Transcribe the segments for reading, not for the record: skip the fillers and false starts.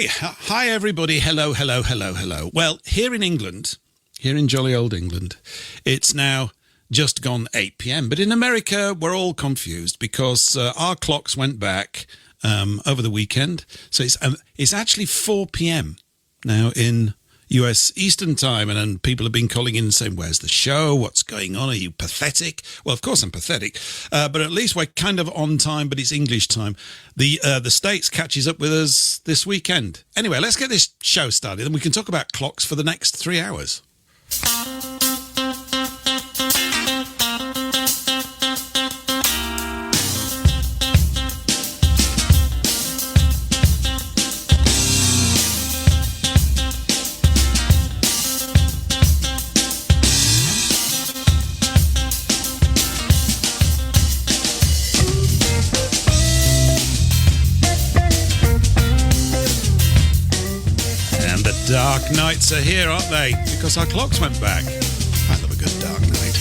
Okay, hi everybody. Hello, hello, hello, hello. Well, here in England, here in jolly old England, it's now just gone 8 p.m. But in America, we're all confused because our clocks went back over the weekend. So it's actually 4 p.m. now in US Eastern Time, and then people have been calling in and saying, where's the show? What's going on? Are you pathetic? Well, of course I'm pathetic, but at least we're kind of on time, but it's English time. The States catches up with us this weekend. Anyway, let's get this show started, and we can talk about clocks for the next 3 hours. Dark nights are here, aren't they? Because our clocks went back. I love a good dark night.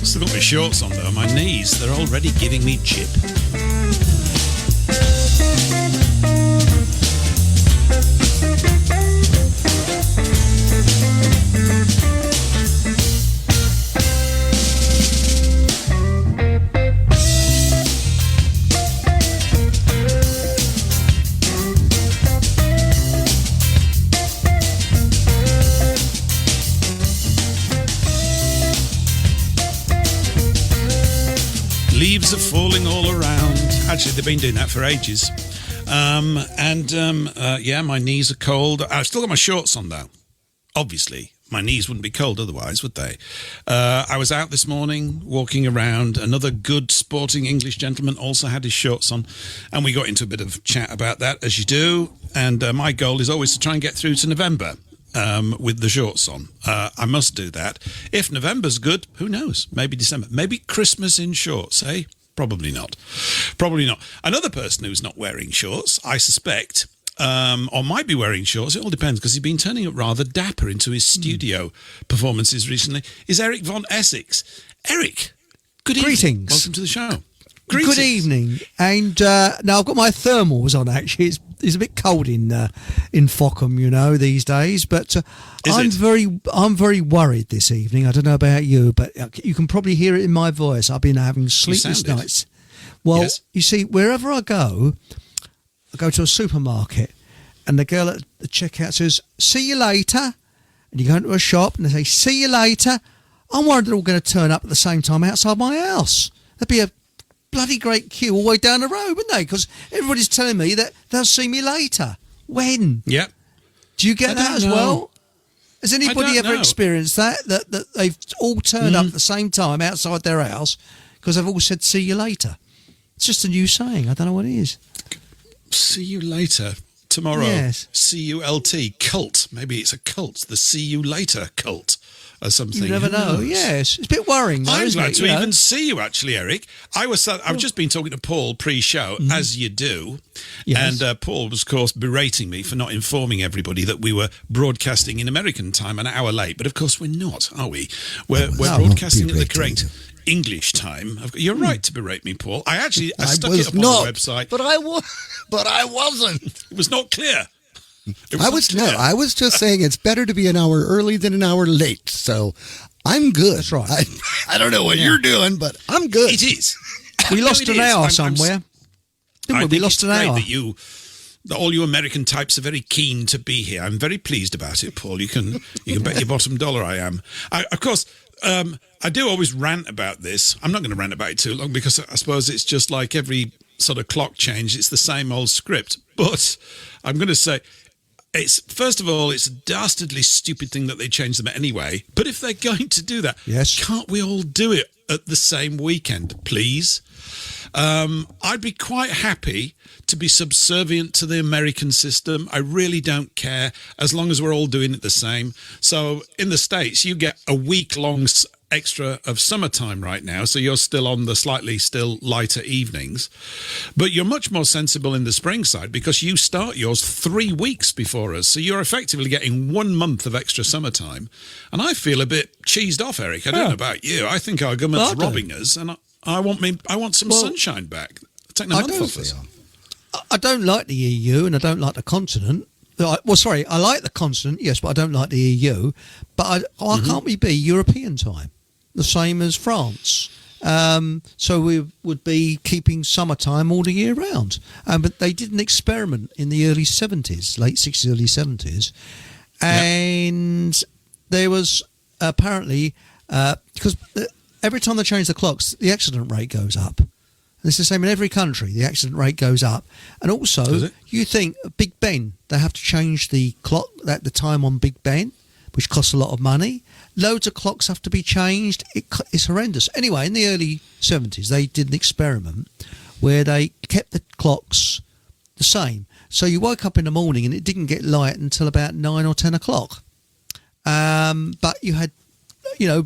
Still got my shorts on though. My knees, they're already giving me jip. Leaves are falling all around. Actually, they've been doing that for ages. Yeah, my knees are cold. I've still got my shorts on, though. Obviously, my knees wouldn't be cold otherwise, would they? I was out this morning, walking around. Another good sporting English gentleman also had his shorts on, and we got into a bit of chat about that, as you do. And my goal is always to try and get through to November. With the shorts on. I must do that. If November's good, who knows? Maybe December. Maybe Christmas in shorts, eh? Probably not. Probably not. Another person who's not wearing shorts, I suspect, or might be wearing shorts, it all depends, because he's been turning up rather dapper into his studio performances recently, is Eric von Essex. Eric, good evening. Greetings. Welcome to the show. Greetings. Good evening. And now I've got my thermals on, actually. It's a bit cold in Fockham, you know, these days. But I'm very worried this evening. I don't know about you, but you can probably hear it in my voice. I've been having sleepless nights. Well, yes. You see, wherever I go to a supermarket, and the girl at the checkout says, "See you later." And you go into a shop, and they say, "See you later." I'm worried they're all going to turn up at the same time outside my house. There'd be a bloody great queue all the way down the road, wouldn't they? Because everybody's telling me that they'll see me later. When? Yep. Do you get that as well? Has anybody ever experienced that they've all turned up at the same time outside their house because they've all said, "See you later"? It's just a new saying. I don't know what it is. See you later. Tomorrow. Yes. C-U-L-T. Cult. Maybe it's a cult. The see you later cult. Or something. You never know. Yes, it's a bit worrying. Though, I'm glad it, to even see you, actually, Eric. I've just been talking to Paul pre-show, as you do, yes. And Paul was, of course, berating me for not informing everybody that we were broadcasting in American time an hour late. But of course, we're not, are we? We're broadcasting at the correct English time. You're right to berate me, Paul. I stuck it up on the website, but I wasn't. It was not clear. I was just saying it's better to be an hour early than an hour late. So I'm good. That's right. I don't know what you're doing, but I'm good. It is. We lost an hour somewhere. We lost an hour. That all you American types are very keen to be here. I'm very pleased about it, Paul. You can bet your bottom dollar I am. Of course, I do always rant about this. I'm not going to rant about it too long because I suppose it's just like every sort of clock change. It's the same old script. But I'm going to say, first of all, it's a dastardly stupid thing that they change them anyway. But if they're going to do that, yes, can't we all do it at the same weekend, please? I'd be quite happy to be subservient to the American system. I really don't care, as long as we're all doing it the same. So in the States, you get a week-long extra of summertime right now, so you're still on the slightly still lighter evenings. But you're much more sensible in the spring side because you start yours 3 weeks before us. So you're effectively getting 1 month of extra summertime. And I feel a bit cheesed off, Eric. I don't know about you. I think our government's robbing us, and I want some sunshine back. Taking a month off us. I don't like the EU and I don't like the continent. I like the continent, yes, but I don't like the EU. But why can't we be European time, the same as France? So we would be keeping summertime all the year round. But they did an experiment in the early 70s, late 60s, early 70s. And there was apparently, because every time they change the clocks, the accident rate goes up. And it's the same in every country. The accident rate goes up. And also, you think Big Ben, they have to change the clock, the time on Big Ben, which costs a lot of money. Loads of clocks have to be changed. It's horrendous. Anyway, in the early 70s, they did an experiment where they kept the clocks the same. So you woke up in the morning and it didn't get light until about 9 or 10 o'clock. But you had,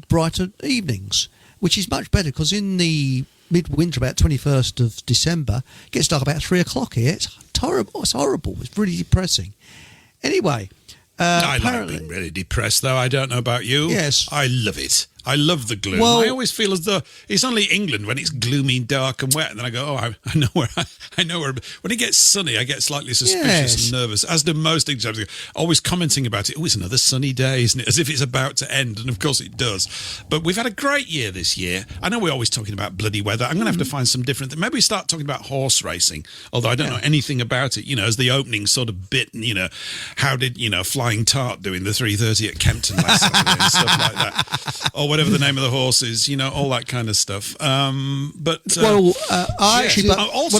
brighter evenings, which is much better because in the midwinter, about 21st of December, it gets dark about 3 o'clock here. It's horrible. It's horrible. It's really depressing. Anyway, I like being really depressed, though. I don't know about you. Yes. I love it. I love the gloom. Well, I always feel as though it's only England when it's gloomy, dark and wet. And then I go, I know where. When it gets sunny, I get slightly suspicious and nervous, as do most English. Always commenting about it. Oh, it's another sunny day, isn't it? As if it's about to end. And of course it does. But we've had a great year this year. I know we're always talking about bloody weather. I'm going to have to find some different things. Maybe we start talking about horse racing, although I don't know anything about it. As the opening sort of bit, how did, Flying Tart doing the 3:30 at Kempton last Saturday and stuff like that. Or whatever the name of the horses, all that kind of stuff. Also,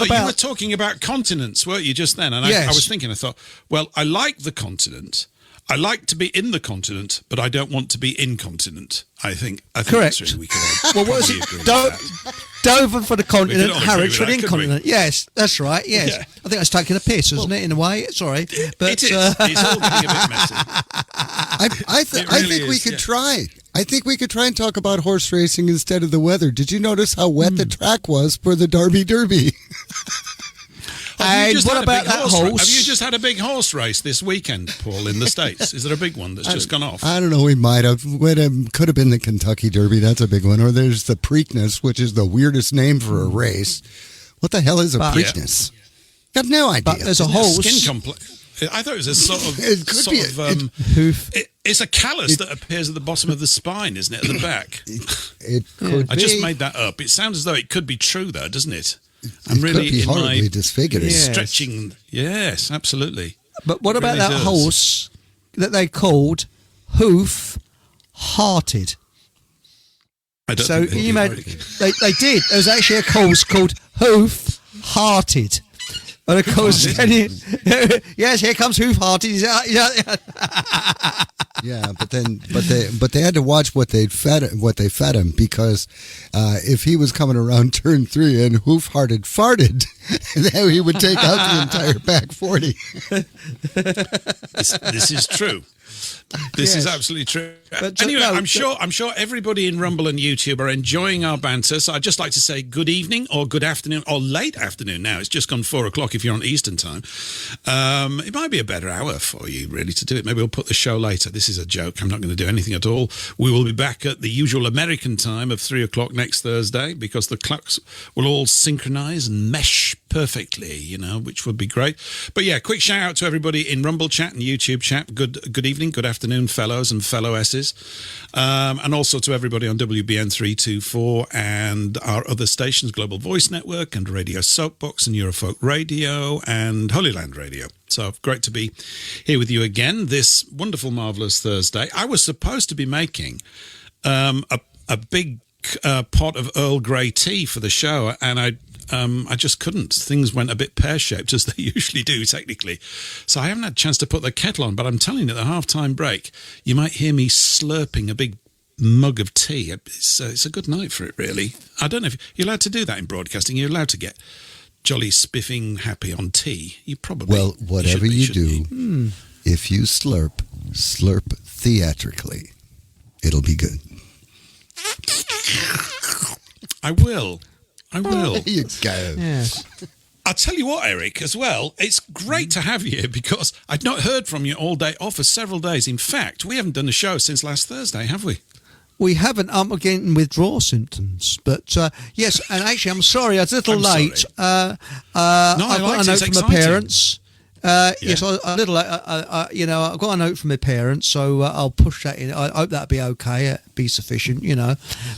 you were talking about continents, weren't you, just then? And I was thinking, I thought, well, I like the continent. I like to be in the continent, but I don't want to be incontinent. I think correct. That's really, we can all agree with that. Dover for the continent, Harwich for the incontinent. Yes, that's right. Yes, I think that's taking a piss, isn't it? In a way, sorry, but it is. It's all getting a bit messy. I think we could try. I think we could try and talk about horse racing instead of the weather. Did you notice how wet the track was for the Derby? And what about that horse? Have you just had a big horse race this weekend, Paul, in the States? Is there a big one that's just gone off? I don't know. We might have. Could have been the Kentucky Derby. That's a big one. Or there's the Preakness, which is the weirdest name for a race. What the hell is a Preakness? I have no idea. But there's a horse. I thought it was a sort of hoof. It's a callus that appears at the bottom of the spine, isn't it? At the back. It could be. I just made that up. It sounds as though it could be true, though, doesn't it? I'm really could be horribly disfigured. Stretching. Yes, absolutely. But what about that horse that they called Hoof-Hearted? I don't so think they did. There was actually a horse called Hoof-Hearted. And of course, yes, here comes Hoof-Hearted. Yeah, but they had to watch what they fed him because if he was coming around turn 3 and Hoof-Hearted farted, then he would take out the entire back 40. This is true. This is absolutely true. But anyway, I'm sure everybody in Rumble and YouTube are enjoying our banter. So I'd just like to say good evening or good afternoon or late afternoon now. It's just gone 4 o'clock if you're on Eastern time. It might be a better hour for you, really, to do it. Maybe we'll put the show later. This is a joke. I'm not going to do anything at all. We will be back at the usual American time of 3 o'clock next Thursday because the clocks will all synchronize and mesh perfectly, which would be great. But yeah, quick shout out to everybody in Rumble chat and YouTube chat. Good evening, good afternoon, fellows and fellow S's. And also to everybody on WBN 324 and our other stations, Global Voice Network and Radio Soapbox and Eurofolk Radio and Holy Land Radio. So great to be here with you again this wonderful, marvellous Thursday. I was supposed to be making a big pot of Earl Grey tea for the show, and I just couldn't. Things went a bit pear-shaped, as they usually do, technically. So I haven't had a chance to put the kettle on, but I'm telling you, at the half-time break, you might hear me slurping a big mug of tea. It's a good night for it, really. I don't know if you're allowed to do that in broadcasting. You're allowed to get jolly spiffing happy on tea. You probably... Well, whatever you do, if you slurp theatrically. It'll be good. I will. There you go. Yes. I'll tell you what, Eric, as well, it's great to have you here because I'd not heard from you all day, for several days. In fact, we haven't done a show since last Thursday, have we? We haven't. I'm getting withdrawal symptoms, but yes. And actually, I'm sorry, I was a little late. No, I've got a note from my parents. Yes, a little. I've got a note from my parents, so I'll push that in. I hope that'll be okay. It'll be sufficient,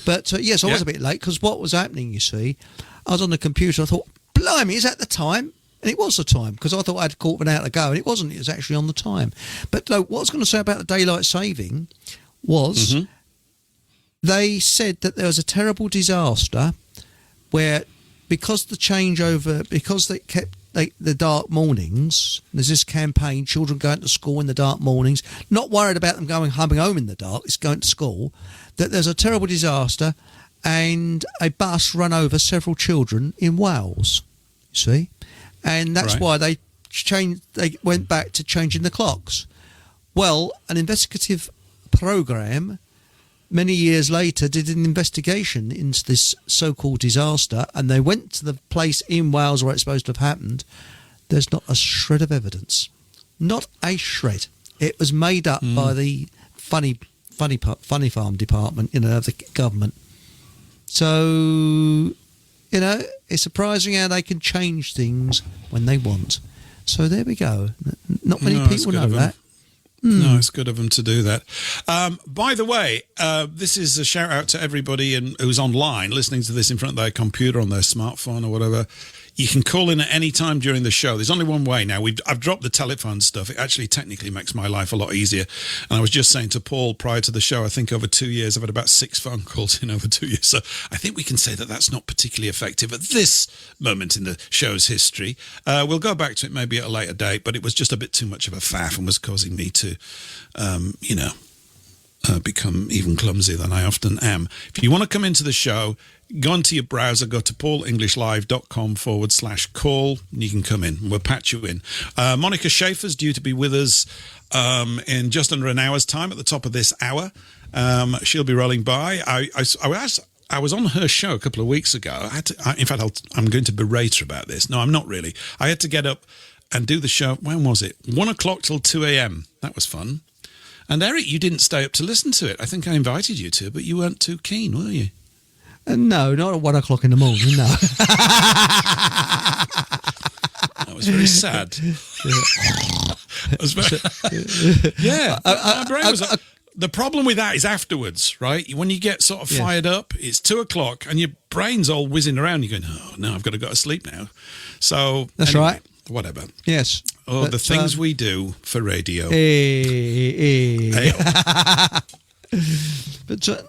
But yes, I was a bit late because what was happening, you see, I was on the computer. I thought, blimey, is that the time? And it was the time because I thought I had a quarter of an hour to go, and it wasn't. It was actually on the time. But what I was going to say about the daylight saving was. Mm-hmm. They said that there was a terrible disaster where, because the changeover, because they kept the dark mornings, there's this campaign, children going to school in the dark mornings, not worried about them coming home in the dark, it's going to school, that there's a terrible disaster and a bus run over several children in Wales, you see? And that's why they went back to changing the clocks. Well, an investigative program many years later did an investigation into this so-called disaster, and they went to the place in Wales where it's supposed to have happened. There's not a shred of evidence. Not a shred. It was made up by the funny farm department, of the government. So, it's surprising how they can change things when they want. So there we go. Not many people know that. No, it's good of them to do that. By the way, this is a shout out to everybody who's online listening to this in front of their computer on their smartphone or whatever. You can call in at any time during the show. There's only one way now. I've dropped the telephone stuff. It actually technically makes my life a lot easier. And I was just saying to Paul prior to the show, I think over 2 years, I've had about 6 phone calls in over 2 years. So I think we can say that that's not particularly effective at this moment in the show's history. We'll go back to it maybe at a later date, but it was just a bit too much of a faff and was causing me to, become even clumsier than I often am. If you want to come into the show, go into your browser, go to paulenglishlive.com/call, and you can come in. We'll patch you in. Monika Schaefer's due to be with us in just under an hour's time at the top of this hour. She'll be rolling by. I was on her show a couple of weeks ago. I'm going to berate her about this. No, I'm not really. I had to get up and do the show. When was it? 1 o'clock till 2 a.m. That was fun. And Eric, you didn't stay up to listen to it. I think I invited you to, but you weren't too keen, were you? No, not at 1 o'clock in the morning, no. That was very sad. My brain was the problem with that is afterwards, right? When you get sort of fired up, it's 2 o'clock and your brain's all whizzing around. You're going, oh, no, I've got to go to sleep now. So that's right. Whatever. Yes. Oh, the things we do for radio. But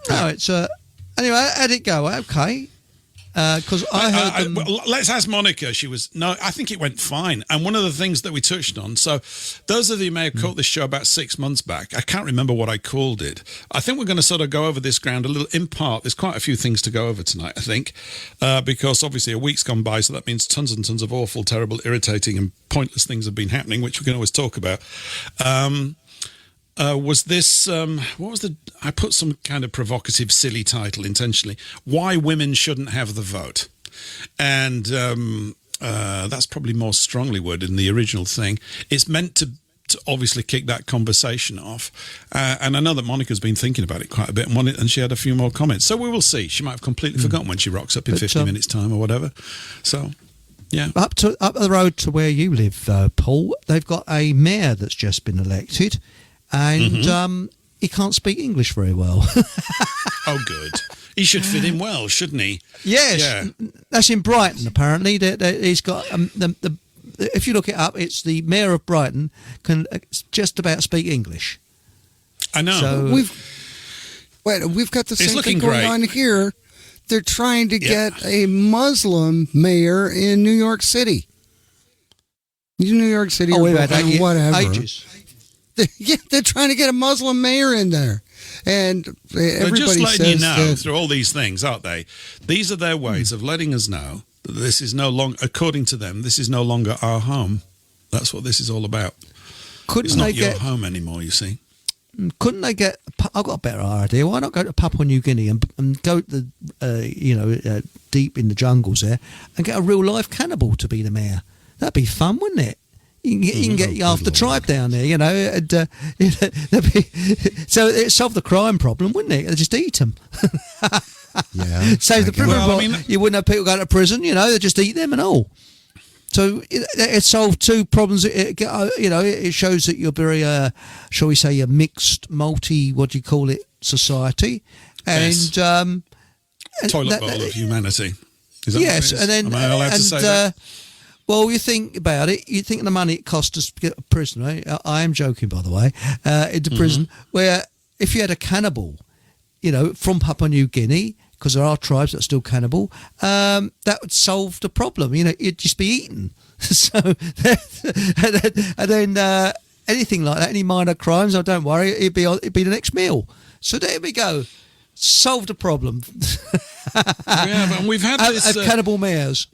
no, it's anyway. How'd it go? Okay. Because I heard them. Well, let's ask Monika. I think it went fine. And one of the things that we touched on, so those of you may have caught this show about 6 months back. I can't remember what I called it. I think we're going to sort of go over this ground a little in part. There's quite a few things to go over tonight, I think, because obviously a week's gone by, so that means tons and tons of awful, terrible, irritating and pointless things have been happening, which we can always talk about. Was this, I put some kind of provocative, silly title intentionally, Why Women Shouldn't Have the Vote. And that's probably more strongly worded in the original thing. It's meant to obviously kick that conversation off. And I know that Monika's been thinking about it quite a bit and she had a few more comments. So we will see. She might have completely forgotten when she rocks up in 50 minutes' time or whatever. So... yeah. Up the road to where you live, Paul, they've got a mayor that's just been elected, and he can't speak English very well. Oh, good. He should fit in well, shouldn't he? Yes, yeah. That's in Brighton. Apparently, he's got if you look it up, it's the mayor of Brighton can just about speak English. I know. So, we've got the same thing great. going on here. They're trying to get a Muslim mayor in New York City. New York City, or whatever. Ages. They're trying to get a Muslim mayor in there. And everybody they're just letting says you know that, through all these things, aren't they? These are their ways of letting us know that this is no longer, according to them, this is no longer our home. That's what this is all about. It's not your home anymore, you see. Couldn't they get I've got a better idea. Why not go to Papua New Guinea and go to the, deep in the jungles there and get a real life cannibal to be the mayor? That'd be fun, wouldn't it? You can get half the tribe down there, and, so it solved the crime problem, wouldn't it? They just eat them. Yeah. Save the prison. You wouldn't have people going to prison, they just eat them and all. So it solved two problems. It shows that you're very, shall we say, a mixed, society, and yes. Toilet bowl of humanity. Is that yes, what it is? and then am I allowed to say that? Well, you think about it. You think of the money it costs us to get a prisoner. I am joking, by the way, into prison. Where if you had a cannibal, from Papua New Guinea, because there are tribes that are still cannibal, that would solve the problem. You'd just be eaten. So, and then anything like that, any minor crimes, don't worry, it'd be the next meal. So there we go, solved the problem. And we've had this cannibal mayors.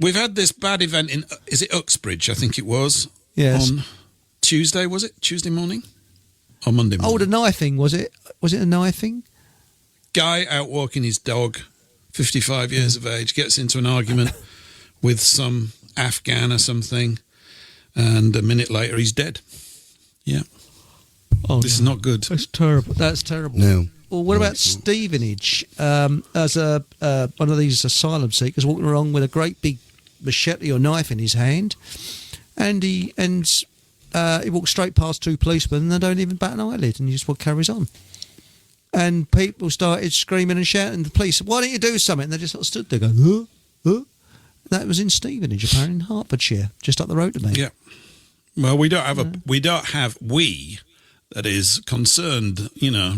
We've had this bad event in, is it Uxbridge? I think it was. Yes. On Tuesday, was it? Tuesday morning? Or Monday morning? Oh, the knifing, was it? Was it a knifing? Guy out walking his dog, 55 years of age, gets into an argument with some Afghan or something, and a minute later he's dead. Yeah. Oh, this is not good. That's terrible. That's terrible. No. Well, what about Stevenage? As one of these asylum seekers walking along with a great big machete or knife in his hand, and he walks straight past two policemen and they don't even bat an eyelid, and he just carries on. And people started screaming and shouting. The police said, "Why don't you do something?" And they just sort of stood there going, huh? That was in Stevenage, apparently in Hertfordshire, just up the road to me. Yeah. Well, we don't have that is concerned,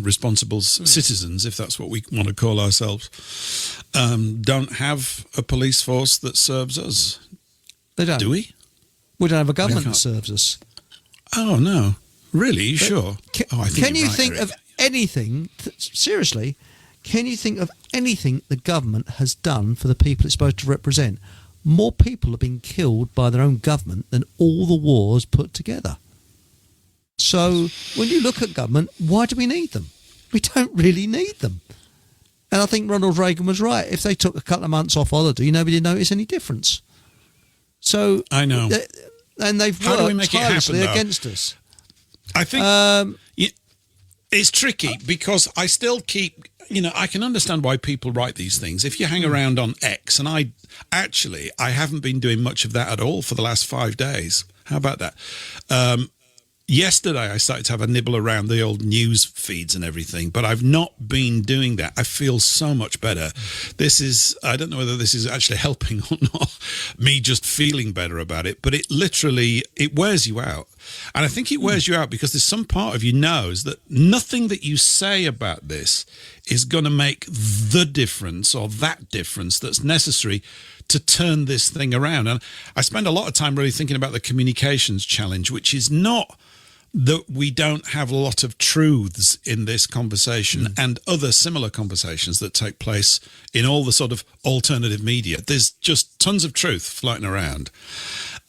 responsible citizens, if that's what we want to call ourselves, don't have a police force that serves us. They don't. Do we? We don't have a government that serves us. Oh, no. Really? You sure? I think can you think of anything, seriously, can you think of anything the government has done for the people it's supposed to represent? More people have been killed by their own government than all the wars put together. So when you look at government, why do we need them? We don't really need them. And I think Ronald Reagan was right. If they took a couple of months off holiday, nobody would notice any difference. So I know. And they've worked tirelessly against us. I think it's tricky because I still keep, I can understand why people write these things. If you hang around on X, and I haven't been doing much of that at all for the last 5 days. How about that? Yesterday, I started to have a nibble around the old news feeds and everything, but I've not been doing that. I feel so much better. I don't know whether this is actually helping or not, me just feeling better about it, but it wears you out. And I think it wears you out because there's some part of you knows that nothing that you say about this is going to make the difference or that difference that's necessary to turn this thing around. And I spend a lot of time really thinking about the communications challenge, which is not that we don't have a lot of truths in this conversation and other similar conversations that take place in all the sort of alternative media. There's just tons of truth floating around.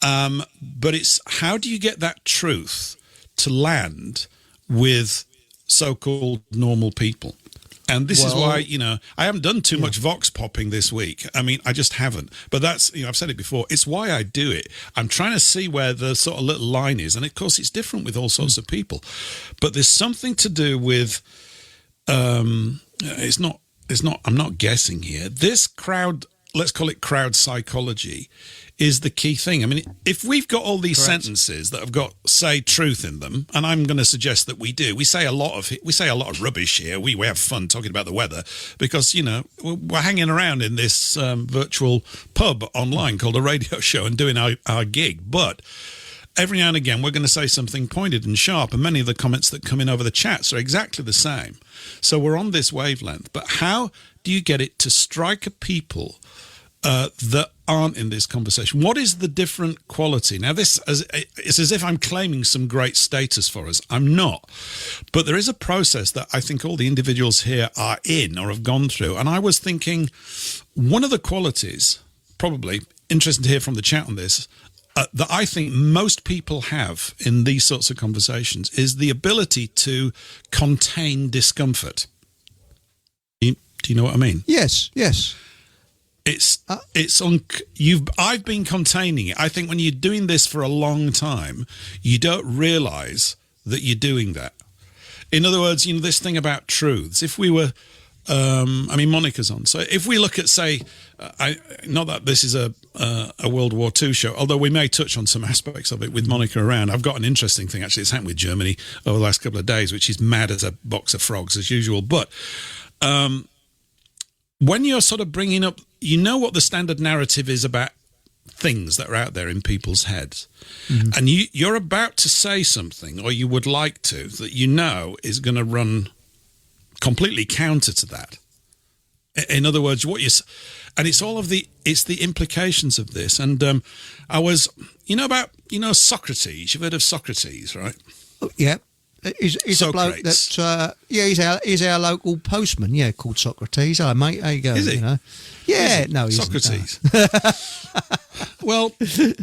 But it's how do you get that truth to land with so-called normal people? And this is why, I haven't done too much vox popping this week. I mean, I just haven't. But that's, I've said it before. It's why I do it. I'm trying to see where the sort of little line is. And of course, it's different with all sorts of people. But there's something to do with, I'm not guessing here. This crowd, let's call it crowd psychology, is the key thing. I mean, if we've got all these sentences that have got say truth in them, and I'm going to suggest that we do, we say a lot of rubbish here. We have fun talking about the weather because we're hanging around in this virtual pub online called a radio show and doing our gig. But every now and again, we're going to say something pointed and sharp, and many of the comments that come in over the chats are exactly the same. So we're on this wavelength. But how do you get it to strike a people that aren't in this conversation? What is the different quality? Now, it's as if I'm claiming some great status for us. I'm not. But there is a process that I think all the individuals here are in or have gone through. And I was thinking one of the qualities, probably, interesting to hear from the chat on this, that I think most people have in these sorts of conversations is the ability to contain discomfort. Do you know what I mean? Yes. I've been containing it. I think when you're doing this for a long time, you don't realize that you're doing that. In other words, this thing about truths. If we were, Monika's on. So if we look at, say, not that this is a World War II show, although we may touch on some aspects of it with Monika around. I've got an interesting thing, actually. It's happened with Germany over the last couple of days, which is mad as a box of frogs, as usual. But when you're sort of bringing up, what the standard narrative is about things that are out there in people's heads. Mm-hmm. And you're about to say something, or you would like to, that is going to run completely counter to that. In other words, and it's all of the implications of this. And I was, Socrates. You've heard of Socrates, right? Oh, yeah. He's a bloke that, he's our local postman, called Socrates. Hi, mate, how you going? Is he? Yeah, no, he's Socrates. Well,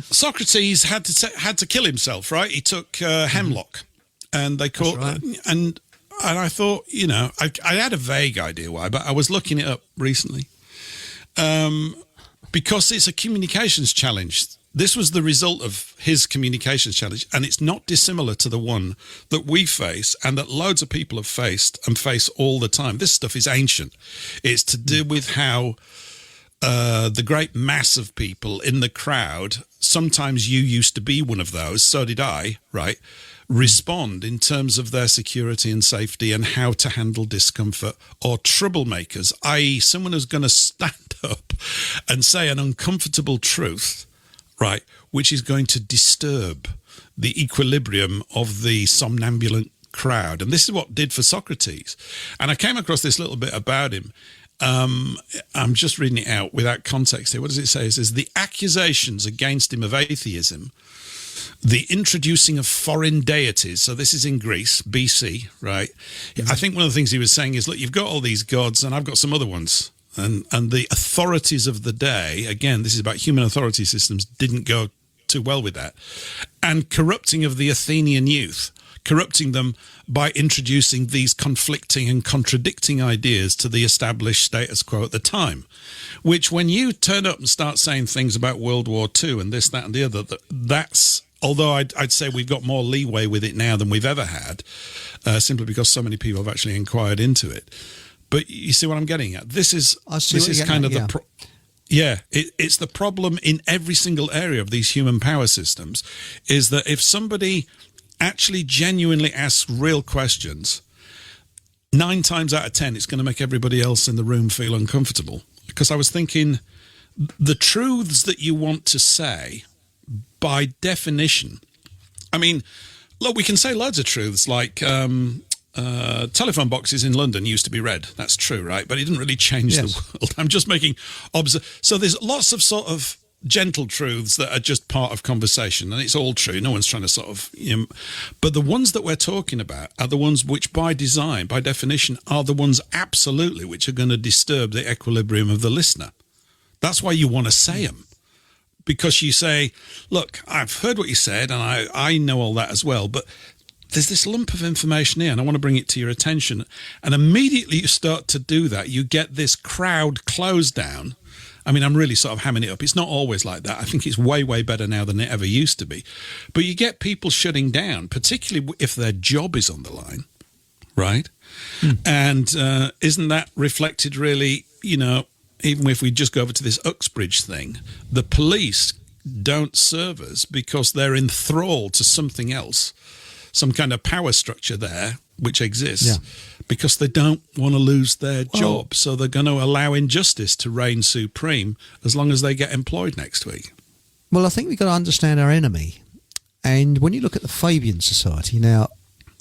Socrates had to kill himself, right? He took hemlock, and they caught, right. and I thought, I had a vague idea why, but I was looking it up recently, because it's a communications challenge. This was the result of his communications challenge, and it's not dissimilar to the one that we face and that loads of people have faced and face all the time. This stuff is ancient. It's to do with how the great mass of people in the crowd, sometimes you used to be one of those, so did I, right, respond in terms of their security and safety and how to handle discomfort, or troublemakers, i.e. someone who's going to stand up and say an uncomfortable truth, right, which is going to disturb the equilibrium of the somnambulant crowd. And this is what did for Socrates. And I came across this little bit about him. I'm just reading it out without context here. What does it say? It says, the accusations against him of atheism, the introducing of foreign deities. So this is in Greece, BC, right? Mm-hmm. I think one of the things he was saying is, look, you've got all these gods and I've got some other ones. And the authorities of the day, again, this is about human authority systems, didn't go too well with that. And corrupting of the Athenian youth, corrupting them by introducing these conflicting and contradicting ideas to the established status quo at the time, which when you turn up and start saying things about World War II and this, that, and the other, that's, although I'd say we've got more leeway with it now than we've ever had, simply because so many people have actually inquired into it. But you see what I'm getting at? This is kind of it's the problem in every single area of these human power systems, is that if somebody actually genuinely asks real questions, 9 times out of 10, it's going to make everybody else in the room feel uncomfortable. Because I was thinking, the truths that you want to say, by definition, I mean, look, we can say loads of truths like, telephone boxes in London used to be red. That's true, right? But it didn't really change the world. I'm just making so there's lots of sort of gentle truths that are just part of conversation, and it's all true. No one's trying to sort of, but the ones that we're talking about are the ones which, by design, by definition, are the ones absolutely which are going to disturb the equilibrium of the listener. That's why you want to say them, because you say, look, I've heard what you said, and I know all that as well, but there's this lump of information here and I want to bring it to your attention. And immediately you start to do that, you get this crowd close down. I mean, I'm really sort of hamming it up. It's not always like that. I think it's way, way better now than it ever used to be. But you get people shutting down, particularly if their job is on the line, right? And isn't that reflected really, even if we just go over to this Uxbridge thing, the police don't serve us because they're enthralled to something else, some kind of power structure there which exists, because they don't want to lose their job. So they're going to allow injustice to reign supreme as long as they get employed next week. Well, I think we've got to understand our enemy. And when you look at the Fabian Society, now,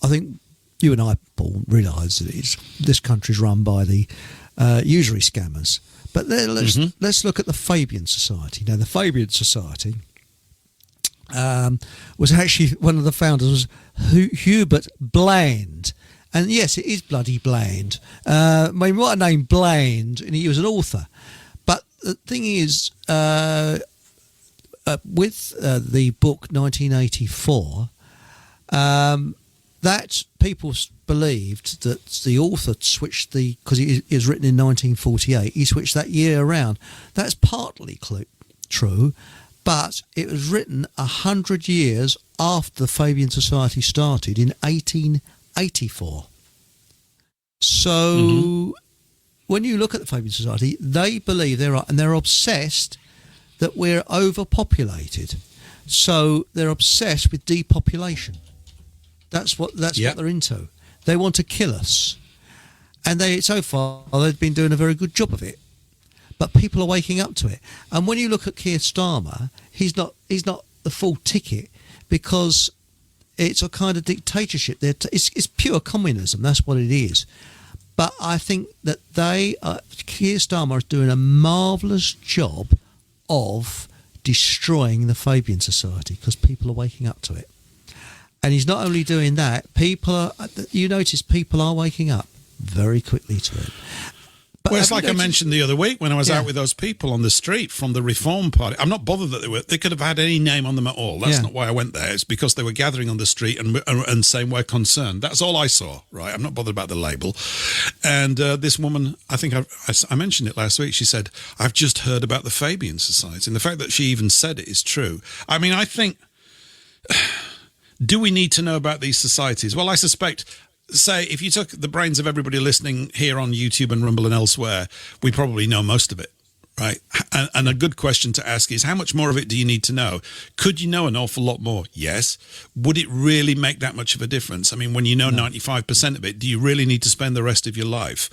I think you and I, Paul, realise that this country's run by the usury scammers. But let's look at the Fabian Society. Now, the Fabian Society was actually, one of the founders was Hubert Bland. And yes, it is bloody Bland. I mean, what a name, Bland, and he was an author. But the thing is, with the book 1984, that people believed that the author switched because it was written in 1948, he switched that year around. That's partly true, but it was written 100 years after the Fabian Society started in 1884. So when you look at the Fabian Society, they believe they're obsessed that we're overpopulated. So they're obsessed with depopulation. That's what they're into. They want to kill us, and so far they've been doing a very good job of it. But people are waking up to it. And when you look at Keir Starmer, he's not the full ticket, because it's a kind of dictatorship. It's pure communism. That's what it is. But I think that Keir Starmer is doing a marvellous job of destroying the Fabian Society, because people are waking up to it. And he's not only doing that, you notice people are waking up very quickly to it. But it's like I mentioned the other week when I was out with those people on the street from the Reform Party. I'm not bothered that they could have had any name on them at all. That's not why I went there. It's because they were gathering on the street and saying we're concerned. That's all I saw, right? I'm not bothered about the label. And this woman, I think I mentioned it last week, she said, I've just heard about the Fabian Society. And the fact that she even said it is true. I mean, I think... Do we need to know about these societies? Well, I suspect, say, if you took the brains of everybody listening here on YouTube and Rumble and elsewhere, we probably know most of it, right? And a good question to ask is, how much more of it do you need to know? Could you know an awful lot more? Yes. Would it really make that much of a difference? I mean, when you know 95% of it, do you really need to spend the rest of your life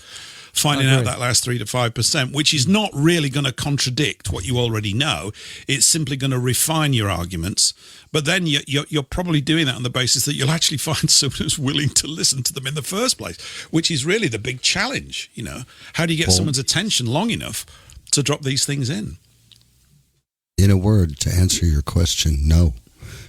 finding out that last 3 to 5%, which is not really going to contradict what you already know? It's simply going to refine your arguments. But then you're probably doing that on the basis that you'll actually find someone who's willing to listen to them in the first place, which is really the big challenge. You know, how do you get someone's attention long enough to drop these things in? In a word, to answer your question, no.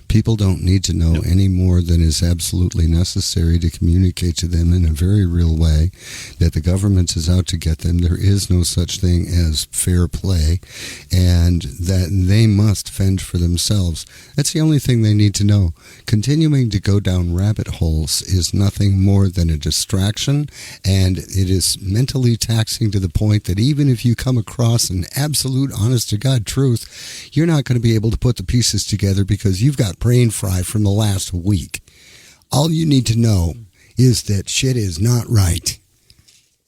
People don't need to know any more than is absolutely necessary to communicate to them in a very real way that the government is out to get them. There is no such thing as fair play, and that they must fend for themselves. That's the only thing they need to know. Continuing to go down rabbit holes is nothing more than a distraction, and it is mentally taxing to the point that even if you come across an absolute honest-to-God truth, you're not going to be able to put the pieces together because you've got brain fry from the last week. All you need to know is that shit is not right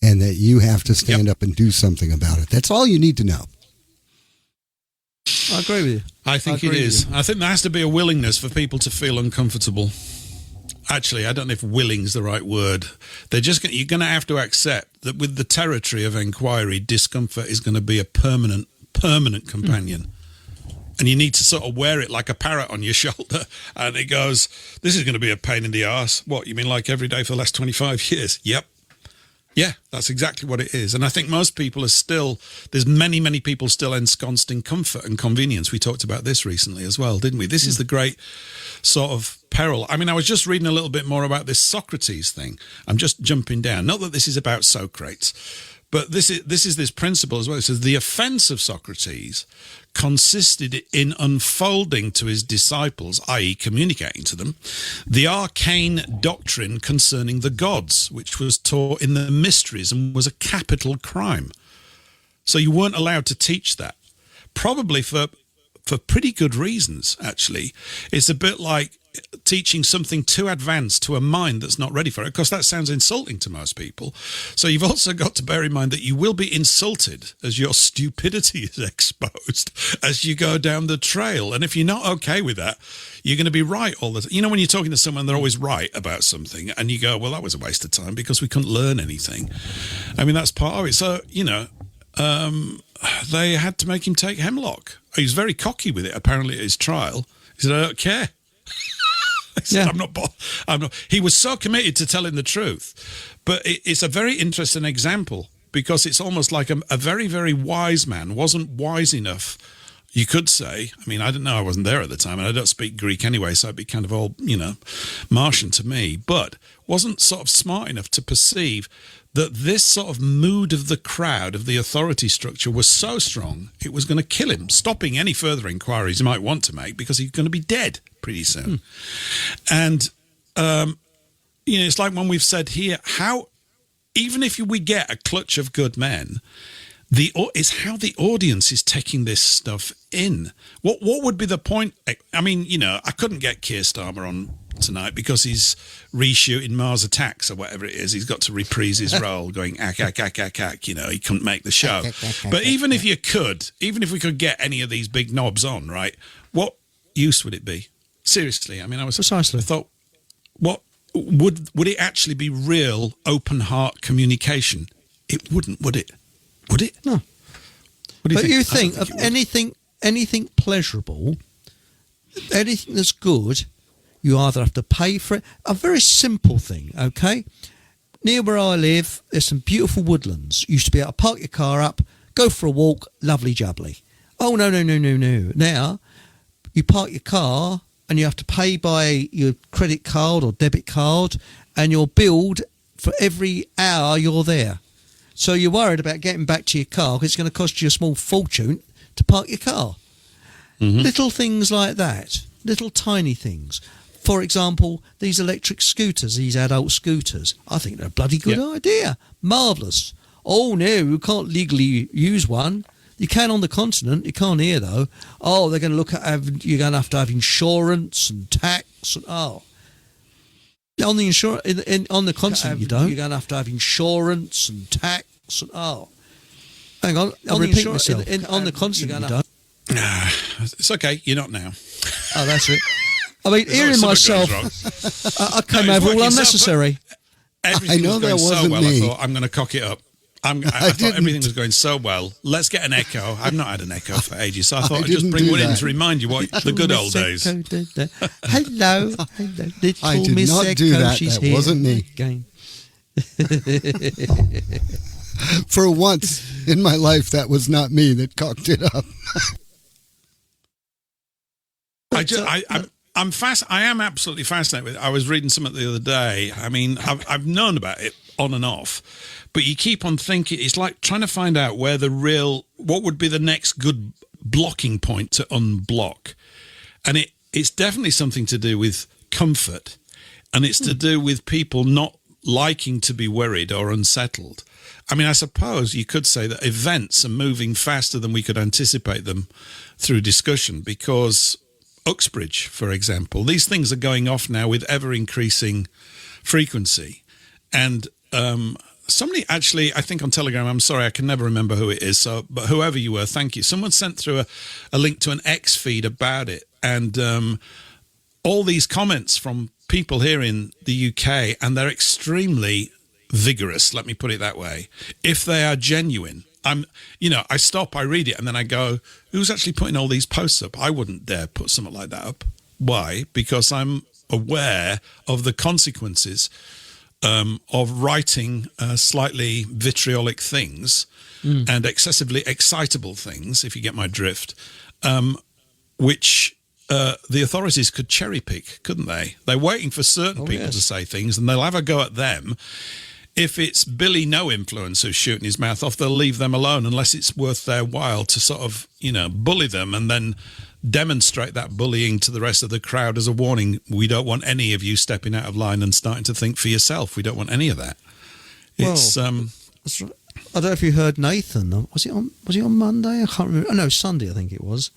and that you have to stand up and do something about it. That's all you need to know. I agree with you. I think it is. I think there has to be a willingness for people to feel uncomfortable. Actually, I don't know if willing's the right word. You're going to have to accept that with the territory of inquiry, discomfort is going to be a permanent companion. And you need to sort of wear it like a parrot on your shoulder. And it goes, this is going to be a pain in the arse. What, you mean like every day for the last 25 years? Yep. Yeah, that's exactly what it is. And I think most people there's many, many people still ensconced in comfort and convenience. We talked about this recently as well, didn't we? This is the great sort of peril. I mean, I was just reading a little bit more about this Socrates thing. I'm just jumping down. Not that this is about Socrates, but this is this principle as well. It says the offense of Socrates consisted in unfolding to his disciples, i.e. communicating to them, the arcane doctrine concerning the gods, which was taught in the mysteries and was a capital crime. So you weren't allowed to teach that, probably for pretty good reasons, actually. It's a bit like teaching something too advanced to a mind that's not ready for it, because that sounds insulting to most people. So you've also got to bear in mind that you will be insulted as your stupidity is exposed as you go down the trail. And if you're not okay with that, you're going to be right all the time. You know, when you're talking to someone, they're always right about something, and you go, well, that was a waste of time because we couldn't learn anything. I mean, that's part of it. So, you know, they had to make him take hemlock. He was very cocky with it, apparently, at his trial. He said, I don't care. He said, I'm not. He was so committed to telling the truth. But it's a very interesting example, because it's almost like a very, very wise man wasn't wise enough you could say, I mean, I don't know, I wasn't there at the time, and I don't speak Greek anyway, so it'd be kind of all, Martian to me, but wasn't sort of smart enough to perceive that this sort of mood of the crowd, of the authority structure, was so strong, it was going to kill him, stopping any further inquiries he might want to make, because he's going to be dead pretty soon. And, it's like when we've said here, how, even if we get a clutch of good men, it's how the audience is taking this stuff in. What would be the point? I mean, I couldn't get Keir Starmer on tonight because he's reshooting Mars Attacks or whatever it is. He's got to reprise his role going ack, ack, ack, ack, ack. He couldn't make the show. But even if we could get any of these big knobs on, right, what use would it be? Seriously, I mean, I thought, what would it actually be real open heart communication? It wouldn't, would it? Would it? No. What do you think? You think of anything pleasurable, anything that's good, you either have to pay for it. A very simple thing, okay? Near where I live, there's some beautiful woodlands. You used to be able to park your car up, go for a walk, lovely jubbly. Oh, no. Now, you park your car and you have to pay by your credit card or debit card, and you're billed for every hour you're there. So you're worried about getting back to your car because it's going to cost you a small fortune to park your car. Mm-hmm. Little things like that, little tiny things. For example, these electric scooters, these adult scooters, I think they're a bloody good idea. Marvellous. Oh, no, you can't legally use one. You can on the continent. You can't here, though. Oh, they're going to look at you're going to have insurance and tax. And, on the on the continent, you don't. You're going to have insurance and tax. And, hang on. I'll repeat myself. On the continent, you don't. It's okay. You're not now. Oh, that's it. I mean, hearing myself, I came over all unnecessary. Everything was going so well, I thought, I'm going to cock it up. I thought everything was going so well. Let's get an echo. I've not had an echo for ages, so I thought I'd just bring one in to remind you what the good old days. Hello, little I did Miss not Echo, do that. she's That wasn't me. Again. For once in my life, that was not me that cocked it up. I am absolutely fascinated with it. I was reading something the other day. I mean, I've known about it on and off, but you keep on thinking, it's like trying to find out what would be the next good blocking point to unblock. And it's definitely something to do with comfort, and it's to do with people not liking to be worried or unsettled. I mean, I suppose you could say that events are moving faster than we could anticipate them through discussion, because Uxbridge, for example, these things are going off now with ever-increasing frequency. And somebody actually, I think on Telegram, I'm sorry, I can never remember who it is, but whoever you were, thank you. Someone sent through a link to an X feed about it, and all these comments from people here in the UK, and they're extremely vigorous, let me put it that way, if they are genuine. I stop, I read it, and then I go, who's actually putting all these posts up? I wouldn't dare put something like that up. Why? Because I'm aware of the consequences of writing slightly vitriolic things and excessively excitable things, if you get my drift, which the authorities could cherry pick, couldn't they? They're waiting for certain people to say things, and they'll have a go at them. If it's Billy No Influence who's shooting his mouth off, they'll leave them alone unless it's worth their while to sort of, bully them and then demonstrate that bullying to the rest of the crowd as a warning. We don't want any of you stepping out of line and starting to think for yourself. We don't want any of that. It's I don't know if you heard Nathan. Was it on Monday? I can't remember. Oh, no, Sunday I think it was.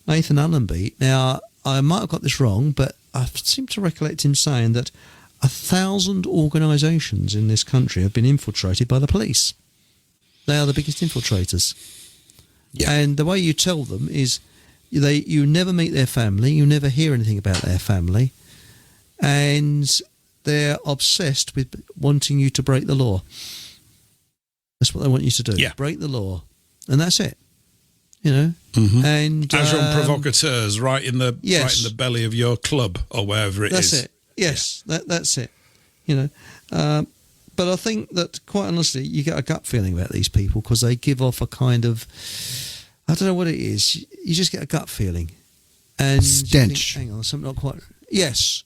Nathan Allenby. Now, I might have got this wrong, but I seem to recollect him saying that 1,000 organisations in this country have been infiltrated by the police. They are the biggest infiltrators. Yeah. And the way you tell them is you never meet their family, you never hear anything about their family, and they're obsessed with wanting you to break the law. That's what they want you to do. Yeah. Break the law. And that's it. Mm-hmm. And agent provocateurs right in the belly of your club or wherever it is. That's it. Yes, that's it. But I think that, quite honestly, you get a gut feeling about these people because they give off a kind of I don't know what it is. You just get a gut feeling. And stench. You think, hang on, something not quite. Yes.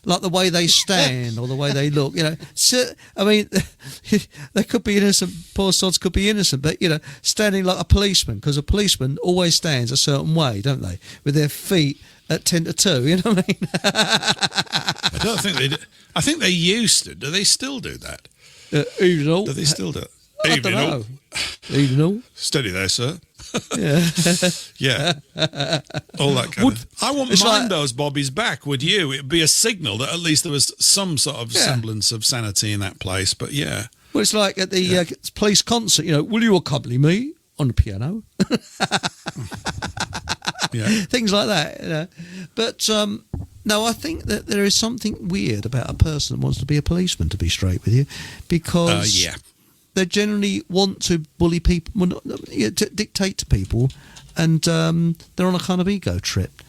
Like the way they stand or the way they look, So, I mean, they could be innocent. Poor sods could be innocent, but standing like a policeman, because a policeman always stands a certain way, don't they? With their feet at 10 to 2. You know what I mean? I don't think they do. I think they used to. Do they still do that? Do they still do it? I don't know. Evening. Steady there, sir. Yeah. Yeah. All that kind of... I wouldn't mind those bobbies back, would you? It'd be a signal that at least there was some sort of semblance of sanity in that place, but yeah. Well, it's like at the police concert, will you accompany me on the piano? Yeah. Things like that, But, no, I think that there is something weird about a person that wants to be a policeman, to be straight with you, because... they generally want to bully people, to dictate to people, and they're on a kind of ego trip.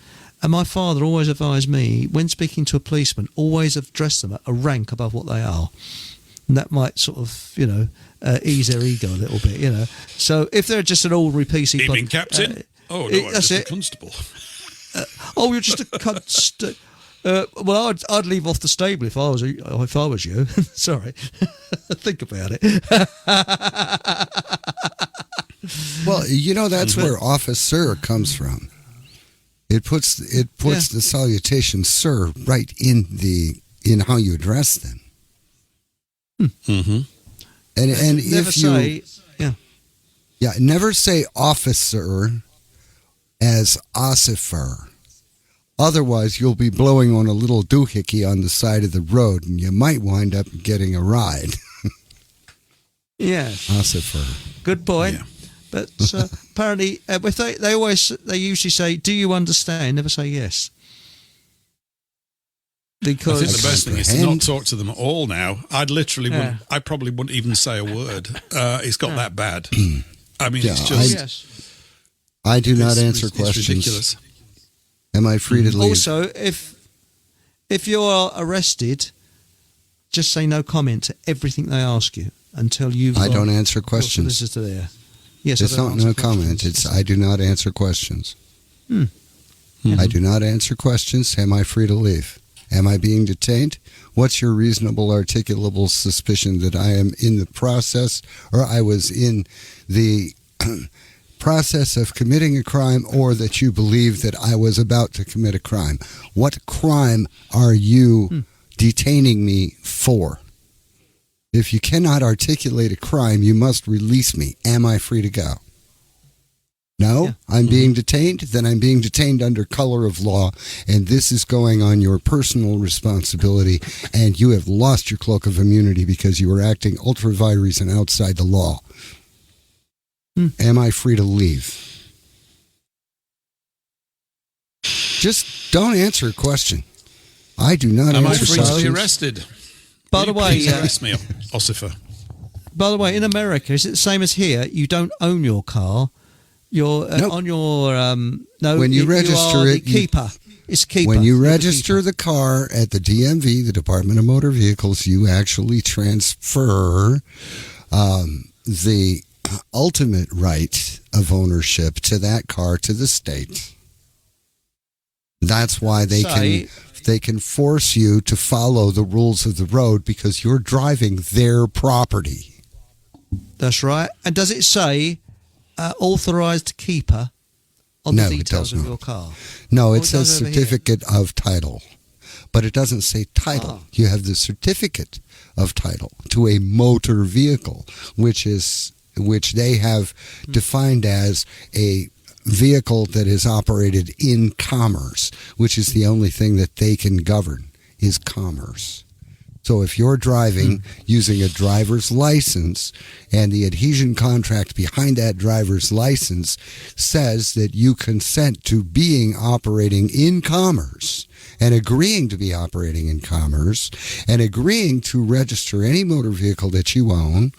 And my father always advised me, when speaking to a policeman, always address them at a rank above what they are. And that might sort of, ease their ego a little bit, So if they're just an ordinary PC... Evening, Captain. I'm just a constable. You're just a constable. Well, I'd leave off the stable if I was you. Sorry, think about it. Well, that's where officer comes from. It puts the salutation "sir" right in how you address them. Mm-hmm. And never say officer as ossifer. Otherwise, you'll be blowing on a little doohickey on the side of the road, and you might wind up getting a ride. Yes. Ossifer. Good point. Yeah. But apparently, if they usually say, "Do you understand?" Never say yes. Because I think the best thing is to not talk to them at all now. I probably wouldn't even say a word. It's got that bad. I mean, it's just... I do not answer questions. It's ridiculous. Am I free to leave? Also, if you are arrested, just say no comment to everything they ask you until you've... I don't answer questions. Solicitor there. Yes, it's not no comment. It's I do not answer questions. I do not answer questions. Am I free to leave? Am I being detained? What's your reasonable, articulable suspicion that I am in the process, or I was in the process of committing a crime, or that you believe that I was about to commit a crime? What crime are you detaining me for? If you cannot articulate a crime, you must release me. Am I free to go? No, I'm being detained, then I'm being detained under color of law, and this is going on your personal responsibility, and you have lost your cloak of immunity because you were acting ultra vires and outside the law. Am I free to leave? Just don't answer a question. I do not Am I answer free questions. to be arrested? By the way, arrest me, Ossifer. By the way, in America, is it the same as here? You don't own your car. You're on your When you register it, keeper. It's keeper. When you register the car at the DMV, the Department of Motor Vehicles, you actually transfer the ultimate right of ownership to that car to the state. That's why they can force you to follow the rules of the road, because you're driving their property. That's right. And does it say authorised keeper on the details of your car? No, it says certificate of title. But it doesn't say title. You have the certificate of title to a motor vehicle, which they have defined as a vehicle that is operated in commerce, which is the only thing that they can govern, is commerce. So if you're driving using a driver's license, and the adhesion contract behind that driver's license says that you consent to operating in commerce, and agreeing to be operating in commerce, and agreeing to register any motor vehicle that you own,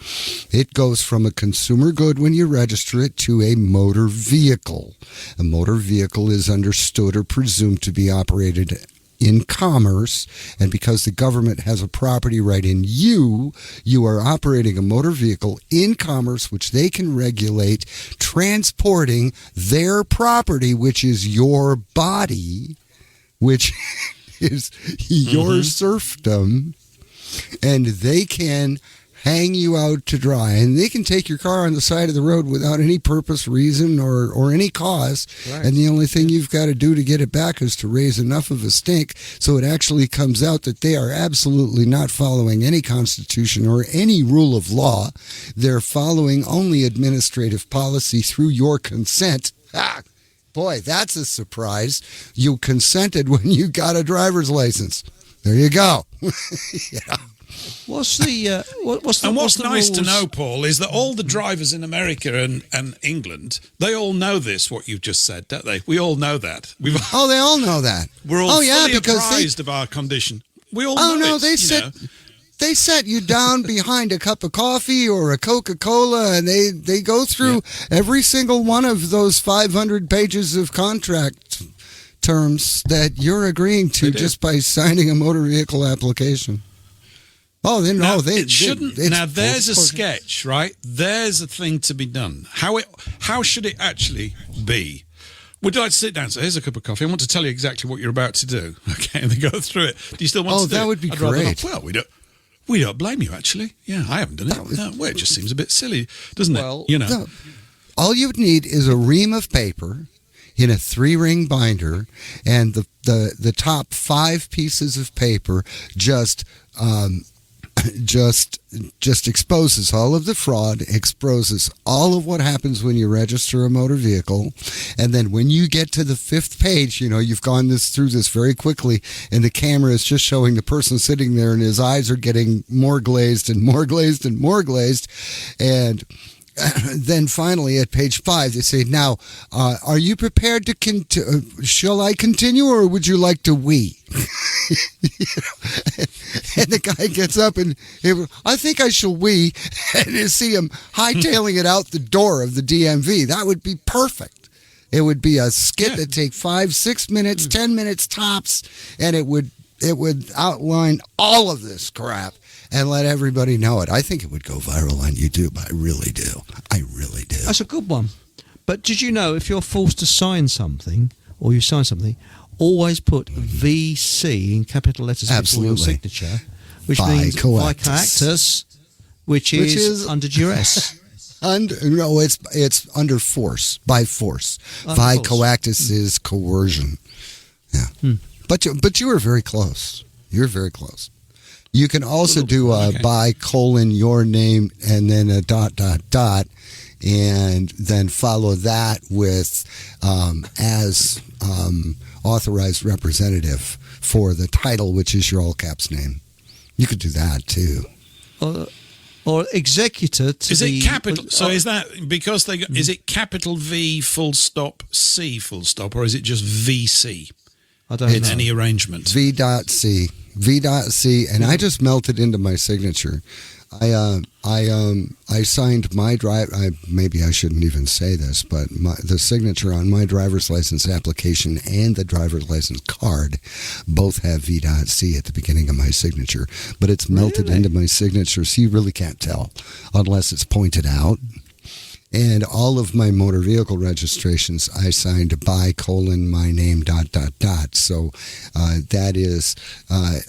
it goes from a consumer good when you register it to a motor vehicle. A motor vehicle is understood or presumed to be operated in commerce, and because the government has a property right in you, you are operating a motor vehicle in commerce, which they can regulate, transporting their property, which is your body, which is your serfdom, and they can hang you out to dry, and they can take your car on the side of the road without any purpose, reason, or any cause. Right. And the only thing you've got to do to get it back is to raise enough of a stink so it actually comes out that they are absolutely not following any constitution or any rule of law. They're following only administrative policy through your consent. Boy, that's a surprise. You consented when you got a driver's license. There you go. Yeah. What's the what's nice rules? to know, Paul, is that all the drivers in America and England, they all know this, what you've just said, don't they? We all know that. They all know that. We're all fully apprised of our condition. We all know it. They set you down behind a cup of coffee or a Coca-Cola, and they go through every single one of those 500 pages of contract terms that you're agreeing to just by signing a motor vehicle application. Oh, they know it shouldn't. Now there's a sketch, right? There's a thing to be done. How should it actually be? Would you like to sit down? So here's a cup of coffee. I want to tell you exactly what you're about to do. Okay, and they go through it. Do you still want to do it? Oh, that would be great. Well, we don't blame you, actually. Yeah, I haven't done it. It just seems a bit silly, doesn't it? You know, all you would need is a ream of paper in a 3-ring binder, and the top 5 pieces of paper just exposes all of the fraud, exposes all of what happens when you register a motor vehicle, and then when you get to the 5th page, you've gone through this very quickly, and the camera is just showing the person sitting there, and his eyes are getting more glazed and more glazed and more glazed, and then finally at page 5 they say, now are you prepared to shall I continue, or would you like to wee? And the guy gets up and I think I shall wee, and you see him hightailing it out the door of the DMV. That would be perfect. It would be a skit that take 5-6 minutes, 10 minutes tops, and it would outline all of this crap and let everybody know it. I think it would go viral on YouTube. I really do. That's a good one. But did you know, if you're forced to sign something, or you sign something, always put VC in capital letters before your signature, which means by coactus, which is under duress. No, it's under force, by force. Vi coactus is coercion. Yeah. But you were very close. You're very close. You can also do by : your name and then a ... and then follow that with as authorized representative for the title, which is your all caps name. You could do that too. Or executor to is it capital? So is that because is it capital V full stop C full stop, or is it just VC? I don't know. In any arrangement. V.C, and I just melted into my signature. I signed my maybe I shouldn't even say this, but the signature on my driver's license application and the driver's license card both have V.C at the beginning of my signature, but it's melted into my signature, so you really can't tell unless it's pointed out. And all of my motor vehicle registrations, I signed by : my name ... So that is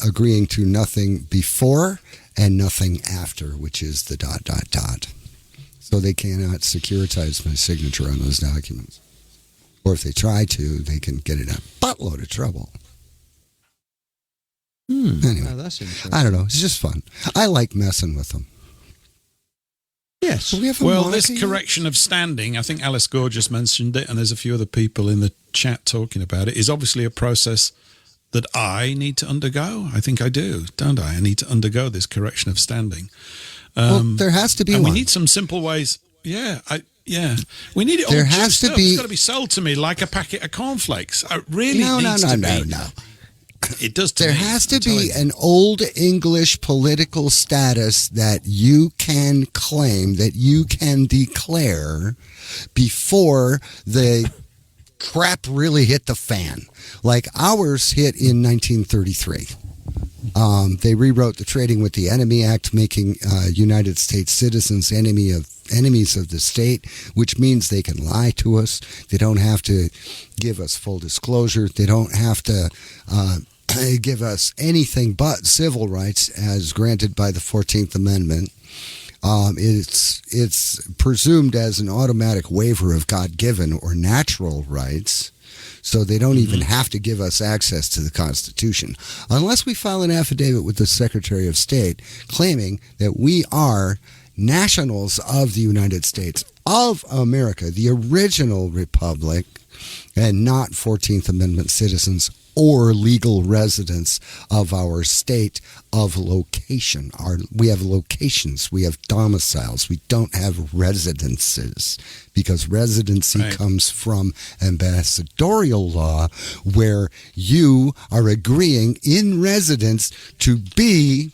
agreeing to nothing before and nothing after, which is the ... So they cannot securitize my signature on those documents. Or if they try to, they can get in a buttload of trouble. Anyway, that's interesting. I don't know. It's just fun. I like messing with them. Yes. This correction of standing, I think Alice Gore just mentioned it, and there's a few other people in the chat talking about it, is obviously a process that I need to undergo. I think I do, don't I? I need to undergo this correction of standing. There has to be one. We need some simple ways. Yeah, we need it. There has to be. It's got to be sold to me like a packet of cornflakes. It really No. It does. There has to be an old English political status that you can claim, that you can declare before the crap really hit the fan. Like ours hit in 1933. They rewrote the Trading with the Enemy Act, making United States citizens enemies of the state, which means they can lie to us. They don't have to give us full disclosure. They don't have to give us anything but civil rights as granted by the 14th Amendment. It's presumed as an automatic waiver of God-given or natural rights. So they don't even have to give us access to the Constitution unless we file an affidavit with the Secretary of State claiming that we are nationals of the United States of America, the original republic, and not 14th Amendment citizens or legal residents of our state of location. We have locations, we have domiciles, we don't have residences, because residency comes from ambassadorial law, where you are agreeing in residence to be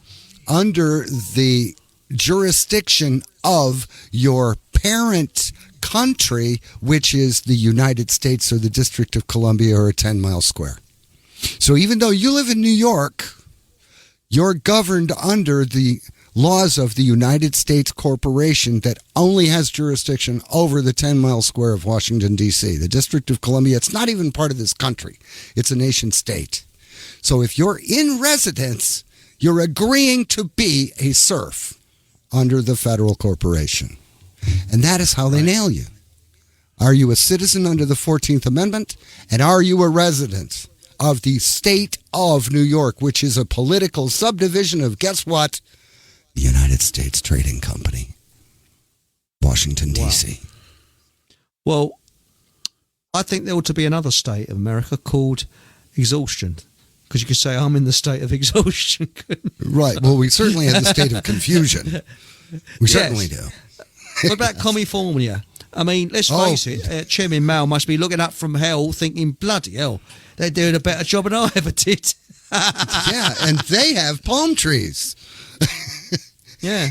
under the jurisdiction of your parent country, which is the United States or the District of Columbia or a 10-mile square. So even though you live in New York, you're governed under the laws of the United States Corporation that only has jurisdiction over the 10-mile square of Washington, D.C. The District of Columbia, it's not even part of this country. It's a nation state. So if you're in residence, you're agreeing to be a serf under the federal corporation. And that is how they nail you. Are you a citizen under the 14th Amendment? And are you a resident of the state of New York, which is a political subdivision of, guess what? The United States Trading Company, Washington, D.C. Well, I think there ought to be another state of America called exhaustion, because you could say I'm in the state of exhaustion. Right. Well, we certainly have the state of confusion. We certainly do. What about California? I mean, let's face it, Chairman Mao must be looking up from hell thinking, bloody hell, they're doing a better job than I ever did. Yeah, and they have palm trees. Yeah.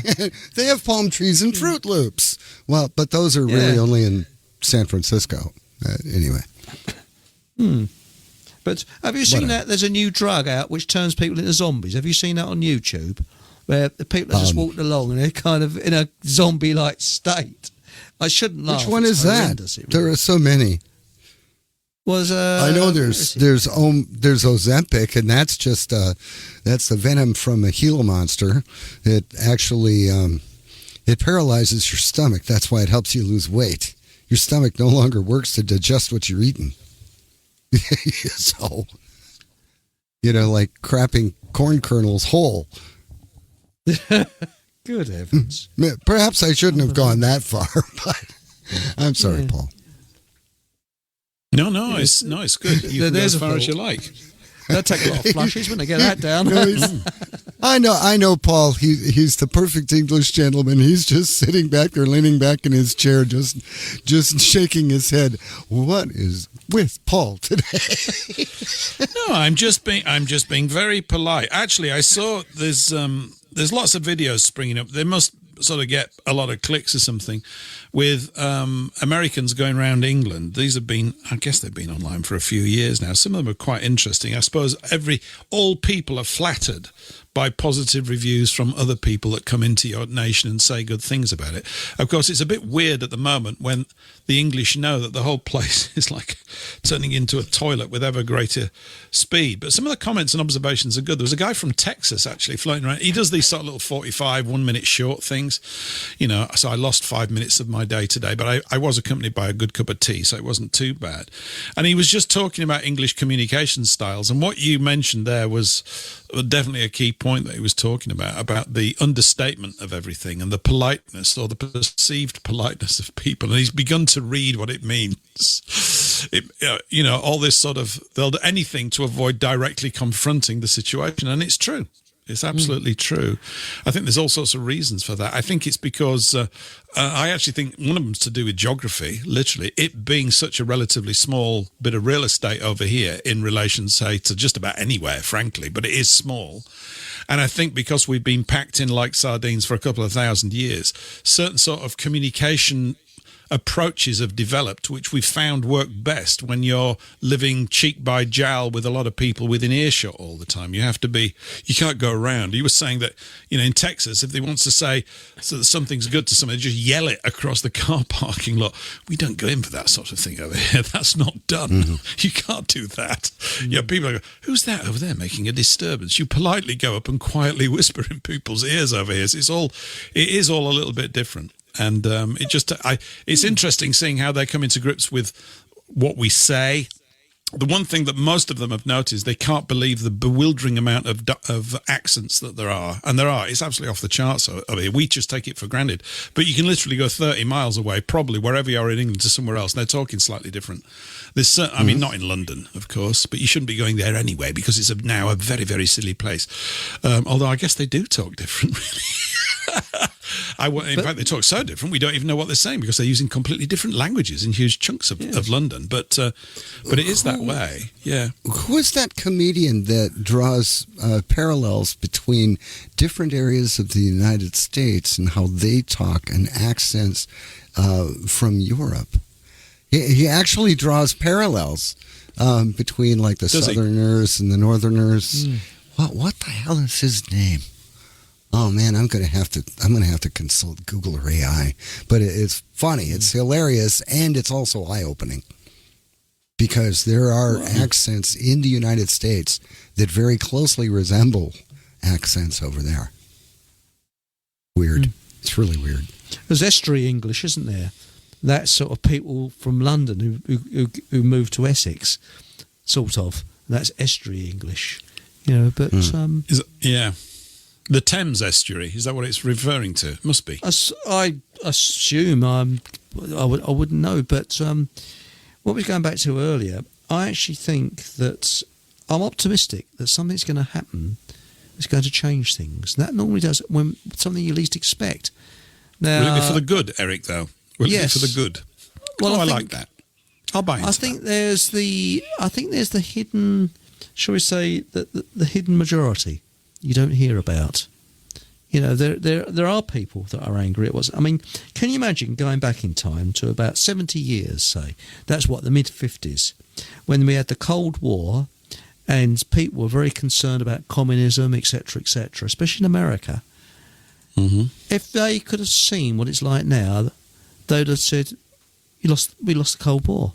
They have palm trees and Fruit Loops. Well, but those are really only in San Francisco. Anyway. But have you seen that there's a new drug out which turns people into zombies? Have you seen that on YouTube? Where the people are just walking along and they're kind of in a zombie-like state. I shouldn't laugh. Which one is that? There are so many. I know there's Ozempic, and that's just that's the venom from a Gila monster. It actually it paralyzes your stomach. That's why it helps you lose weight. Your stomach no longer works to digest what you're eating. So, like crapping corn kernels whole. Good heavens. Perhaps I shouldn't have gone that far, but I'm sorry, Paul. No, it's good. You can go as far as you like. They'll take a lot of flushes when they get that down. I know, Paul. He's the perfect English gentleman. He's just sitting back there, leaning back in his chair, just shaking his head. What is with Paul today? No, I'm just being very polite. Actually, I saw there's lots of videos springing up. They must sort of get a lot of clicks or something with Americans going around England. These have been, I guess they've been online for a few years now. Some of them are quite interesting. I suppose all people are flattered by positive reviews from other people that come into your nation and say good things about it. Of course, it's a bit weird at the moment when the English know that the whole place is like turning into a toilet with ever greater speed. But some of the comments and observations are good. There was a guy from Texas actually floating around. He does these sort of little 45 1-minute short things, so I lost 5 minutes of my day today, but I was accompanied by a good cup of tea, so it wasn't too bad. And he was just talking about English communication styles, and what you mentioned there was definitely a key point that he was talking about the understatement of everything and the politeness or the perceived politeness of people. And he's begun to read what it means. All this sort of, they'll do anything to avoid directly confronting the situation. And it's true. It's absolutely true. I think there's all sorts of reasons for that. I think it's because I actually think one of them's to do with geography, literally. It being such a relatively small bit of real estate over here in relation, say, to just about anywhere, frankly, but it is small. And I think because we've been packed in like sardines for a couple of thousand years, certain sort of communication approaches have developed, which we've found work best when you're living cheek by jowl with a lot of people within earshot all the time. You can't go around. You were saying that, in Texas, if they want to say that something's good to somebody, just yell it across the car parking lot. We don't go in for that sort of thing over here. That's not done. Mm-hmm. You can't do that. Mm-hmm. People go, who's that over there making a disturbance? You politely go up and quietly whisper in people's ears over here. So it is all a little bit different. And it's interesting seeing how they come into grips with what we say. The one thing that most of them have noticed, they can't believe the bewildering amount of accents that there are. And there are. It's absolutely off the charts over here. We just take it for granted. But you can literally go 30 miles away, probably wherever you are in England, to somewhere else, and they're talking slightly different. I mean, not in London, of course, but you shouldn't be going there anyway because it's now a very, very silly place. Although I guess they do talk different, really. In fact, they talk so different, we don't even know what they're saying because they're using completely different languages in huge chunks of London. But it is that way, yeah. Who is that comedian that draws parallels between different areas of the United States and how they talk and accents from Europe? He actually draws parallels between like the Southerners and the Northerners. What the hell is his name? Oh man, I'm gonna have to consult Google or AI. But it's funny, it's hilarious, and it's also eye-opening because there are accents in the United States that very closely resemble accents over there. Weird. It's really weird. There's estuary English, isn't there? That's sort of people from London who moved to Essex, sort of. That's estuary English, But the Thames estuary, is that what it's referring to? Must be. I assume I wouldn't know, but what we were going back to earlier, I actually think that I'm optimistic that something's going to happen that's going to change things. And that normally does when something you least expect. Now, will it be for the good, Eric? Though. Will it be for the good? Well, I like that. I'll buy into that. I think there's the hidden, shall we say, the hidden majority you don't hear about. There are people that are angry at what's. I mean, can you imagine going back in time to about 70 years, say? That's what, the mid-50s, when we had the Cold War, and people were very concerned about communism, etc., especially in America. Mm-hmm. If they could have seen what it's like now, they'd have said, we lost the Cold War.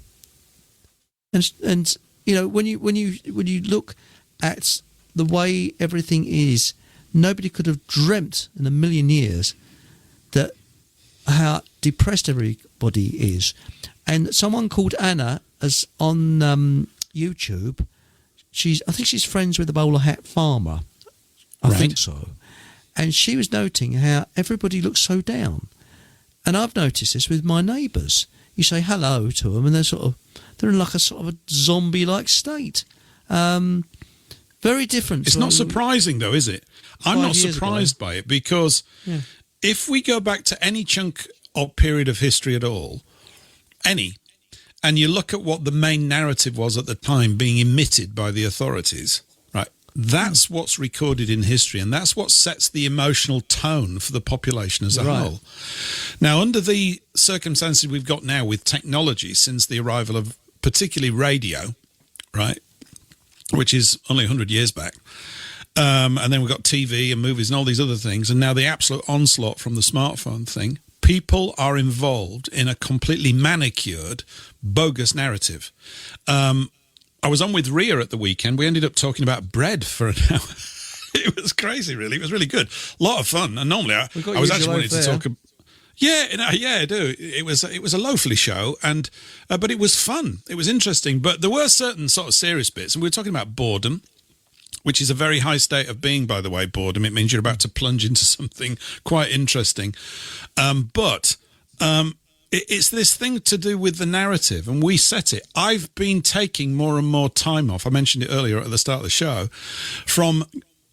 And when you look at the way everything is, nobody could have dreamt in a million years that how depressed everybody is. And someone called Anna is on YouTube. I think she's friends with the bowler hat farmer. I think so. And she was noting how everybody looks so down. And I've noticed this with my neighbours. You say hello to them, and they're in like a sort of a zombie-like state. Very different. It's not surprising, though, is it? I'm not surprised by it because if we go back to any chunk or period of history at all, and you look at what the main narrative was at the time being emitted by the authorities, right? That's what's recorded in history, and that's what sets the emotional tone for the population as a whole. Now, under the circumstances we've got now with technology since the arrival of particularly radio, right, which is only 100 years back, and then we've got TV and movies and all these other things, and now the absolute onslaught from the smartphone thing, people are involved in a completely manicured, bogus narrative. I was on with Ria at the weekend. We ended up talking about bread for an hour. It was crazy, really. It was really good. A lot of fun. And normally I was actually wanting to talk about... Yeah, I do. It was a loafly show, and but it was fun. It was interesting, but there were certain sort of serious bits, and we were talking about boredom, which is a very high state of being, by the way. Boredom. It means you're about to plunge into something quite interesting, but it's this thing to do with the narrative, and we set it. I've been taking more and more time off. I mentioned it earlier at the start of the show, from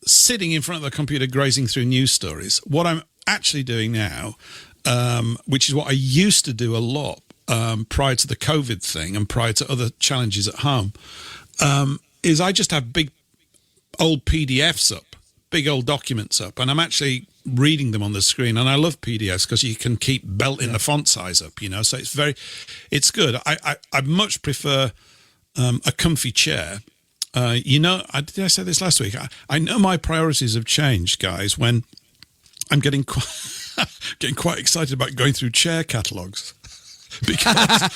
sitting in front of the computer grazing through news stories. What I'm actually doing now, which is what I used to do a lot prior to the COVID thing and prior to other challenges at home, is I just have big old PDFs up, big old documents up, and I'm actually reading them on the screen, and I love PDFs because you can keep belting the font size up, so it's good. I much prefer a comfy chair. Did I say this last week? I know my priorities have changed, guys, when I'm getting quite excited about going through chair catalogues. Because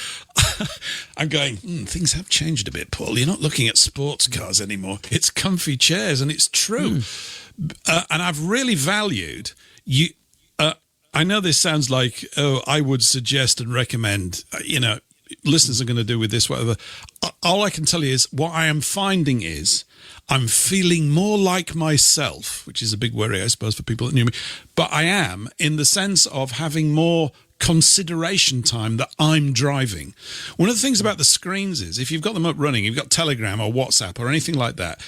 I'm going, things have changed a bit, Paul. You're not looking at sports cars anymore. It's comfy chairs, and it's true. And I've really valued you. I know this sounds like, I would suggest and recommend, listeners are going to do with this, whatever. All I can tell you is what I am finding is I'm feeling more like myself, which is a big worry, I suppose, for people that knew me. But I am in the sense of having more consideration time that I'm driving. One of the things about the screens is if you've got them up running, you've got Telegram or WhatsApp or anything like that,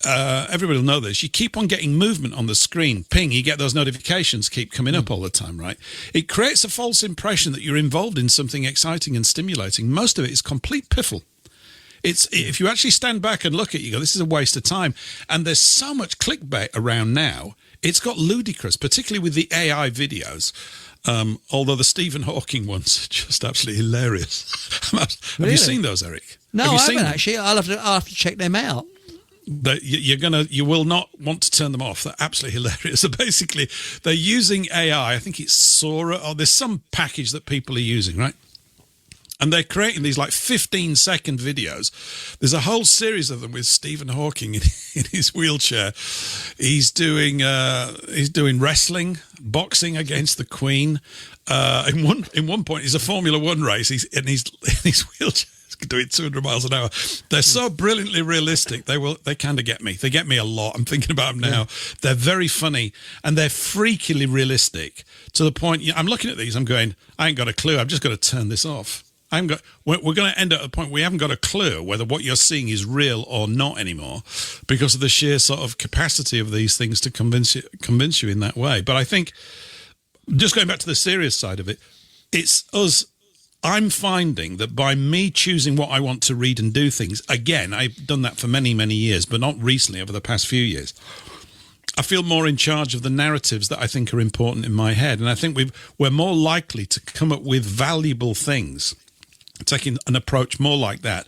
everybody will know this, you keep on getting movement on the screen, ping, you get those notifications keep coming up all the time, right? It creates a false impression that you're involved in something exciting and stimulating. Most of it is complete piffle. If you actually stand back and look at it, you go, this is a waste of time. And there's so much clickbait around now, it's got ludicrous, particularly with the AI videos. Although the Stephen Hawking ones are just absolutely hilarious. Have you seen those, Eric? No, I haven't actually. I'll have to check them out. You will not want to turn them off. They're absolutely hilarious. So basically, they're using AI. I think it's Sora, or there's some package that people are using, right? And they're creating these like 15-second videos. There's a whole series of them with Stephen Hawking in his wheelchair. He's doing wrestling, boxing against the Queen. In one point, it's a Formula One race. He's in his wheelchair, doing 200 miles an hour. They're so brilliantly realistic. They kind of get me. They get me a lot. I'm thinking about them now. They're very funny and they're freakily realistic to the point. I'm looking at these. I'm going, I ain't got a clue. I've just got to turn this off. We're going to end up at a point where we haven't got a clue whether what you're seeing is real or not anymore because of the sheer sort of capacity of these things to convince you in that way. But I think, just going back to the serious side of it, it's us. I'm finding that by me choosing what I want to read and do things, again, I've done that for many, many years, but not recently, over the past few years. I feel more in charge of the narratives that I think are important in my head. And I think we're more likely to come up with valuable things, taking an approach more like that,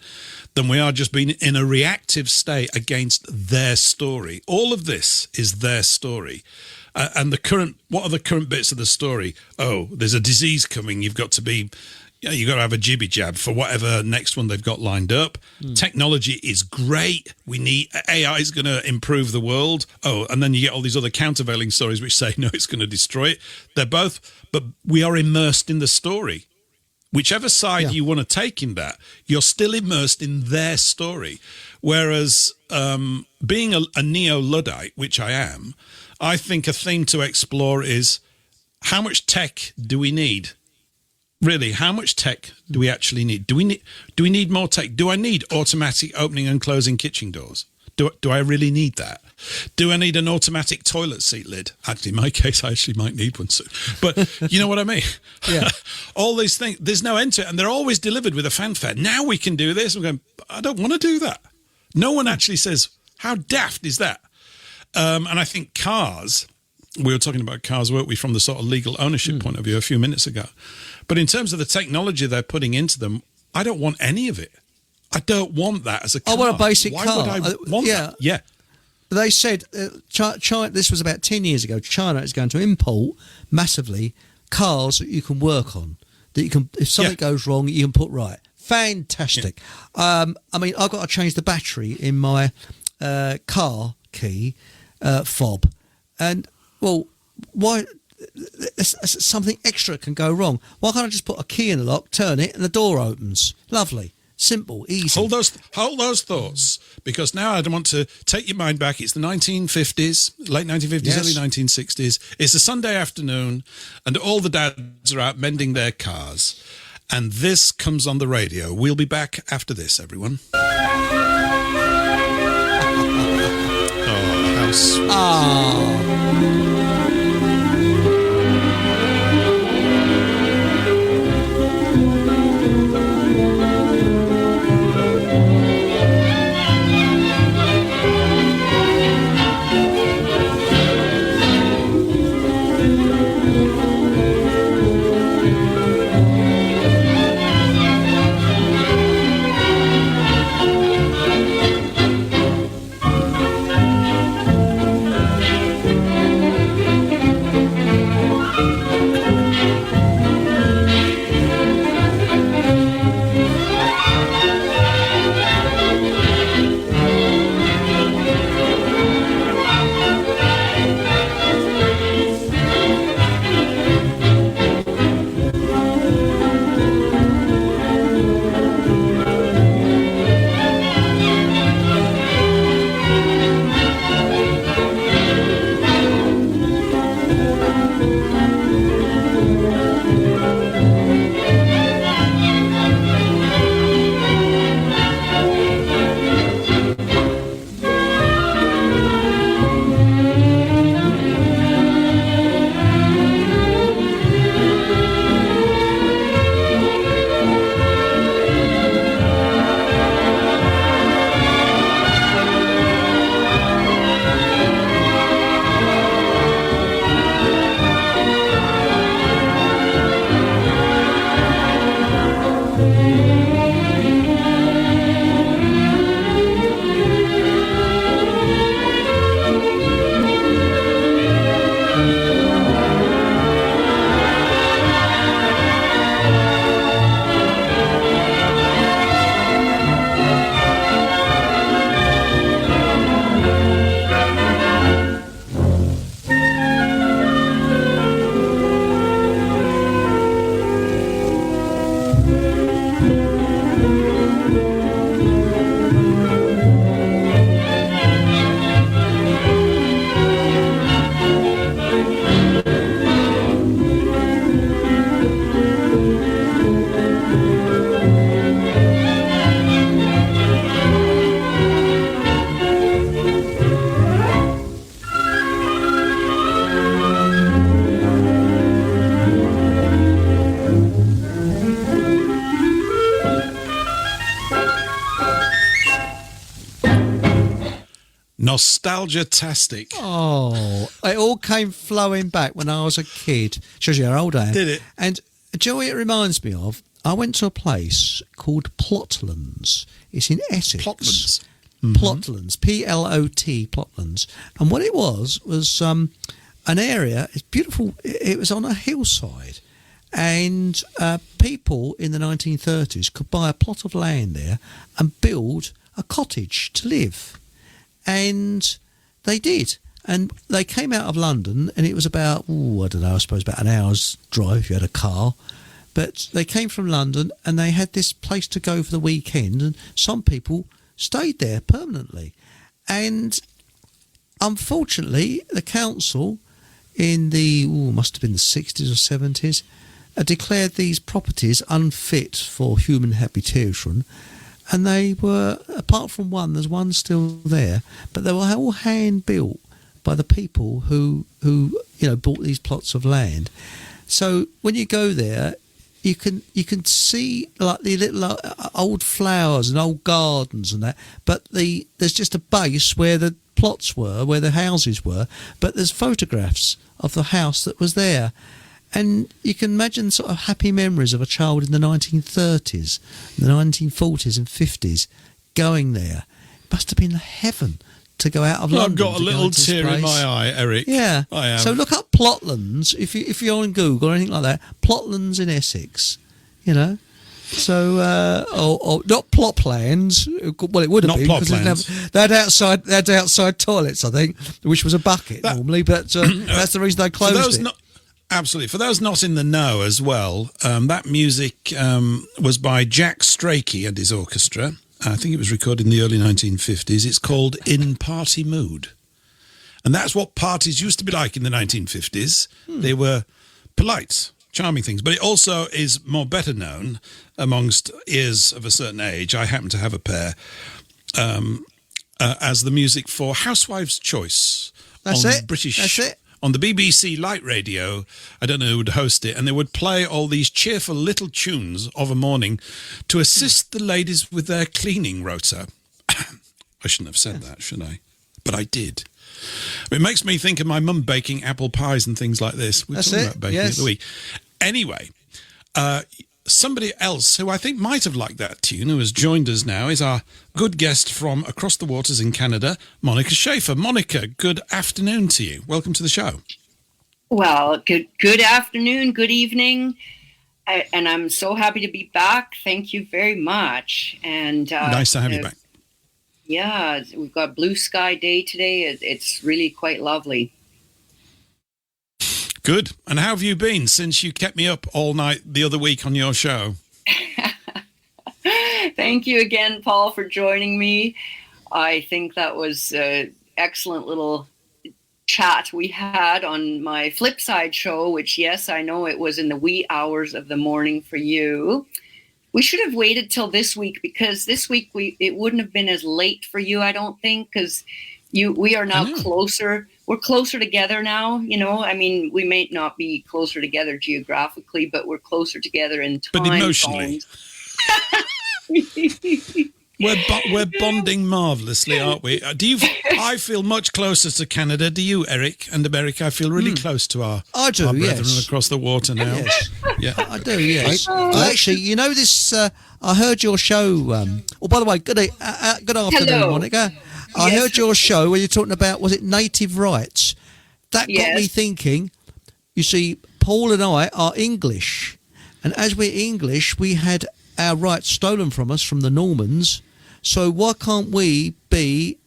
than we are just being in a reactive state against their story. All of this is their story. And what are the current bits of the story? Oh, there's a disease coming. You've got to have a jibby jab for whatever next one they've got lined up. Technology is great. AI is going to improve the world. Oh, and then you get all these other countervailing stories which say, no, it's going to destroy it. They're both, but we are immersed in the story. Whichever side you want to take in that, you're still immersed in their story. Whereas being a neo-Luddite, which I am, I think a theme to explore is how much tech do we need? Really, how much tech do we actually need? Do we need more tech? Do I need automatic opening and closing kitchen doors? Do I really need that? Do I need an automatic toilet seat lid? Actually, in my case, I actually might need one soon. But you know what I mean? Yeah. All these things, there's no end to it, and they're always delivered with a fanfare. Now we can do this. I'm going, I don't want to do that. No one actually says, how daft is that? And I think cars, we were talking about cars, weren't we, from the sort of legal ownership point of view a few minutes ago. But in terms of the technology they're putting into them, I don't want any of it. I don't want that as a car. I want a basic car. Why would I want that? Yeah. They said, China, this was about 10 years ago, China is going to import massively cars that you can work on, that you can, if something goes wrong, you can put right. Fantastic. Yeah. I mean, I've got to change the battery in my car key fob. And, well, why... something extra can go wrong. Why can't I just put a key in the lock, turn it, and the door opens? Lovely. Simple, easy. Hold those thoughts, because now I don't want to take your mind back. It's the 1950s, late 1950s, early 1960s. It's a Sunday afternoon, and all the dads are out mending their cars. And this comes on the radio. We'll be back after this, everyone. Oh, how sweet. Oh. Nostalgia-tastic. Oh, it all came flowing back when I was a kid. Shows you how old I am. Did it? And do you know what it reminds me of? I went to a place called Plotlands. It's in Essex. Plotlands. Plotlands, Plot, Plotlands. And what it was an area, it's beautiful, it was on a hillside. And people in the 1930s could buy a plot of land there and build a cottage to live. And they did. And they came out of London, and it was about, I don't know, I suppose about an hour's drive if you had a car. But they came from London, and they had this place to go for the weekend, and some people stayed there permanently. And unfortunately, the council in the, must have been the 60s or 70s, declared these properties unfit for human habitation. And they were, apart from one, there's one still there, but they were all hand built by the people who bought these plots of land. So when you go there, you can see like the little old flowers and old gardens and that, but there's just a base where the plots were, where the houses were, but there's photographs of the house that was there. And you can imagine sort of happy memories of a child in the 1930s, the 1940s and 50s going there. It must have been heaven to go out of London. I've got a little tear in my eye, Eric. Yeah. I am. So look up Plotlands, if you're on Google or anything like that, Plotlands in Essex, So, or not Ploplands. Well, it would have not been because they had outside toilets, I think, which was a bucket normally. But that's the reason they closed it. Absolutely. For those not in the know as well, that music was by Jack Strakey and his orchestra. I think it was recorded in the early 1950s. It's called In Party Mood. And that's what parties used to be like in the 1950s. They were polite, charming things. But it also is better known amongst ears of a certain age. I happen to have a pair as the music for Housewife's Choice. That's it. British. That's it. On the BBC Light Radio, I don't know who would host it, and they would play all these cheerful little tunes of a morning to assist the ladies with their cleaning rota. I shouldn't have said that, should I? But I did. It makes me think of my mum baking apple pies and things like this. We're talking about baking of the week. Anyway, somebody else who I think might have liked that tune, who has joined us now, is our good guest from across the waters in Canada, Monika Schaefer. Monika, good afternoon to you. Welcome to the show. Well, good afternoon, good evening, and I'm so happy to be back. Thank you very much. And nice to have you back. Yeah, we've got blue sky day today. It's really quite lovely. Good. And how have you been since you kept me up all night the other week on your show? Thank you again, Paul, for joining me. I think that was an excellent little chat we had on my Flipside show, which, yes, I know it was in the wee hours of the morning for you. We should have waited till this week, because this week it wouldn't have been as late for you, I don't think, because we are now closer. We're closer together now, I mean, we may not be closer together geographically, but we're closer together in time. But emotionally. We're bonding marvellously, aren't we? I feel much closer to Canada. Do you, Eric and America? I feel really close to our brethren across the water now. Yes. Yeah, I do. Yes. Actually, this. I heard your show. By the way, good afternoon, Hello. Monika. I heard your show where you're talking about, was it native rights? That got me thinking. You see, Paul and I are English, and as we're English, we had our rights stolen from us from the Normans. So why can't we be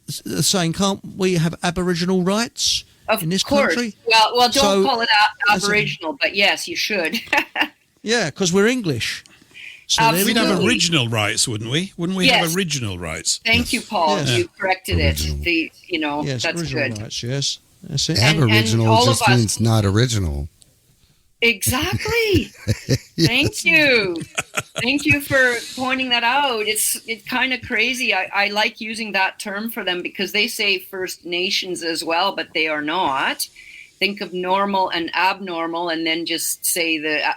saying, can't we have Aboriginal rights in this country? Well, don't call it Aboriginal, but yes, you should. Yeah, because we're English. So we'd have original rights, wouldn't we? Wouldn't we have original rights? Thank you, Paul. Yes. You corrected original. it. Yes, that's original good. rights, yes. That's it. Aboriginal just means not original. Exactly. Thank you. Thank you for pointing that out. It's kind of crazy. I like using that term for them because they say First Nations as well, but they are not. Think of normal and abnormal and then just say the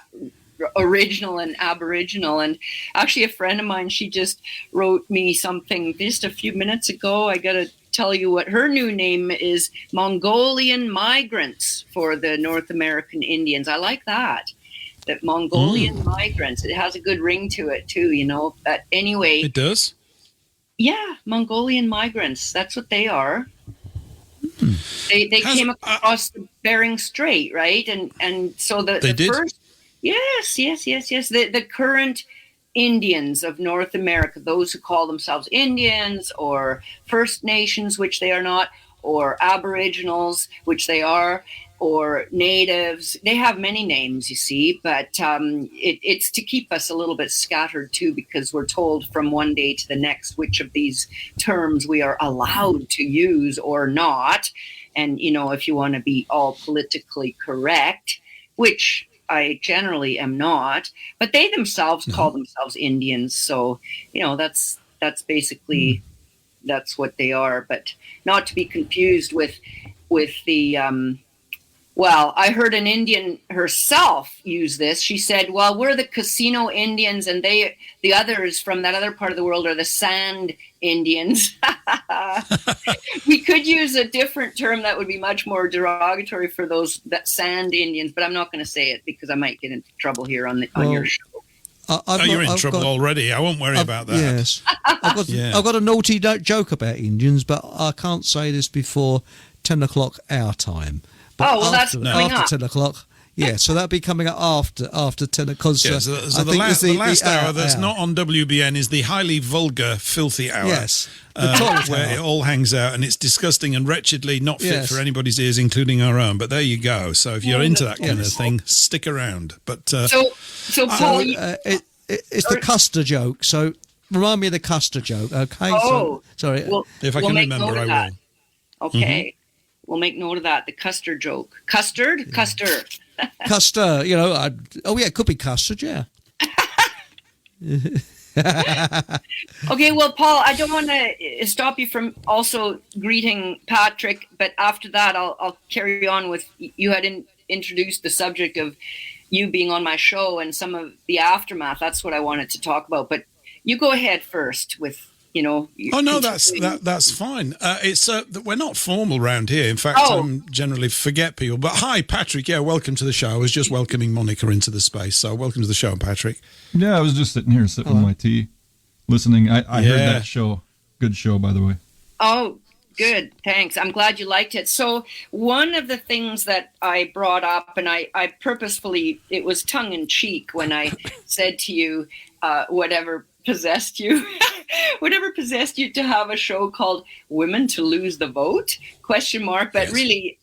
original and Aboriginal. And actually a friend of mine, she just wrote me something just a few minutes ago. I got to tell you what her new name is: Mongolian migrants for the North American Indians. I like that. That Mongolian migrants. It has a good ring to it too, you know. But anyway, It does. yeah, Mongolian migrants. That's what they are. They came across the Bering Strait, right? And so the first, yes. The current Indians of North America, those who call themselves Indians or First Nations, which they are not, or Aboriginals, which they are, or natives. They have many names, you see, but it's to keep us a little bit scattered too, because we're told from one day to the next which of these terms we are allowed to use or not. And, you know, if you want to be all politically correct, which I generally am not, but they themselves call themselves Indians. So, you know, that's basically, that's what they are, but not to be confused with the, well, I heard an Indian herself use this. She said, well, we're the casino Indians and the others from that other part of the world are the sand Indians. We could use a different term that would be much more derogatory for that sand Indians, but I'm not going to say it because I might get into trouble here on your show. You're in trouble already. I won't worry about that. Yes. I've got a naughty joke about Indians, but I can't say this before 10 o'clock our time. But that's coming up. After 10 o'clock. Yeah, so that'll be coming up after 10 o'clock. So the last hour that's not on WBN is the highly vulgar, filthy hour. Yes. Where it all hangs out, and it's disgusting and wretchedly not fit for anybody's ears, including our own. But there you go. So if you're into that kind of thing, stick around. But so Paul, it's the Custer joke. So remind me of the Custer joke, okay? Sorry. Well, if I can remember, I will. Okay. We'll make note of that. The Custer joke. Custard? Custer. Custer, you know. It could be custard, yeah. Okay, well, Paul, I don't want to stop you from also greeting Patrick, but after that, I'll carry on with, you had introduced the subject of you being on my show and some of the aftermath. That's what I wanted to talk about, but you go ahead first with, you know. Oh no, that's fine. It's we're not formal round here. In fact, generally forget people. But hi, Patrick. Yeah, welcome to the show. I was just welcoming Monika into the space. So welcome to the show, Patrick. Yeah, I was just sitting here sipping my tea, listening. I heard that show. Good show, by the way. Oh, good. Thanks. I'm glad you liked it. So one of the things that I brought up, and I purposefully, it was tongue in cheek when I said to you, whatever possessed you to have a show called Women to Lose the Vote ? But really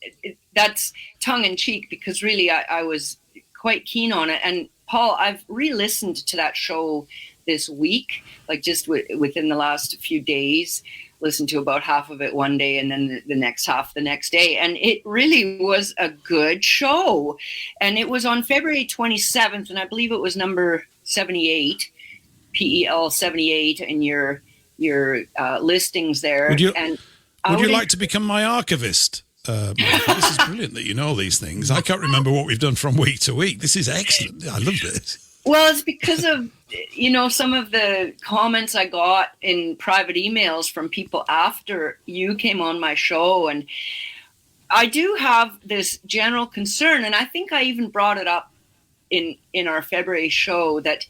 that's tongue in cheek, because really I was quite keen on it. And Paul, I've re-listened to that show this week, like just within the last few days, listened to about half of it one day and then the next half the next day. And it really was a good show. And it was on February 27th, and I believe it was number 78. PEL 78 in your listings there. Would you like to become my archivist? This is brilliant that you know these things. I can't remember what we've done from week to week. This is excellent. I love this. Well, it's because of, you know, some of the comments I got in private emails from people after you came on my show. And I do have this general concern, and I think I even brought it up in our February show, that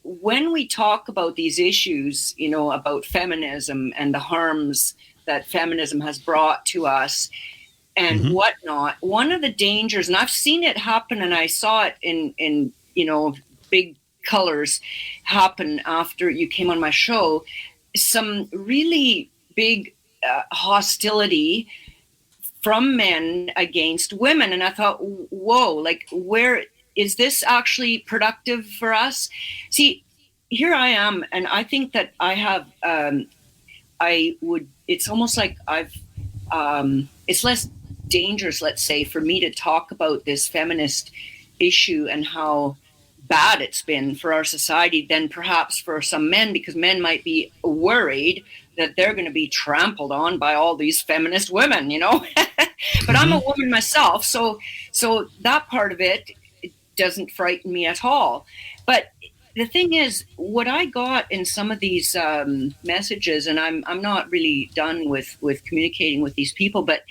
when we talk about these issues, you know, about feminism and the harms that feminism has brought to us and whatnot, one of the dangers, and I've seen it happen, and I saw it in you know, big colors happen after you came on my show, some really big hostility from men against women. And I thought, whoa, like, where is this actually productive for us? See, here I am, and I think that I have, it's almost like it's less dangerous, let's say, for me to talk about this feminist issue and how bad it's been for our society than perhaps for some men, because men might be worried that they're going to be trampled on by all these feminist women, you know. But I'm a woman myself, so that part of it doesn't frighten me at all. But the thing is, what I got in some of these messages, and I'm not really done with communicating with these people, but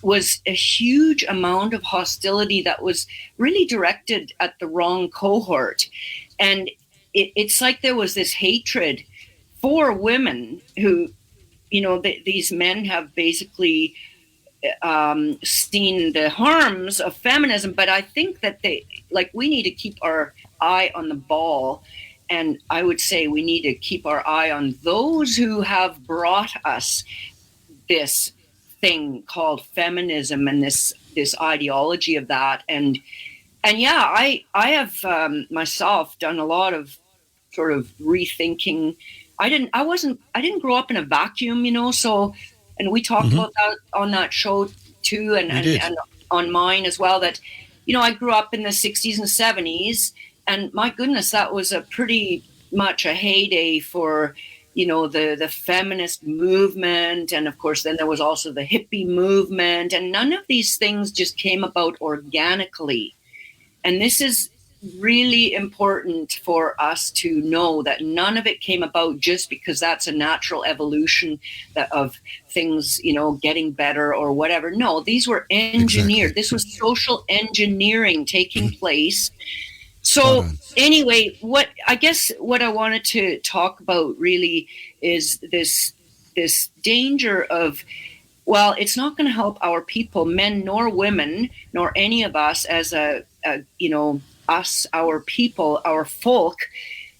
was a huge amount of hostility that was really directed at the wrong cohort. And it's like there was this hatred for women who, these men have basically seen the harms of feminism. But I think that we need to keep our eye on the ball. And I would say we need to keep our eye on those who have brought us this thing called feminism and this ideology of that. And yeah, I have myself done a lot of sort of rethinking. I didn't grow up in a vacuum, so, and we talked about that on that show too, and on mine as well, that, I grew up in the 60s and 70s, and my goodness, that was a pretty much a heyday for, the feminist movement. And of course, then there was also the hippie movement, and none of these things just came about organically. And this is really important for us to know, that none of it came about just because that's a natural evolution of things, getting better or whatever. No, these were engineered. Exactly. This was social engineering taking place. So anyway, what I wanted to talk about really is this danger of, well, it's not going to help our people, men nor women, nor any of us as us, our people, our folk,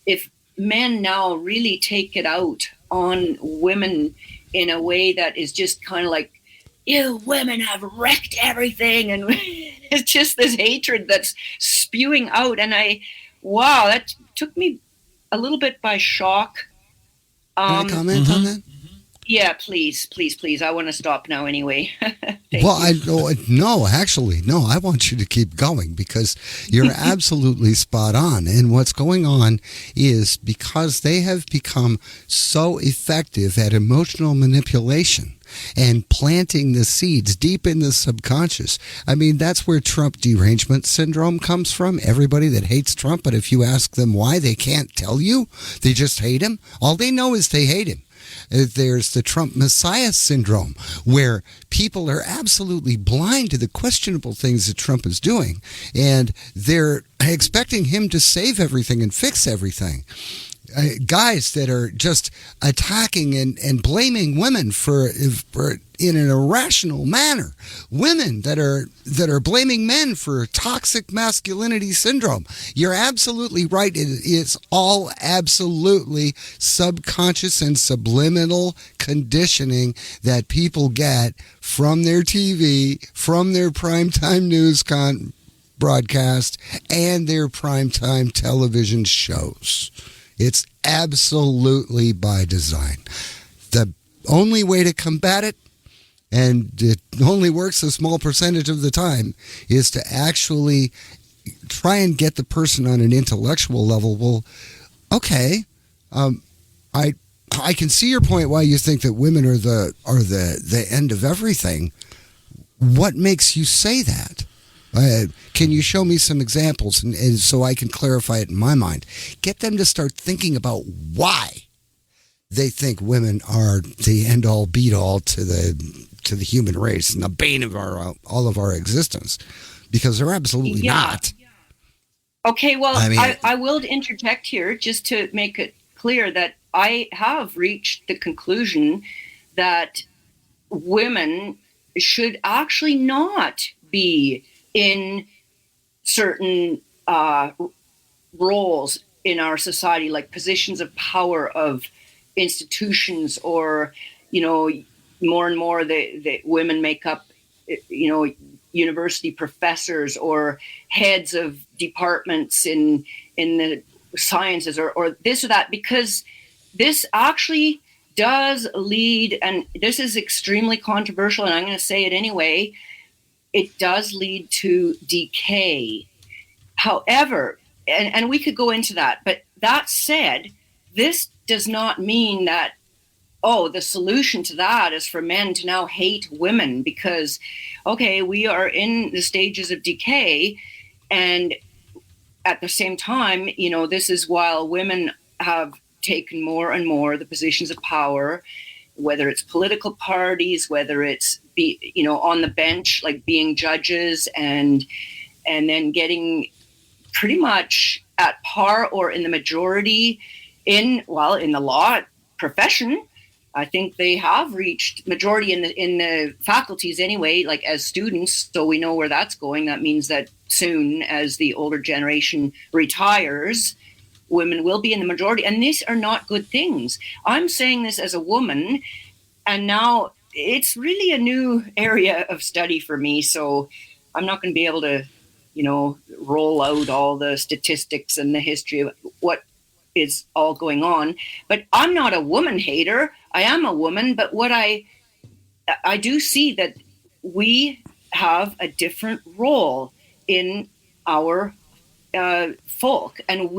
if men now really take it out on women in a way that is just kind of like, you women have wrecked everything, and it's just this hatred that's spewing out. And that took me a little bit by shock. Can I comment on that? Yeah, please. I want to stop now anyway. No, actually, I want you to keep going, because you're absolutely spot on. And what's going on is, because they have become so effective at emotional manipulation and planting the seeds deep in the subconscious. I mean, that's where Trump derangement syndrome comes from. Everybody that hates Trump, but if you ask them why, they can't tell you. They just hate him. All they know is they hate him. There's the Trump Messiah syndrome, where people are absolutely blind to the questionable things that Trump is doing, and they're expecting him to save everything and fix everything. Guys that are just attacking and blaming women for in an irrational manner. Women that are blaming men for toxic masculinity syndrome. You're absolutely right. It's all absolutely subconscious and subliminal conditioning that people get from their TV, from their primetime news broadcast, and their primetime television shows. It's absolutely by design. The only way to combat it, and it only works a small percentage of the time, is to actually try and get the person on an intellectual level. Well, okay, I can see your point why you think that women are the end of everything. What makes you say that? Can you show me some examples, and so I can clarify it in my mind? Get them to start thinking about why they think women are the end-all, be-all to the human race and the bane of all of our existence, because they're absolutely not. Okay, well, I will interject here just to make it clear that I have reached the conclusion that women should actually not be in certain roles in our society, like positions of power of institutions, or, more and more the women make up, university professors or heads of departments in the sciences, or this or that, because this actually does lead, and this is extremely controversial, and I'm going to say it anyway, it does lead to decay. However, and we could go into that, but that said, this does not mean that, the solution to that is for men to now hate women, because, okay, we are in the stages of decay, and at the same time, this is while women have taken more and more the positions of power, whether it's political parties, whether it's on the bench, like being judges, and then getting pretty much at par or in the majority in the law profession. I think they have reached majority in the faculties anyway, like as students. So we know where that's going. That means that soon, as the older generation retires, women will be in the majority. And these are not good things. I'm saying this as a woman, and now it's really a new area of study for me. So I'm not going to be able to, roll out all the statistics and the history of what is all going on. But I'm not a woman hater. I am a woman, but what I do see that we have a different role in our folk, and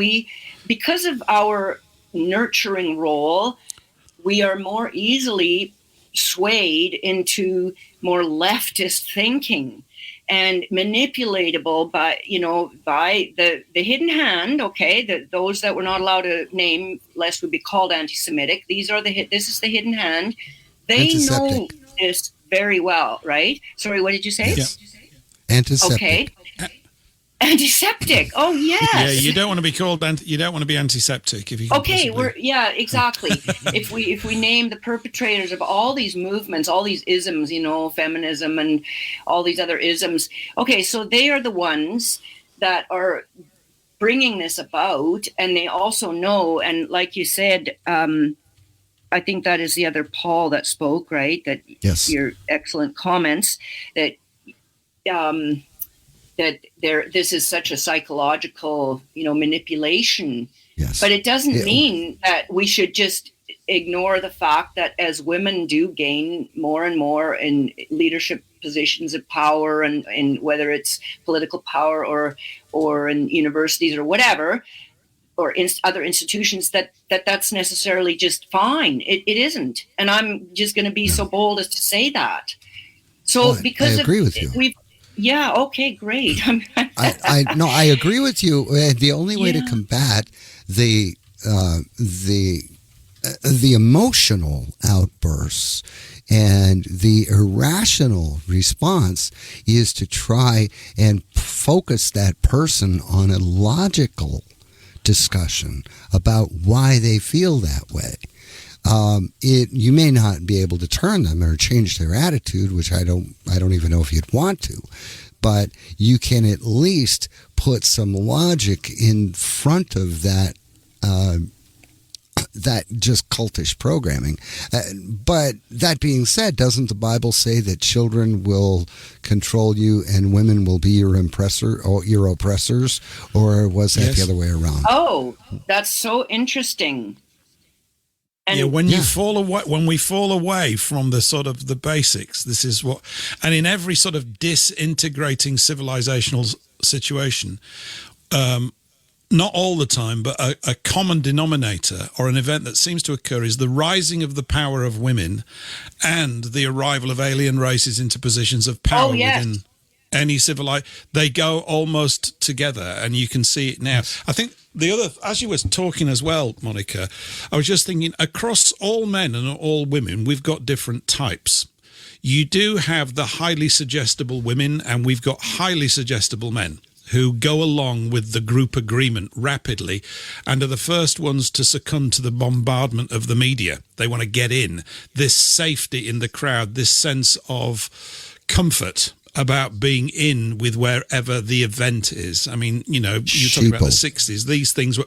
because of our nurturing role, we are more easily swayed into more leftist thinking and manipulatable by the hidden hand. Okay, those that we're not allowed to name lest we be called anti-Semitic. This is the hidden hand. They know this very well, right? Sorry, what did you say? Yes. Antiseptic. Okay. Antiseptic. Oh yes. Yeah, you don't want to be called. You don't want to be antiseptic if you. Can possibly. Exactly. if we name the perpetrators of all these movements, all these isms, feminism and all these other isms. Okay, so they are the ones that are bringing this about, and they also know. And like you said, I think that is the other Paul that spoke, right? That yes. Your excellent comments that. That this is such a psychological, manipulation. Yes. But it doesn't mean that we should just ignore the fact that as women do gain more and more in leadership positions of power, and whether it's political power or in universities or whatever, or other institutions, that's necessarily just fine. It isn't. And I'm just going to be so bold as to say that. So because I agree with you. Yeah. Okay. Great. I agree with you. The only way to combat the emotional outbursts and the irrational response is to try and focus that person on a logical discussion about why they feel that way. You may not be able to turn them or change their attitude, which I don't even know if you'd want to, but you can at least put some logic in front of that just cultish programming. But that being said, doesn't the Bible say that children will control you and women will be your oppressors, or was that the other way around? Oh, that's so interesting. And when we fall away from the sort of the basics, this is what, and in every sort of disintegrating civilizational situation, not all the time, but a common denominator or an event that seems to occur is the rising of the power of women and the arrival of alien races into positions of power within any civilized. They go almost together, and you can see it now. I think the other, as you were talking as well, Monika, I was just thinking across all men and all women, we've got different types. You do have the highly suggestible women, and we've got highly suggestible men who go along with the group agreement rapidly and are the first ones to succumb to the bombardment of the media. They want to get in. This safety in the crowd, this sense of comfort about being in with wherever the event is. I mean, you're talking about the 60s. These things were,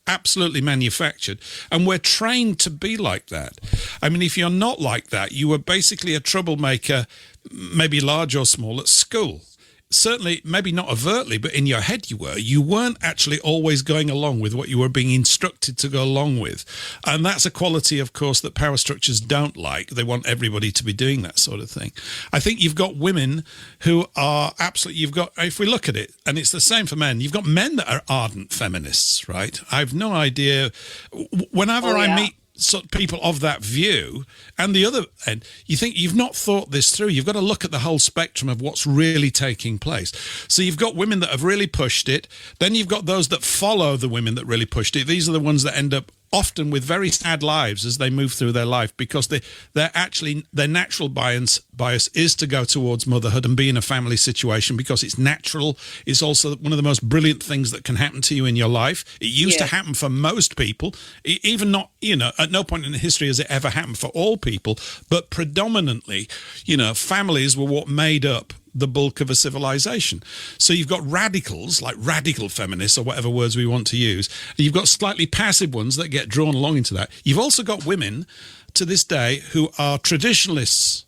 absolutely manufactured. And we're trained to be like that. I mean, if you're not like that, you were basically a troublemaker, maybe large or small, at school. Certainly, maybe not overtly, but in your head you were. You weren't actually always going along with what you were being instructed to go along with. And that's a quality, of course, that power structures don't like. They want everybody to be doing that sort of thing. I think you've got women who are absolutely, if we look at it, and it's the same for men, you've got men that are ardent feminists, right? I have no idea. Whenever I meet people of that view, and the other end, you think you've not thought this through. You've got to look at the whole spectrum of what's really taking place. So you've got women that have really pushed it. Then you've got those that follow the women that really pushed it. These are the ones that end up often with very sad lives as they move through their life, because their natural bias is to go towards motherhood and be in a family situation because it's natural. It's also one of the most brilliant things that can happen to you in your life. It used to happen for most people, even not, at no point in history has it ever happened for all people, but predominantly, families were what made up the bulk of a civilization. So you've got radicals, like radical feminists or whatever words we want to use. You've got slightly passive ones that get drawn along into that. You've also got women to this day who are traditionalists.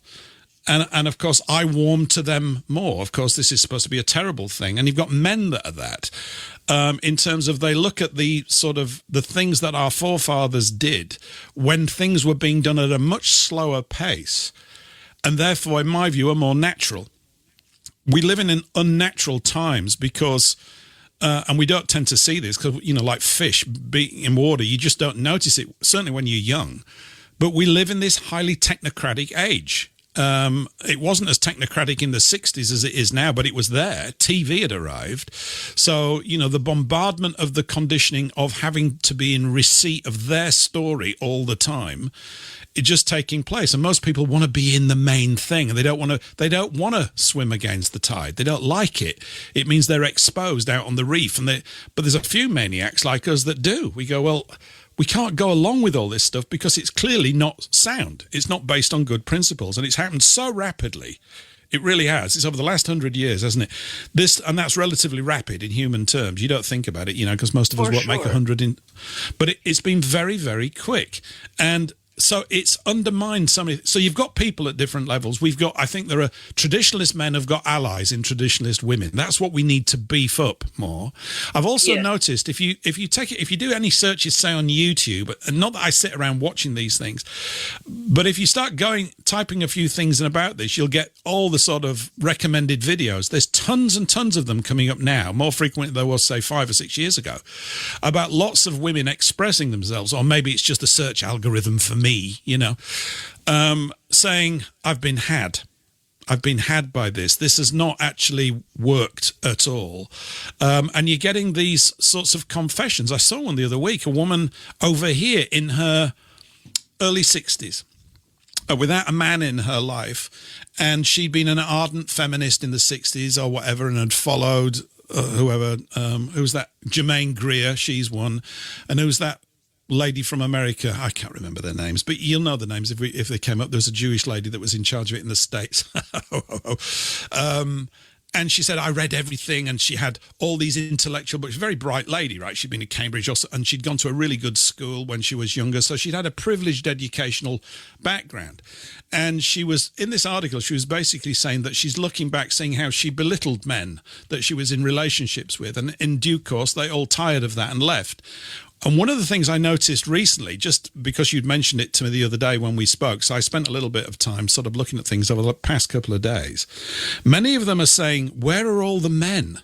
And of course, I warm to them more. Of course, this is supposed to be a terrible thing. And you've got men that are that, in terms of they look at the sort of the things that our forefathers did when things were being done at a much slower pace, and therefore, in my view, are more natural. We live in unnatural times because, and we don't tend to see this because, like fish being in water, you just don't notice it, certainly when you're young. But we live in this highly technocratic age. It wasn't as technocratic in the 60s as it is now, but it was there. TV had arrived. So, the bombardment of the conditioning of having to be in receipt of their story all the time, it's just taking place. And most people want to be in the main thing, and they don't want to swim against the tide. They don't like it. It means they're exposed out on the reef. But there's a few maniacs like us that do. We go, well, we can't go along with all this stuff because it's clearly not sound. It's not based on good principles. And it's happened so rapidly. It really has. It's over the last 100 years, hasn't it? And that's relatively rapid in human terms. You don't think about it, because most of us make 100 in. But it's been very, very quick. And so it's undermined some. So you've got people at different levels. I think there are traditionalist men have got allies in traditionalist women. That's what we need to beef up more. I've also noticed if you do any searches, say on YouTube, and not that I sit around watching these things, but if you start typing a few things in about this, you'll get all the sort of recommended videos. There's tons and tons of them coming up now, more frequently than there was, say, 5 or 6 years ago, about lots of women expressing themselves, or maybe it's just a search algorithm for me, saying, I've been had by this. This has not actually worked at all. And you're getting these sorts of confessions. I saw one the other week, a woman over here in her early 60s, without a man in her life. And she'd been an ardent feminist in the 60s or whatever, and had followed whoever, who's that? Germaine Greer, she's one. And who's that lady from America? I can't remember their names, but you'll know the names if they came up. There's a Jewish lady that was in charge of it in the States. And she said, I read everything, and she had all these intellectual books. Very bright lady, right? She'd been at Cambridge also, and she'd gone to a really good school when she was younger. So she'd had a privileged educational background. And she was, in this article, she was basically saying that she's looking back, seeing how she belittled men that she was in relationships with. And in due course, they all tired of that and left. And one of the things I noticed recently, just because you'd mentioned it to me the other day when we spoke, so I spent a little bit of time sort of looking at things over the past couple of days. Many of them are saying, where are all the men?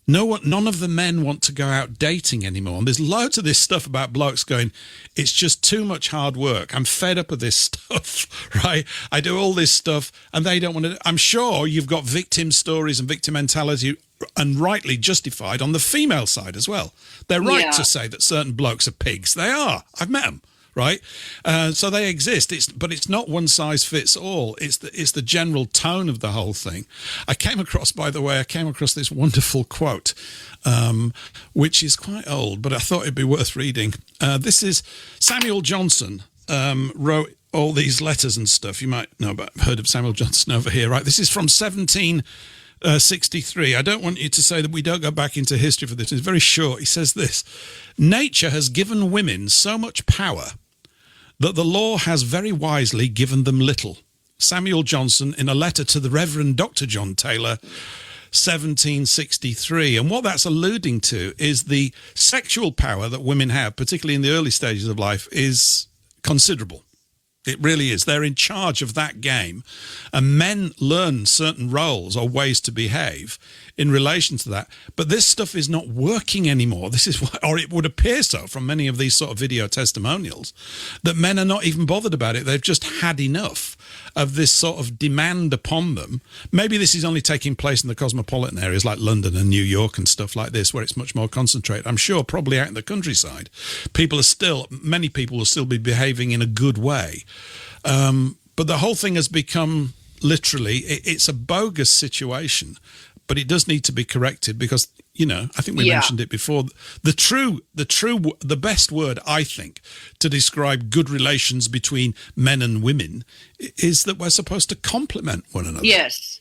None of the men want to go out dating anymore. And there's loads of this stuff about blokes going, it's just too much hard work. I'm fed up of this stuff, right? I do all this stuff and they don't want to. I'm sure you've got victim stories and victim mentality, and rightly justified on the female side as well. They're right to say that certain blokes are pigs. They are. I've met them, right? So they exist. But it's not one size fits all. It's the general tone of the whole thing. I came across this wonderful quote, which is quite old, but I thought it'd be worth reading. This is Samuel Johnson wrote all these letters and stuff. You might know about, heard of Samuel Johnson over here, right? This is from 1763. I don't want you to say that we don't go back into history for this. It's very short. He says this: nature has given women so much power that the law has very wisely given them little. Samuel Johnson in a letter to the Reverend Dr. John Taylor, 1763. And what that's alluding to is the sexual power that women have, particularly in the early stages of life, is considerable. It really is. They're in charge of that game. And men learn certain roles or ways to behave in relation to that. But this stuff is not working anymore. This is why, or it would appear so from many of these sort of video testimonials, that men are not even bothered about it. They've just had enough of this sort of demand upon them. Maybe this is only taking place in the cosmopolitan areas like London and New York and stuff like this, where it's much more concentrated. I'm sure probably out in the countryside, many people will still be behaving in a good way. But the whole thing has become literally, it's a bogus situation, but it does need to be corrected because, I think we mentioned it before. The best word, I think, to describe good relations between men and women is that we're supposed to complement one another. Yes.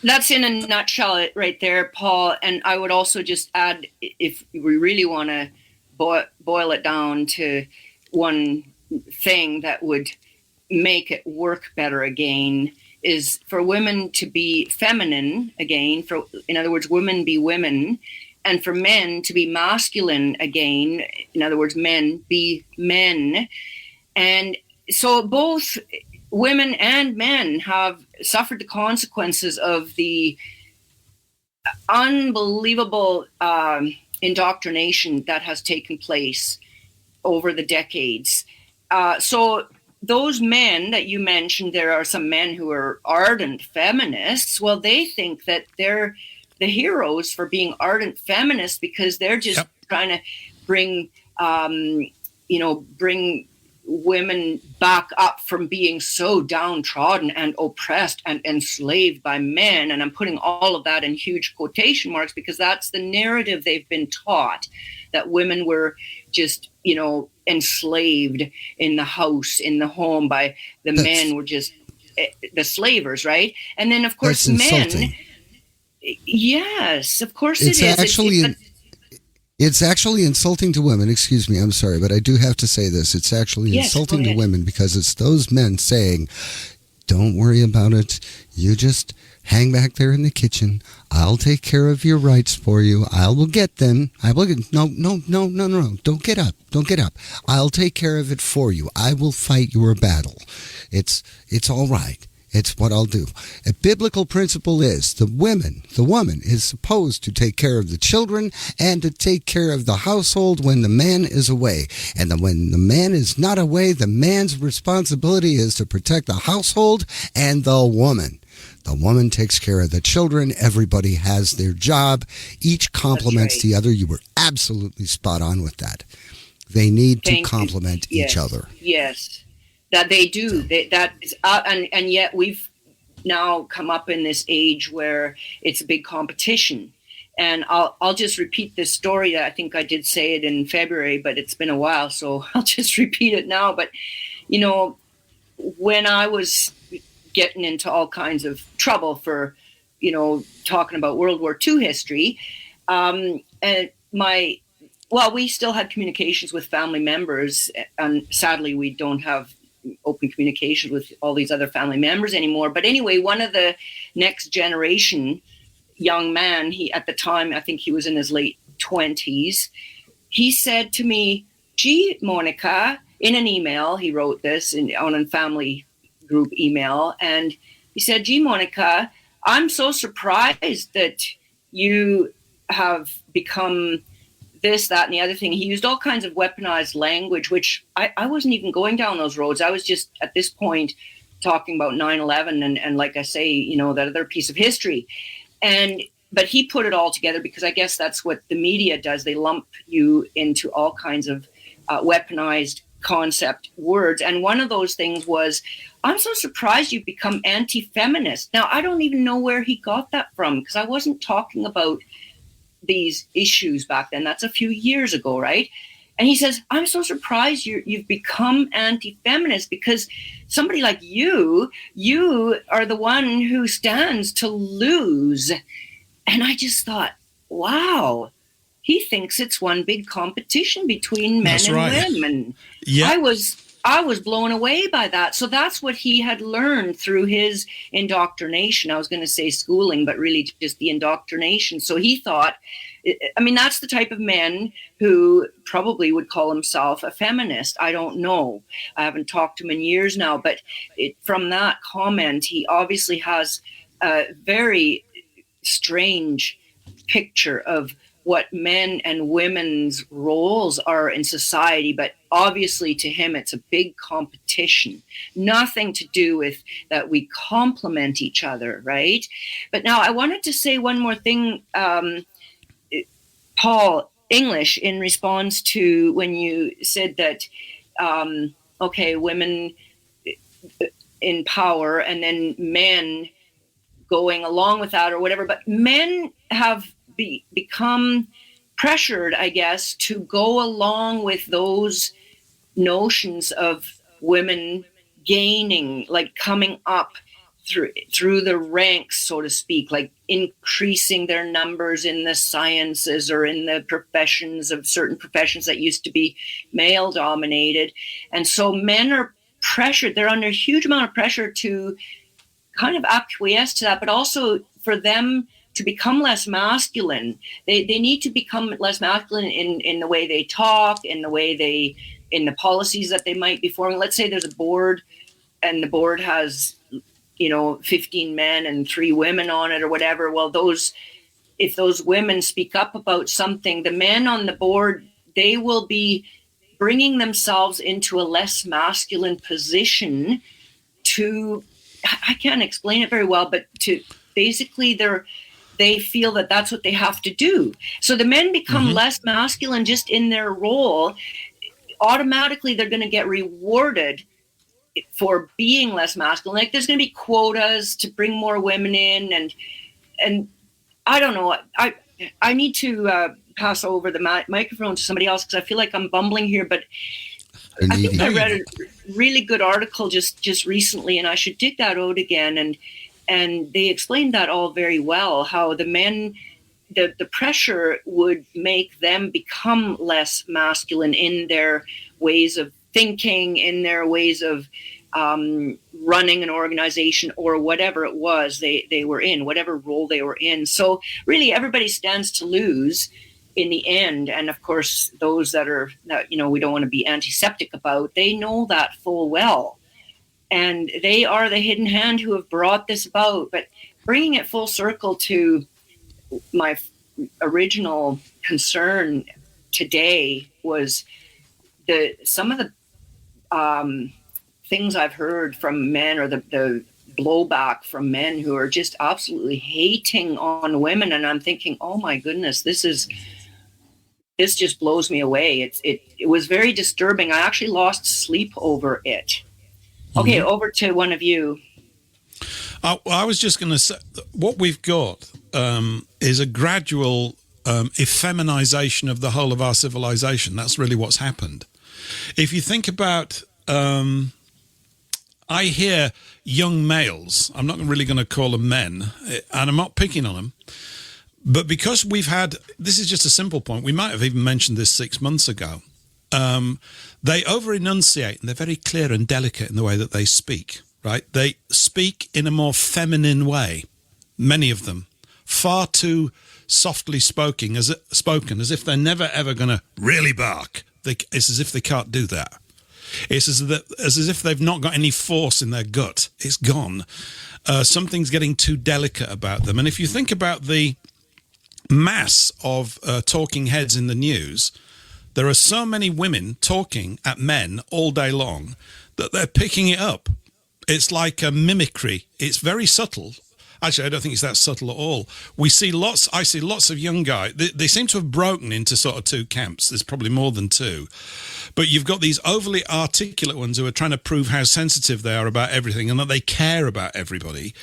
That's in a nutshell right there, Paul. And I would also just add, if we really want to boil it down to one thing that would make it work better again, is for women to be feminine again, in other words, women be women, and for men to be masculine again, in other words, men be men. And so both women and men have suffered the consequences of the unbelievable indoctrination that has taken place over the decades. So those men that you mentioned, there are some men who are ardent feminists. Well, they think that they're the heroes for being ardent feminists because they're just trying to bring women back up from being so downtrodden and oppressed and enslaved by men. And I'm putting all of that in huge quotation marks because that's the narrative they've been taught, that women were just, enslaved in the house, in the home by the men were just the slavers, right? And then, of course, men. Yes, of course it is. It's actually insulting to women. Excuse me, I'm sorry, but I do have to say this. It's actually insulting to women because it's those men saying, don't worry about it. You just hang back there in the kitchen. I'll take care of your rights for you. I will get them. No. Don't get up. Don't get up. I'll take care of it for you. I will fight your battle. It's all right. It's what I'll do. A biblical principle is the woman is supposed to take care of the children and to take care of the household when the man is away. And when the man is not away, the man's responsibility is to protect the household and the woman. The woman takes care of the children. Everybody has their job. Each complements the other. You were absolutely spot on with that. They need to complement each other. Yes, that they do. That is, and yet we've now come up in this age where it's a big competition. And I'll just repeat this story. I think I did say it in February, but it's been a while, so I'll just repeat it now. But, when I was getting into all kinds of trouble for, talking about World War II history. And we still had communications with family members, and sadly we don't have open communication with all these other family members anymore. But anyway, one of the next generation young man, at the time, I think he was in his late 20s, he said to me, gee, Monika, in an email, he wrote this on a family group email, and he said, gee, Monika, I'm so surprised that you have become this, that, and the other thing. He used all kinds of weaponized language, which I wasn't even going down those roads. I was just, at this point, talking about 9/11 and like I say, that other piece of history. But he put it all together because I guess that's what the media does. They lump you into all kinds of weaponized concept words. And one of those things was, I'm so surprised you've become anti-feminist. Now, I don't even know where he got that from because I wasn't talking about these issues back then. That's a few years ago, right? And he says, I'm so surprised you've become anti-feminist because somebody like you are the one who stands to lose. And I just thought, wow, he thinks it's one big competition between men and women. Yeah. I was I was blown away by that. So that's what he had learned through his indoctrination. I was going to say schooling, but really just the indoctrination. So he thought, I mean, that's the type of man who probably would call himself a feminist. I don't know. I haven't talked to him in years now, but from that comment, he obviously has a very strange picture of what men and women's roles are in society, but obviously to him it's a big competition. Nothing to do with that we complement each other, right? But now I wanted to say one more thing, Paul, English, in response to when you said that, okay, women in power and then men going along with that or whatever, but men have become pressured, I guess, to go along with those notions of women gaining, like coming up through the ranks, so to speak, like increasing their numbers in the sciences or in the professions of certain professions that used to be male dominated. And so men are pressured, they're under a huge amount of pressure to kind of acquiesce to that, but also for them to become less masculine. They need to become less masculine in the way they talk, in the way in the policies that they might be forming. Let's say there's a board and the board has, 15 men and 3 women on it or whatever. Well, if those women speak up about something, the men on the board, they will be bringing themselves into a less masculine position to, I can't explain it very well, but to basically they feel that that's what they have to do. So the men become less masculine just in their role. Automatically, they're going to get rewarded for being less masculine. Like there's going to be quotas to bring more women in. And I don't know. I need to pass over the microphone to somebody else because I feel like I'm bumbling here. But I think I read a really good article just recently, and I should dig that out again. And they explained that all very well, how the men, the pressure would make them become less masculine in their ways of thinking, in their ways of running an organization or whatever it was they were in, whatever role they were in. So really everybody stands to lose in the end. And of course, those that we don't want to be antiseptic about, they know that full well. And they are the hidden hand who have brought this about. But bringing it full circle to my original concern today was some of the things I've heard from men, or the blowback from men who are just absolutely hating on women. And I'm thinking, oh my goodness, this just blows me away. It was very disturbing. I actually lost sleep over it. Okay, over to one of you. I was just going to say, what we've got is a gradual effeminization of the whole of our civilization. That's really what's happened. If you think about, I hear young males, I'm not really going to call them men, and I'm not picking on them, but because this is just a simple point, we might have even mentioned this 6 months ago, they over-enunciate, and they're very clear and delicate in the way that they speak, right? They speak in a more feminine way, many of them, far too softly spoken, as if they're never, ever going to really bark. It's as if they can't do that. It's as if they've not got any force in their gut. It's gone. Something's getting too delicate about them. And if you think about the mass of talking heads in the news, there are so many women talking at men all day long that they're picking it up. It's like a mimicry. It's very subtle. Actually, I don't think it's that subtle at all. I see lots of young guys. They seem to have broken into sort of 2 camps. There's probably more than 2. But you've got these overly articulate ones who are trying to prove how sensitive they are about everything and that they care about everybody,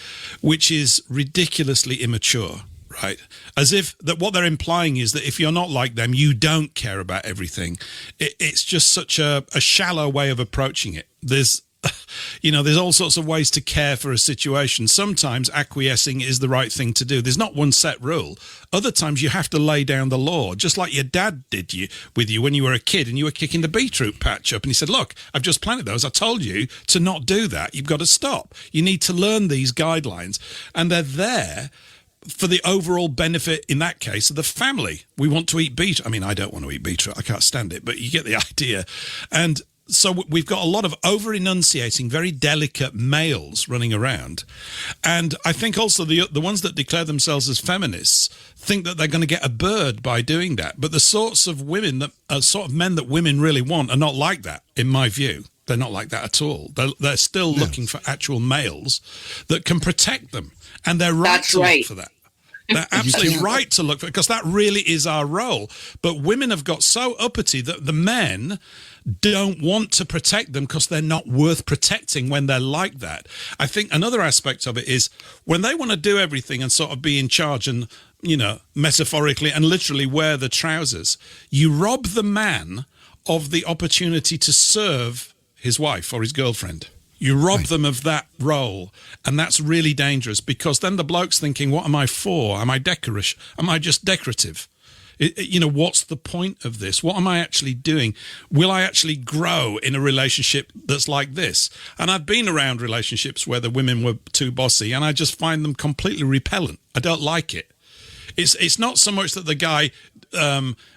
which is ridiculously immature, right? As if that what they're implying is that if you're not like them, you don't care about everything. It's just such a shallow way of approaching it. there's all sorts of ways to care for a situation. Sometimes acquiescing is the right thing to do. There's not one set rule. Other times you have to lay down the law, just like your dad did with you when you were a kid and you were kicking the beetroot patch up. And he said, look, I've just planted those. I told you to not do that. You've got to stop. You need to learn these guidelines. And they're there for the overall benefit, in that case, of the family. We want to eat beetroot. I mean, I don't want to eat beetroot. I can't stand it, but you get the idea. And so we've got a lot of over-enunciating, very delicate males running around. And I think also the ones that declare themselves as feminists think that they're going to get a bird by doing that. But the sorts of men that women really want are not like that, in my view. They're not like that at all. They're still looking for actual males that can protect them. And they're right to look for that. They're absolutely right to look for it, because that really is our role. But women have got so uppity that the men don't want to protect them because they're not worth protecting when they're like that. I think another aspect of it is when they want to do everything and sort of be in charge and, metaphorically and literally wear the trousers, you rob the man of the opportunity to serve his wife or his girlfriend. You rob them of that role, and that's really dangerous, because then the bloke's thinking, what am I for? Am I decorous? Am I just decorative? What's the point of this? What am I actually doing? Will I actually grow in a relationship that's like this? And I've been around relationships where the women were too bossy, and I just find them completely repellent. I don't like it. It's not so much that the guy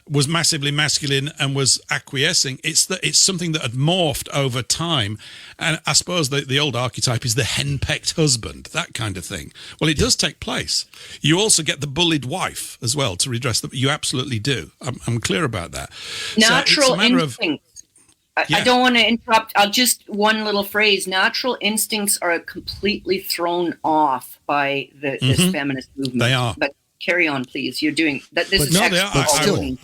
was massively masculine and was acquiescing. It's that it's something that had morphed over time. And I suppose the old archetype is the henpecked husband, that kind of thing. Well, it does take place. You also get the bullied wife as well to redress that. You absolutely do. I'm clear about that. Natural instincts. I don't want to interrupt. One little phrase. Natural instincts are completely thrown off by this feminist movement. They are. But carry on, please. You're doing that. This is everything.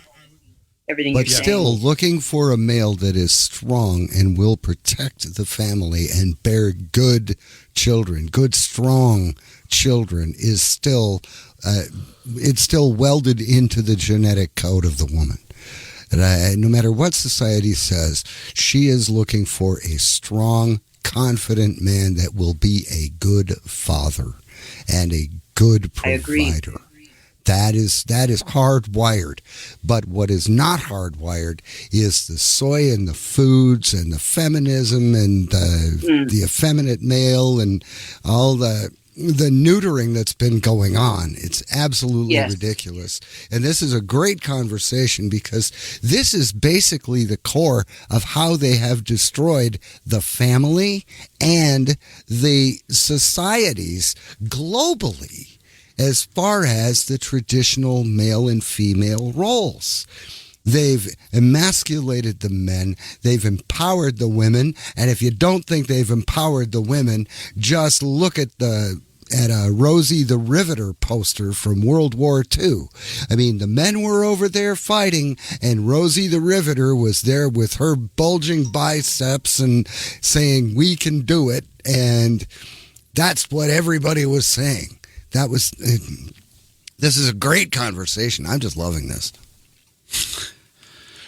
But you're still, saying. looking for a male that is strong and will protect the family and bear good children, good strong children, is still it's still welded into the genetic code of the woman. And no matter what society says, she is looking for a strong, confident man that will be a good father and a good provider. I agree. That is hardwired. But what is not hardwired is the soy and the foods and the feminism and the effeminate male and all the neutering that's been going on. It's absolutely ridiculous. And this is a great conversation, because this is basically the core of how they have destroyed the family and the societies globally as far as the traditional male and female roles. They've emasculated the men. They've empowered the women. And if you don't think they've empowered the women, just look at a Rosie the Riveter poster from World War II. I mean, the men were over there fighting, and Rosie the Riveter was there with her bulging biceps and saying, "We can do it." And that's what everybody was saying. This is a great conversation. I'm just loving this.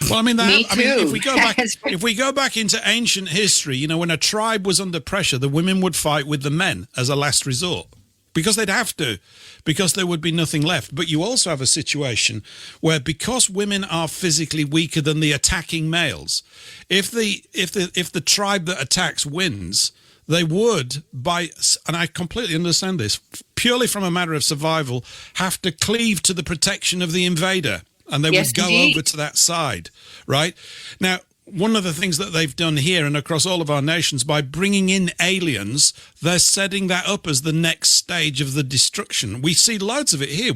Well, if we go back into ancient history, when a tribe was under pressure, the women would fight with the men as a last resort, because they'd have to, because there would be nothing left. But you also have a situation where, because women are physically weaker than the attacking males, if the tribe that attacks wins, they would, and I completely understand this, purely from a matter of survival, have to cleave to the protection of the invader. And they would go over to that side, right? Now, one of the things that they've done here and across all of our nations, by bringing in aliens, they're setting that up as the next stage of the destruction. We see loads of it here.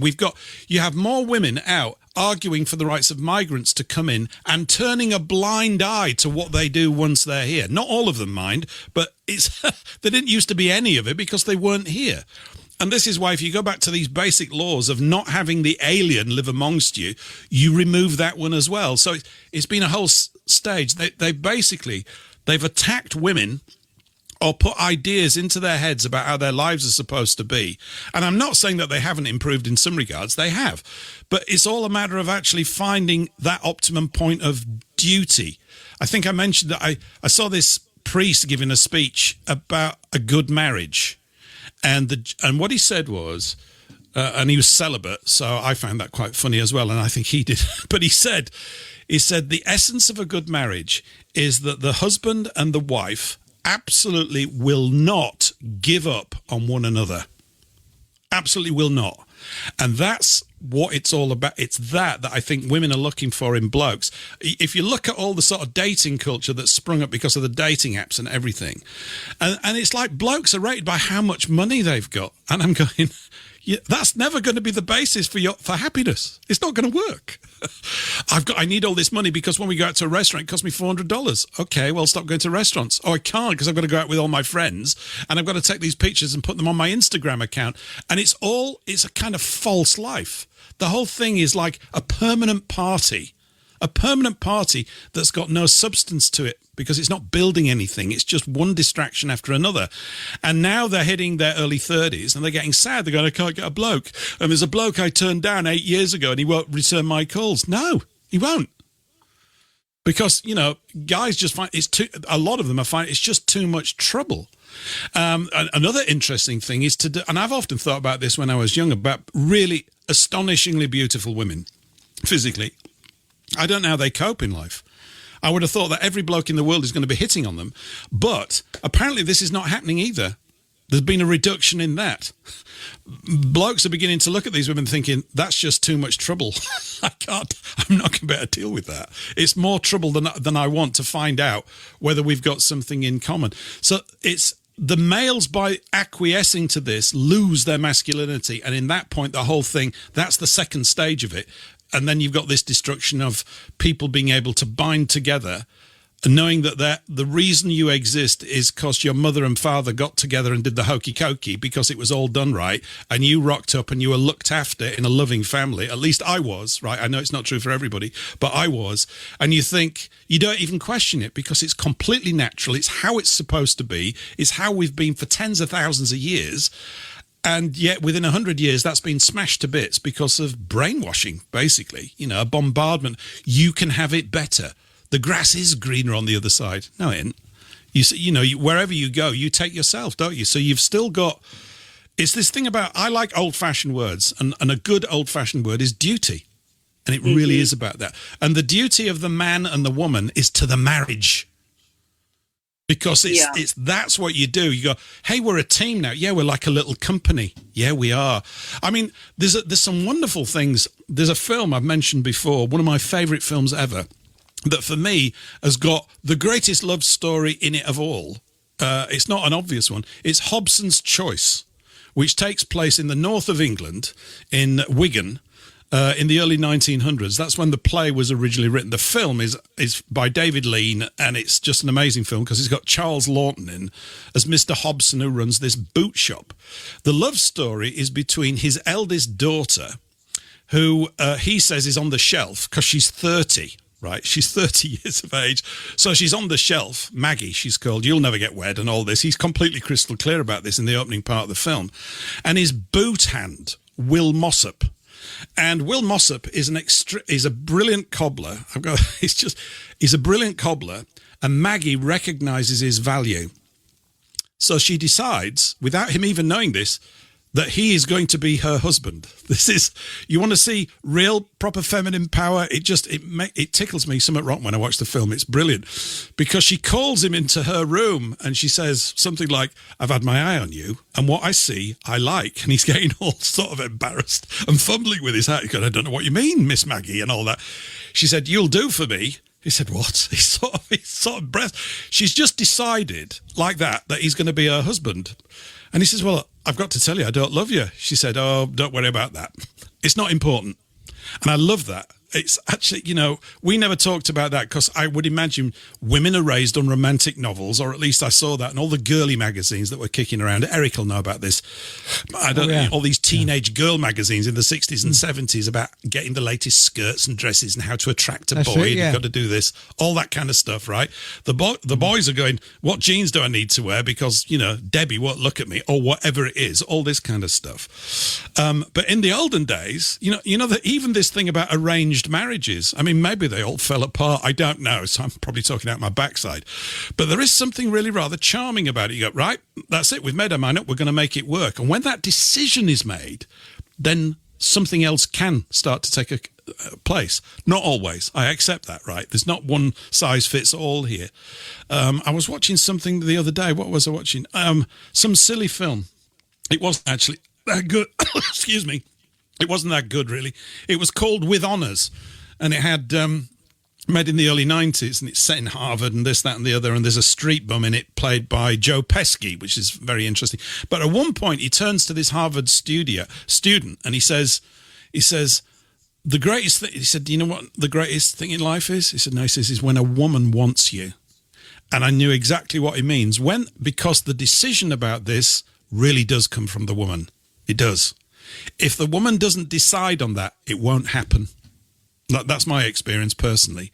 You have more women out arguing for the rights of migrants to come in and turning a blind eye to what they do once they're here. Not all of them, mind, but there didn't used to be any of it because they weren't here. And this is why, if you go back to these basic laws of not having the alien live amongst you, you remove that one as well. So it's been a whole stage. They've attacked women or put ideas into their heads about how their lives are supposed to be. And I'm not saying that they haven't improved in some regards. They have. But it's all a matter of actually finding that optimum point of duty. I think I mentioned that I saw this priest giving a speech about a good marriage, and what he said was, and he was celibate, so I found that quite funny as well, and I think he did. But he said the essence of a good marriage is that the husband and the wife absolutely will not give up on one another. Absolutely will not. And that's what it's all about. It's that I think women are looking for in blokes. If you look at all the sort of dating culture that's sprung up because of the dating apps and everything, and it's like blokes are rated by how much money they've got. And I'm going, yeah, that's never going to be the basis for happiness. It's not going to work. I need all this money because when we go out to a restaurant, it costs me $400. Okay, well, stop going to restaurants. Oh, I can't because I've got to go out with all my friends and I've got to take these pictures and put them on my Instagram account. And it's a kind of false life. The whole thing is like a permanent party that's got no substance to it because it's not building anything. It's just one distraction after another. And now they're hitting their early 30s and they're getting sad. They're going, I can't get a bloke. And there's a bloke I turned down 8 years ago and he won't return my calls. No, he won't. Because, guys just find a lot of them are finding it's just too much trouble. Another interesting thing is and I've often thought about this when I was young, about really astonishingly beautiful women physically. I don't know how they cope in life. I would have thought that every bloke in the world is going to be hitting on them. But apparently this is not happening either. There's been a reduction in that. Blokes are beginning to look at these women thinking, that's just too much trouble. I'm not going to be able to deal with that. It's more trouble than I want to find out whether we've got something in common. So it's the males, by acquiescing to this, lose their masculinity. And in that point, the whole thing, that's the second stage of it. And then you've got this destruction of people being able to bind together and knowing that the reason you exist is because your mother and father got together and did the hokey cokey because it was all done right and you rocked up and you were looked after in a loving family. At least I was, right? I know it's not true for everybody, but I was. And you think, you don't even question it because it's completely natural. It's how it's supposed to be. It's how we've been for tens of thousands of years. And yet within 100 years, that's been smashed to bits because of brainwashing, basically, a bombardment. You can have it better. The grass is greener on the other side. No, it ain't. Wherever you go, you take yourself, don't you? So you've still got, it's this thing about, I like old-fashioned words, and a good old-fashioned word is duty. And it really is about that. And the duty of the man and the woman is to the marriage. Because that's what you do. You go, hey, we're a team now. Yeah, we're like a little company. Yeah, we are. I mean, there's some wonderful things. There's a film I've mentioned before, one of my favourite films ever, that for me has got the greatest love story in it of all. It's not an obvious one. It's Hobson's Choice, which takes place in the north of England, in Wigan, in the early 1900s. That's when the play was originally written. The film is by David Lean, and it's just an amazing film because it's got Charles Laughton in as Mr. Hobson, who runs this boot shop. The love story is between his eldest daughter, who he says is on the shelf because she's 30. Right, she's 30 years of age, so she's on the shelf. Maggie, she's called. You'll never get wed, and all this. He's completely crystal clear about this in the opening part of the film. And his boot hand, Will Mossop, and Will Mossop is a brilliant cobbler. He's a brilliant cobbler, and Maggie recognises his value. So she decides, without him even knowing this, that he is going to be her husband. You want to see real proper feminine power? It tickles me somewhat rotten when I watch the film. It's brilliant because she calls him into her room and she says something like, I've had my eye on you and what I see, I like. And he's getting all sort of embarrassed and fumbling with his hat. He's going, I don't know what you mean, Miss Maggie, and all that. She said, you'll do for me. He said, what? He's sort of breath. She's just decided like that he's going to be her husband. And he says, well, I've got to tell you, I don't love you. She said, oh, don't worry about that. It's not important. And I love that. It's actually, we never talked about that because I would imagine women are raised on romantic novels, or at least I saw that in all the girly magazines that were kicking around. Eric will know about this. I don't know, all these teenage girl magazines in the 60s and 70s about getting the latest skirts and dresses and how to attract a boy. And you've got to do this, all that kind of stuff, right? The boys are going, what jeans do I need to wear? Because, Debbie won't look at me, or whatever it is, all this kind of stuff. But in the olden days, that even this thing about arranged arranged marriages. I mean, maybe they all fell apart. I don't know. So I'm probably talking out my backside. But there is something really rather charming about it. You go, right, that's it. We've made our mind up. We're going to make it work. And when that decision is made, then something else can start to take a place. Not always. I accept that, right? There's not one size fits all here. I was watching something the other day. What was I watching? Some silly film. It wasn't actually that good. Excuse me. It wasn't that good, really. It was called With Honours, and it had made in the early 90s, and it's set in Harvard and this, that, and the other, and there's a street bum in it played by Joe Pesci, which is very interesting. But at one point, he turns to this Harvard student, and he says, the greatest thing, he said, do you know what the greatest thing in life is? He said, no, he says, is when a woman wants you. And I knew exactly what he means. Because the decision about this really does come from the woman. It does. If the woman doesn't decide on that, it won't happen. That's my experience personally.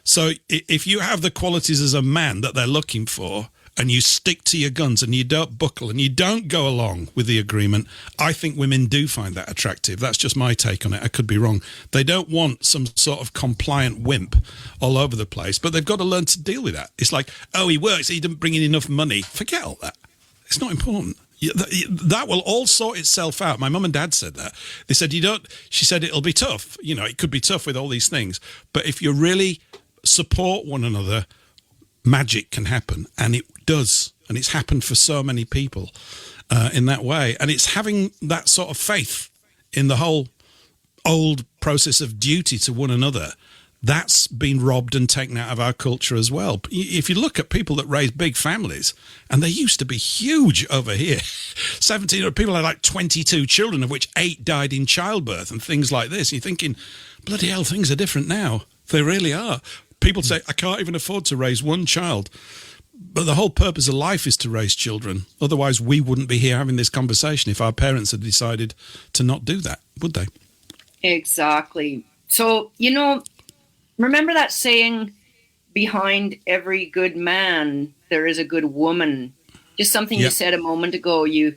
So if you have the qualities as a man that they're looking for, and you stick to your guns and you don't buckle and you don't go along with the agreement, I think women do find that attractive. That's just my take on it. I could be wrong. They don't want some sort of compliant wimp all over the place, but they've got to learn to deal with that. It's like, oh, he works, he didn't bring in enough money. Forget all that. It's not important. That will all sort itself out. My mum and dad said that. They said, she said, it'll be tough. You know, it could be tough with all these things. But if you really support one another, magic can happen. And it does. And it's happened for so many people in that way. And it's having that sort of faith in the whole old process of duty to one another. That's been robbed and taken out of our culture as well. If you look at people that raise big families, and they used to be huge over here, 17 people had like 22 children, of which 8 died in childbirth and things like this. You're thinking, bloody hell, things are different now. They really are. People say, I can't even afford to raise one child. But the whole purpose of life is to raise children. Otherwise, we wouldn't be here having this conversation if our parents had decided to not do that, would they? Exactly. So, remember that saying, behind every good man, there is a good woman. Just something you said a moment ago, a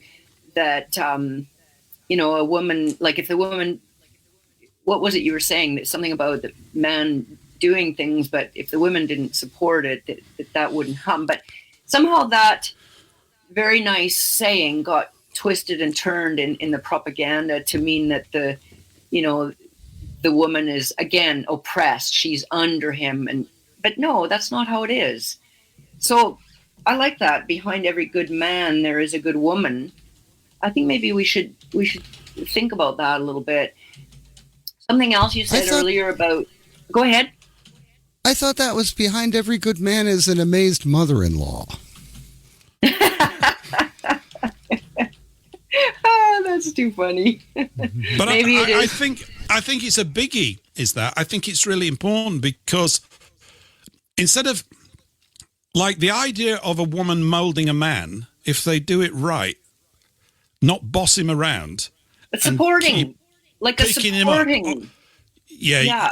woman, like if the woman, what was it you were saying? That something about the man doing things, but if the women didn't support it, that wouldn't happen. But somehow that very nice saying got twisted and turned in the propaganda to mean that the woman is, again, oppressed. She's under him. But no, that's not how it is. So I like that. Behind every good man, there is a good woman. I think maybe we should think about that a little bit. Something else you said earlier about... Go ahead. I thought that was behind every good man is an amazed mother-in-law. That's too funny. But maybe I think it's a biggie, is that. I think it's really important because instead of, like, the idea of a woman moulding a man, if they do it right, not boss him around. But supporting. Like a supporting. Yeah.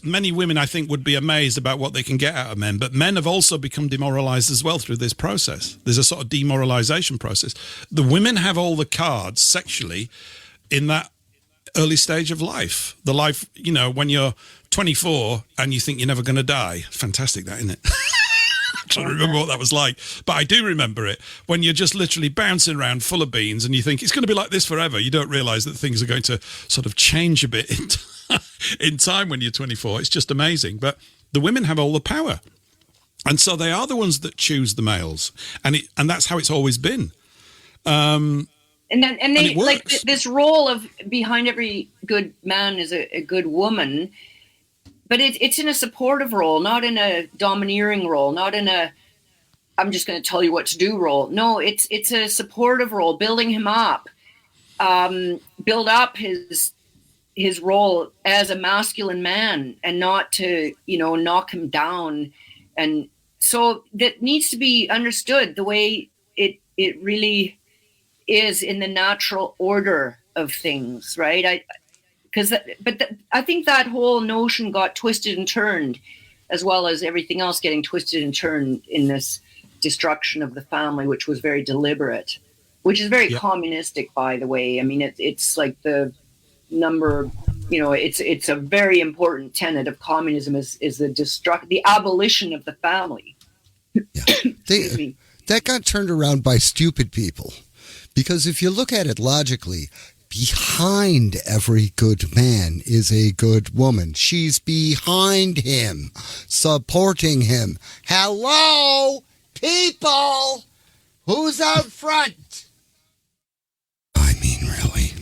Many women, I think, would be amazed about what they can get out of men. But men have also become demoralized as well through this process. There's a sort of demoralization process. The women have all the cards sexually in that early stage of life. The life, when you're 24 and you think you're never going to die. Fantastic, that, isn't it? I'm trying to remember what that was like. But I do remember it. When you're just literally bouncing around full of beans and you think it's going to be like this forever. You don't realize that things are going to sort of change a bit in time when you're 24. It's just amazing. But the women have all the power. And so they are the ones that choose the males. And that's how it's always been. And they like this role of behind every good man is a good woman, but it's in a supportive role, not in a domineering role, not in a I'm just going to tell you what to do role. No, it's a supportive role, building him up, build up his role as a masculine man, and not to knock him down. And so that needs to be understood the way it really is in the natural order of things, right? I think that whole notion got twisted and turned, as well as everything else getting twisted and turned in this destruction of the family, which was very deliberate, which is very communistic, by the way. I mean, it's like the number it's a very important tenet of communism is the abolition of the family. Yeah. That got turned around by stupid people. Because if you look at it logically, behind every good man is a good woman. She's behind him, supporting him. Hello, people! Who's out front? I mean, really.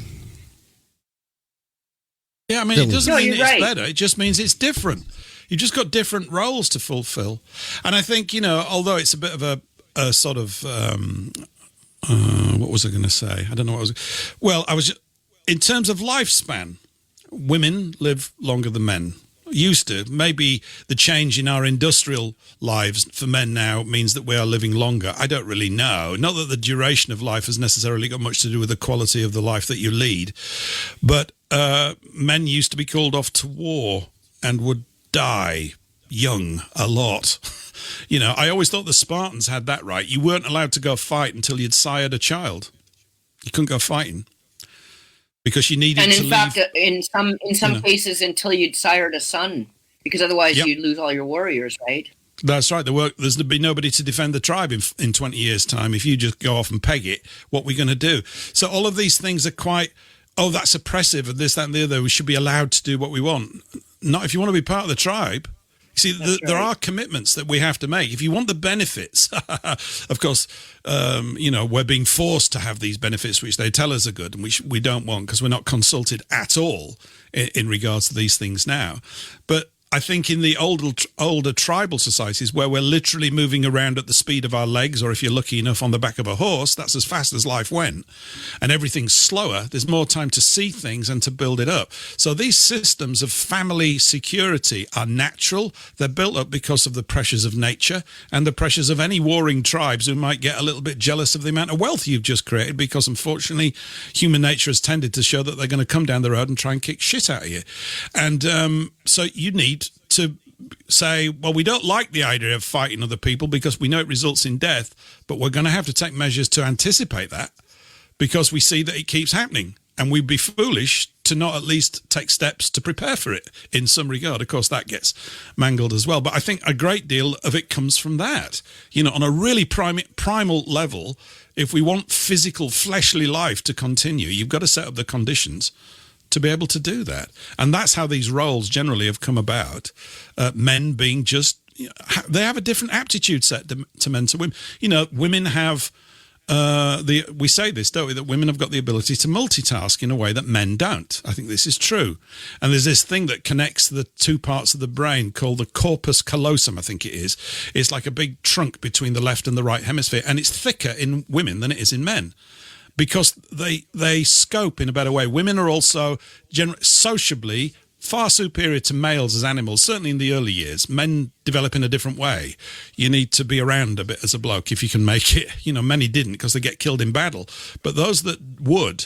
Yeah, I mean, it doesn't mean it's right. better. It just means it's different. You've just got different roles to fulfill. And I think, although it's a bit of a sort of, what was I going to say? I don't know what I was. Well, in terms of lifespan, women live longer than men. Used to. Maybe the change in our industrial lives for men now means that we are living longer. I don't really know. Not that the duration of life has necessarily got much to do with the quality of the life that you lead, but men used to be called off to war and would die young a lot. I always thought the Spartans had that right. You weren't allowed to go fight until you'd sired a child. You couldn't go fighting. Because you needed to leave. And in fact, in some cases, until you'd sired a son, because otherwise you'd lose all your warriors, right? That's right. There's be nobody to defend the tribe in 20 years' time. If you just go off and peg it, what we're going to do? So all of these things are quite, that's oppressive, and this, that, and the other. We should be allowed to do what we want. Not if you want to be part of the tribe. See, there are commitments that we have to make. If you want the benefits, of course, we're being forced to have these benefits, which they tell us are good, and we don't want because we're not consulted at all in regards to these things now. But I think in the older tribal societies where we're literally moving around at the speed of our legs, or if you're lucky enough on the back of a horse, that's as fast as life went, and everything's slower, there's more time to see things and to build it up. So these systems of family security are natural. They're built up because of the pressures of nature and the pressures of any warring tribes who might get a little bit jealous of the amount of wealth you've just created, because unfortunately human nature has tended to show that they're going to come down the road and try and kick shit out of you. And so you need to say, well, we don't like the idea of fighting other people because we know it results in death, but we're going to have to take measures to anticipate that because we see that it keeps happening, and we'd be foolish to not at least take steps to prepare for it in some regard. Of course, that gets mangled as well, but I think a great deal of it comes from that. On a really primal level, if we want physical, fleshly life to continue, you've got to set up the conditions to be able to do that. And that's how these roles generally have come about. Men being just, they have a different aptitude set to men to women. Women have, we say this, don't we, that women have got the ability to multitask in a way that men don't. I think this is true. And there's this thing that connects the two parts of the brain called the corpus callosum, I think it is. It's like a big trunk between the left and the right hemisphere, and it's thicker in women than it is in men, because they scope in a better way. Women are also sociably far superior to males as animals, certainly in the early years. Men develop in a different way. You need to be around a bit as a bloke if you can make it. Many didn't because they get killed in battle. But those that would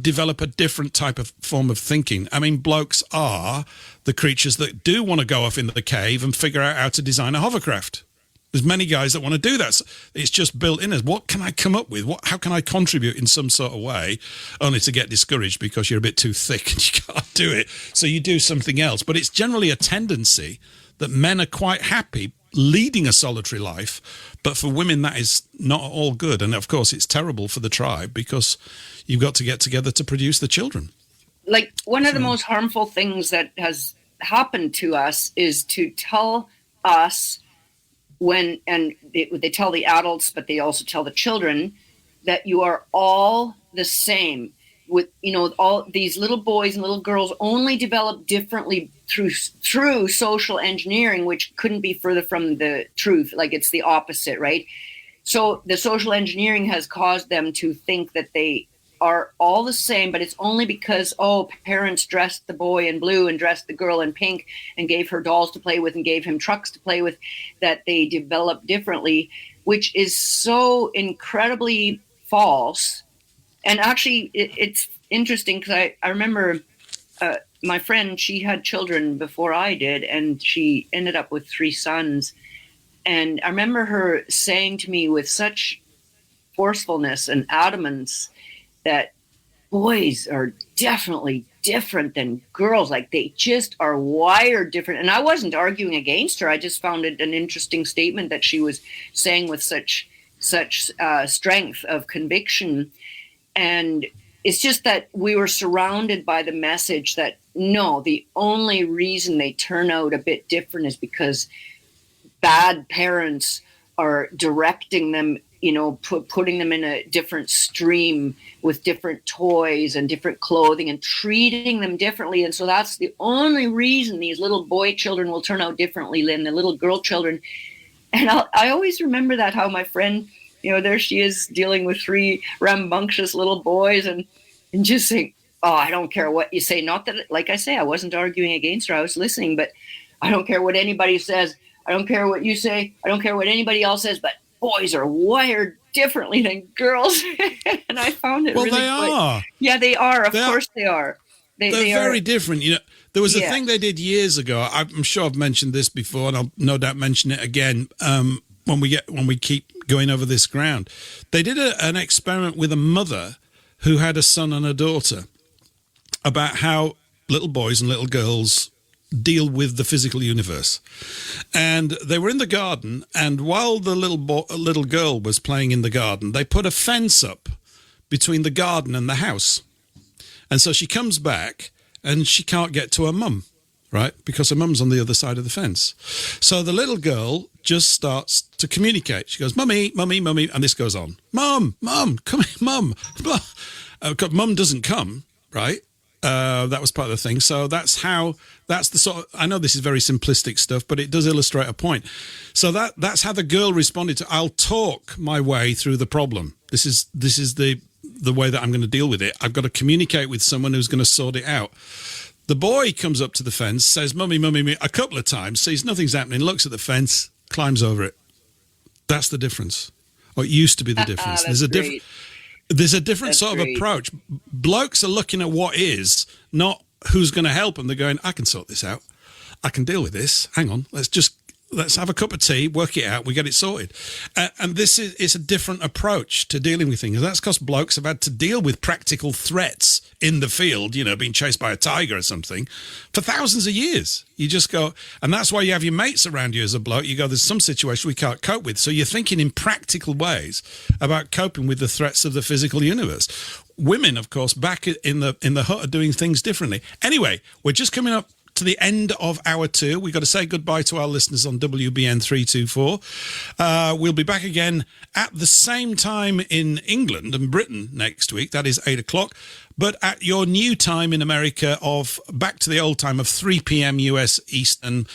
develop a different type of form of thinking. I mean, blokes are the creatures that do want to go off into the cave and figure out how to design a hovercraft. There's many guys that want to do that. It's just built in us. What can I come up with? How can I contribute in some sort of way? Only to get discouraged because you're a bit too thick and you can't do it. So you do something else. But it's generally a tendency that men are quite happy leading a solitary life. But for women, that is not all good. And of course, it's terrible for the tribe because you've got to get together to produce the children. Like one of the most harmful things that has happened to us is to tell us they tell the adults, but they also tell the children that you are all the same. With all these little boys and little girls only develop differently through social engineering, which couldn't be further from the truth. Like it's the opposite, right? So the social engineering has caused them to think that they are all the same, but it's only because, parents dressed the boy in blue and dressed the girl in pink and gave her dolls to play with and gave him trucks to play with, that they develop differently, which is so incredibly false. And actually, it's interesting because I remember my friend, she had children before I did, and she ended up with 3 sons. And I remember her saying to me with such forcefulness and adamance that boys are definitely different than girls. Like, they just are wired different. And I wasn't arguing against her. I just found it an interesting statement that she was saying with such strength of conviction. And it's just that we were surrounded by the message that, no, the only reason they turn out a bit different is because bad parents are directing them, you know, putting them in a different stream with different toys and different clothing and treating them differently. And so that's the only reason these little boy children will turn out differently than the little girl children. And I always remember that, how my friend, you know, there she is dealing with 3 rambunctious little boys and just saying, oh, I don't care what you say. Not that, like I say, I wasn't arguing against her. I was listening, but I don't care what anybody says. I don't care what you say. I don't care what anybody else says, but boys are wired differently than girls. And I found it really are. Yeah, they are. Of course they are. They're very different. You know, there was a thing they did years ago. I'm sure I've mentioned this before, and I'll no doubt mention it again when we keep going over this ground. They did an experiment with a mother who had a son and a daughter about how little boys and little girls deal with the physical universe. And they were in the garden, and while the little girl was playing in the garden, they put a fence up between the garden and the house. And so she comes back and she can't get to her mum, right? Because her mum's on the other side of the fence. So the little girl just starts to communicate. She goes, "Mummy, mummy, mummy," and this goes on. "Mum, mum, come here, mum." Mum doesn't come, right? That was part of the thing. So that's the sort of, I know this is very simplistic stuff, but it does illustrate a point. So that's how the girl responded to, "I'll talk my way through the problem. This is the way that I'm going to deal with it. I've got to communicate with someone who's going to sort it out." The boy comes up to the fence, says, "Mummy, mummy," a couple of times, sees nothing's happening, looks at the fence, climbs over it. That's the difference. Or it used to be the difference. There's a different sort of approach. Blokes are looking at what is, not who's going to help them. They're going, "I can sort this out. I can deal with this. Hang on, let's have a cup of tea, work it out, we get it sorted." And this is a different approach to dealing with things. That's because blokes have had to deal with practical threats in the field, you know, being chased by a tiger or something, for thousands of years. You just go, and that's why you have your mates around you as a bloke. You go, there's some situation we can't cope with. So you're thinking in practical ways about coping with the threats of the physical universe. Women, of course, back in the hut are doing things differently. Anyway, we're just coming up to the end of our tour. We've got to say goodbye to our listeners on WBN 324. We'll be back again at the same time in England and Britain next week. That is 8 o'clock. But at your new time in America of back to the old time of 3 p.m. US Eastern,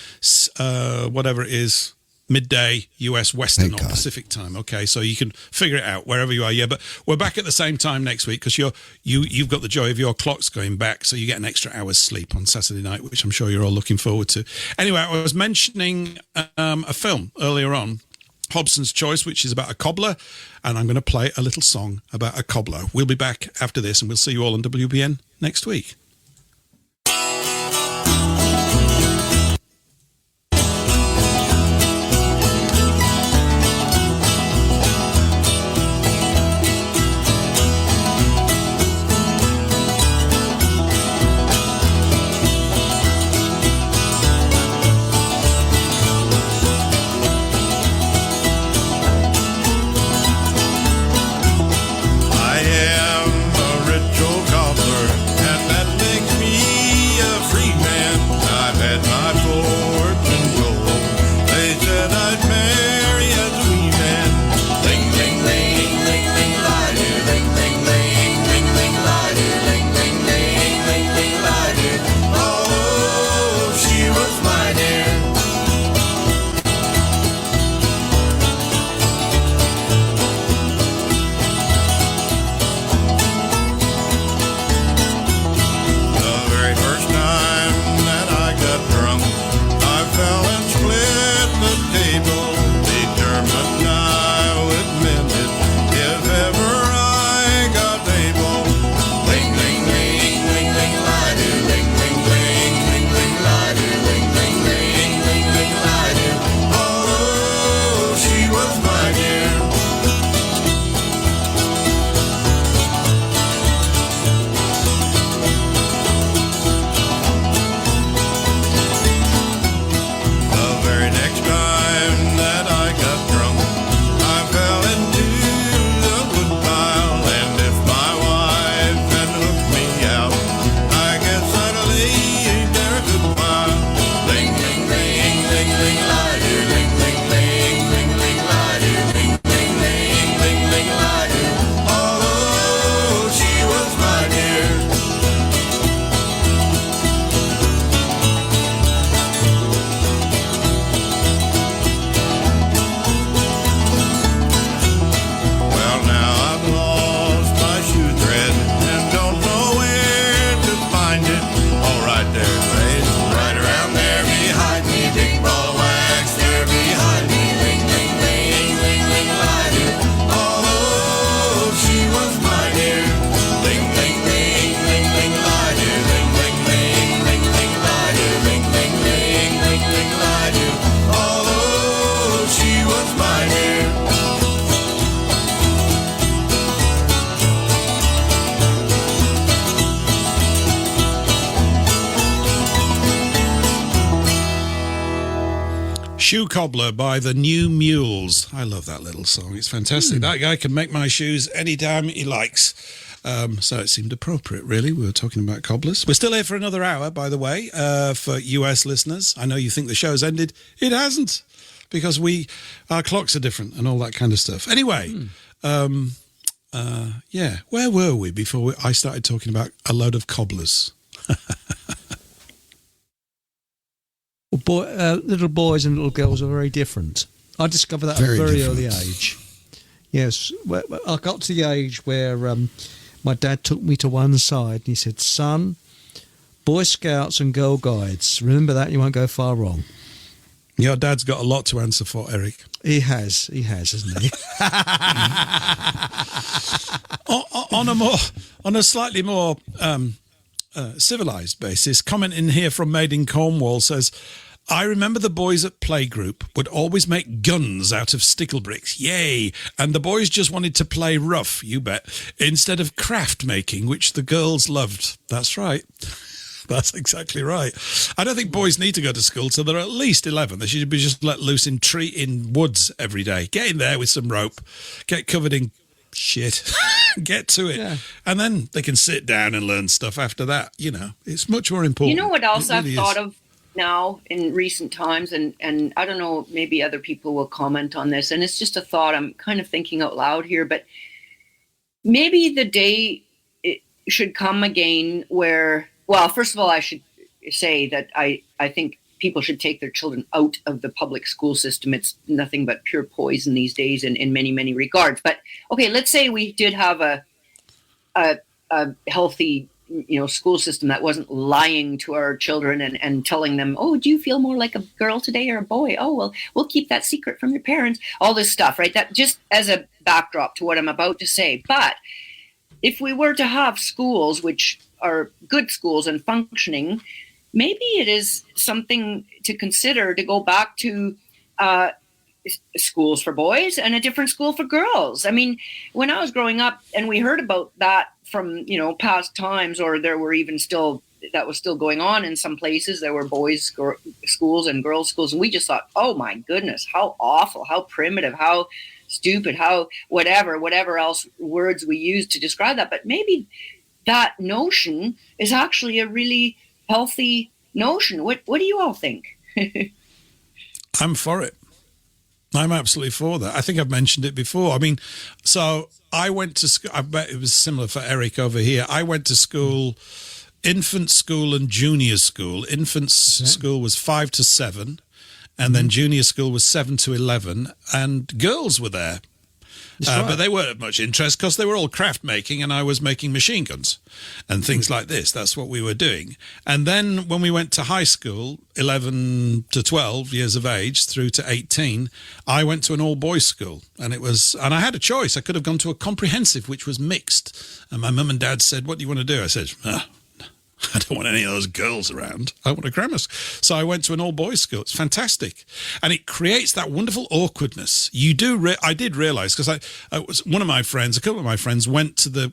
whatever it is, midday US Western or Pacific time. Okay, so you can figure it out wherever you are. Yeah, but we're back at the same time next week because you've got the joy of your clocks going back, so you get an extra hour's sleep on Saturday night, which I'm sure you're all looking forward to. Anyway, I was mentioning a film earlier on, Hobson's Choice, which is about a cobbler, and I'm going to play a little song about a cobbler. We'll be back after this, and we'll see you all on WBN next week. I am a rich old cobbler, and that Shoe Cobbler by the New Mules. I love that little song. It's fantastic. That guy can make my shoes anytime he likes. So it seemed appropriate, really. We were talking about cobblers. We're still here for another hour, by the way, for US listeners. I know you think the show's ended. It hasn't, because our clocks are different and all that kind of stuff. Anyway, where were we before I started talking about a load of cobblers? Little boys and little girls are very different. I discovered that at a very early age. Yes, I got to the age where my dad took me to one side and he said, "Son, Boy Scouts and Girl Guides. Remember that, you won't go far wrong." Your dad's got a lot to answer for, Eric. He has, hasn't he? on a slightly more civilized basis, comment in here from Made in Cornwall says, "I remember the boys at playgroup would always make guns out of stickle bricks. Yay! And the boys just wanted to play rough, you bet, instead of craft making, which the girls loved." That's right. That's exactly right. I don't think boys need to go to school till they're at least 11. They should be just let loose in woods every day. Get in there with some rope, get covered in shit, get to it, and then they can sit down and learn stuff after that. You know, it's much more important. You know what else I've thought of now in recent times, and I don't know, maybe other people will comment on this, and it's just a thought I'm kind of thinking out loud here, but maybe the day it should come again where, well, first of all, I should say that I think people should take their children out of the public school system. It's nothing but pure poison these days in many, many regards. But okay, let's say we did have a healthy, school system that wasn't lying to our children and telling them, "Oh, do you feel more like a girl today or a boy? Oh, well, we'll keep that secret from your parents." All this stuff, right? That just as a backdrop to what I'm about to say. But if we were to have schools which are good schools and functioning, maybe it is something to consider to go back to schools for boys and a different school for girls. I mean, when I was growing up and we heard about that from, past times, or there were even that was still going on in some places, there were boys' schools and girls' schools. And we just thought, oh my goodness, how awful, how primitive, how stupid, how whatever else words we use to describe that. But maybe that notion is actually a really healthy notion. What do you all think? I'm for it. I'm absolutely for that. I think I've mentioned it before. I mean, so I went to school. I bet it was similar for Eric over here. I went to school, infant school and junior school. Infant school was 5 to 7, and then junior school was 7 to 11, and girls were there. But they weren't of much interest because they were all craft making, and I was making machine guns and things like this. That's what we were doing. And then when we went to high school, 11 to 12 years of age through to 18, I went to an all-boys school. And I had a choice. I could have gone to a comprehensive, which was mixed. And my mum and dad said, "What do you want to do?" I said, "I don't want any of those girls around. I want a grammar school." So I went to an all-boys school. It's fantastic. And it creates that wonderful awkwardness. I did realize, because a couple of my friends went to the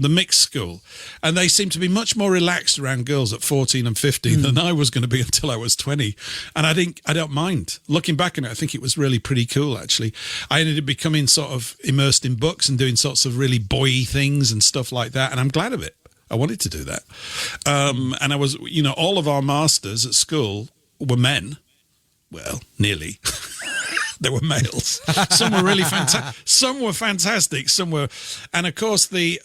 mixed school, and they seemed to be much more relaxed around girls at 14 and 15 than I was going to be until I was 20. And I don't mind. Looking back on it, I think it was really pretty cool, actually. I ended up becoming sort of immersed in books and doing sorts of really boy-y things and stuff like that. And I'm glad of it. I wanted to do that. And I was, all of our masters at school were men. Well, nearly. They were males. Some were really fantastic. Some were fantastic. Some were, and of course, the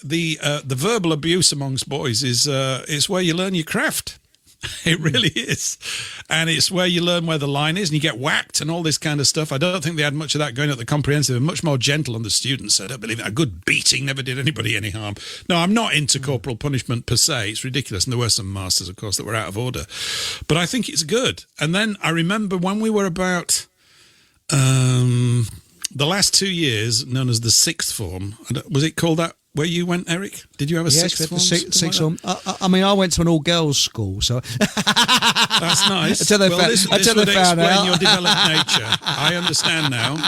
verbal abuse amongst boys is where you learn your craft. It really is. And it's where you learn where the line is, and you get whacked and all this kind of stuff. I don't think they had much of that going at the comprehensive. They're much more gentle on the students. I don't believe that. A good beating never did anybody any harm. No, I'm not into corporal punishment per se. It's ridiculous. And there were some masters, of course, that were out of order. But I think it's good. And then I remember when we were about the last 2 years, known as the sixth form. Was it called that where you went, Eric? Did you have a sixth form? Sixth form. I mean, I went to an all-girls school, so that's nice. This would explain your developed nature. I understand now.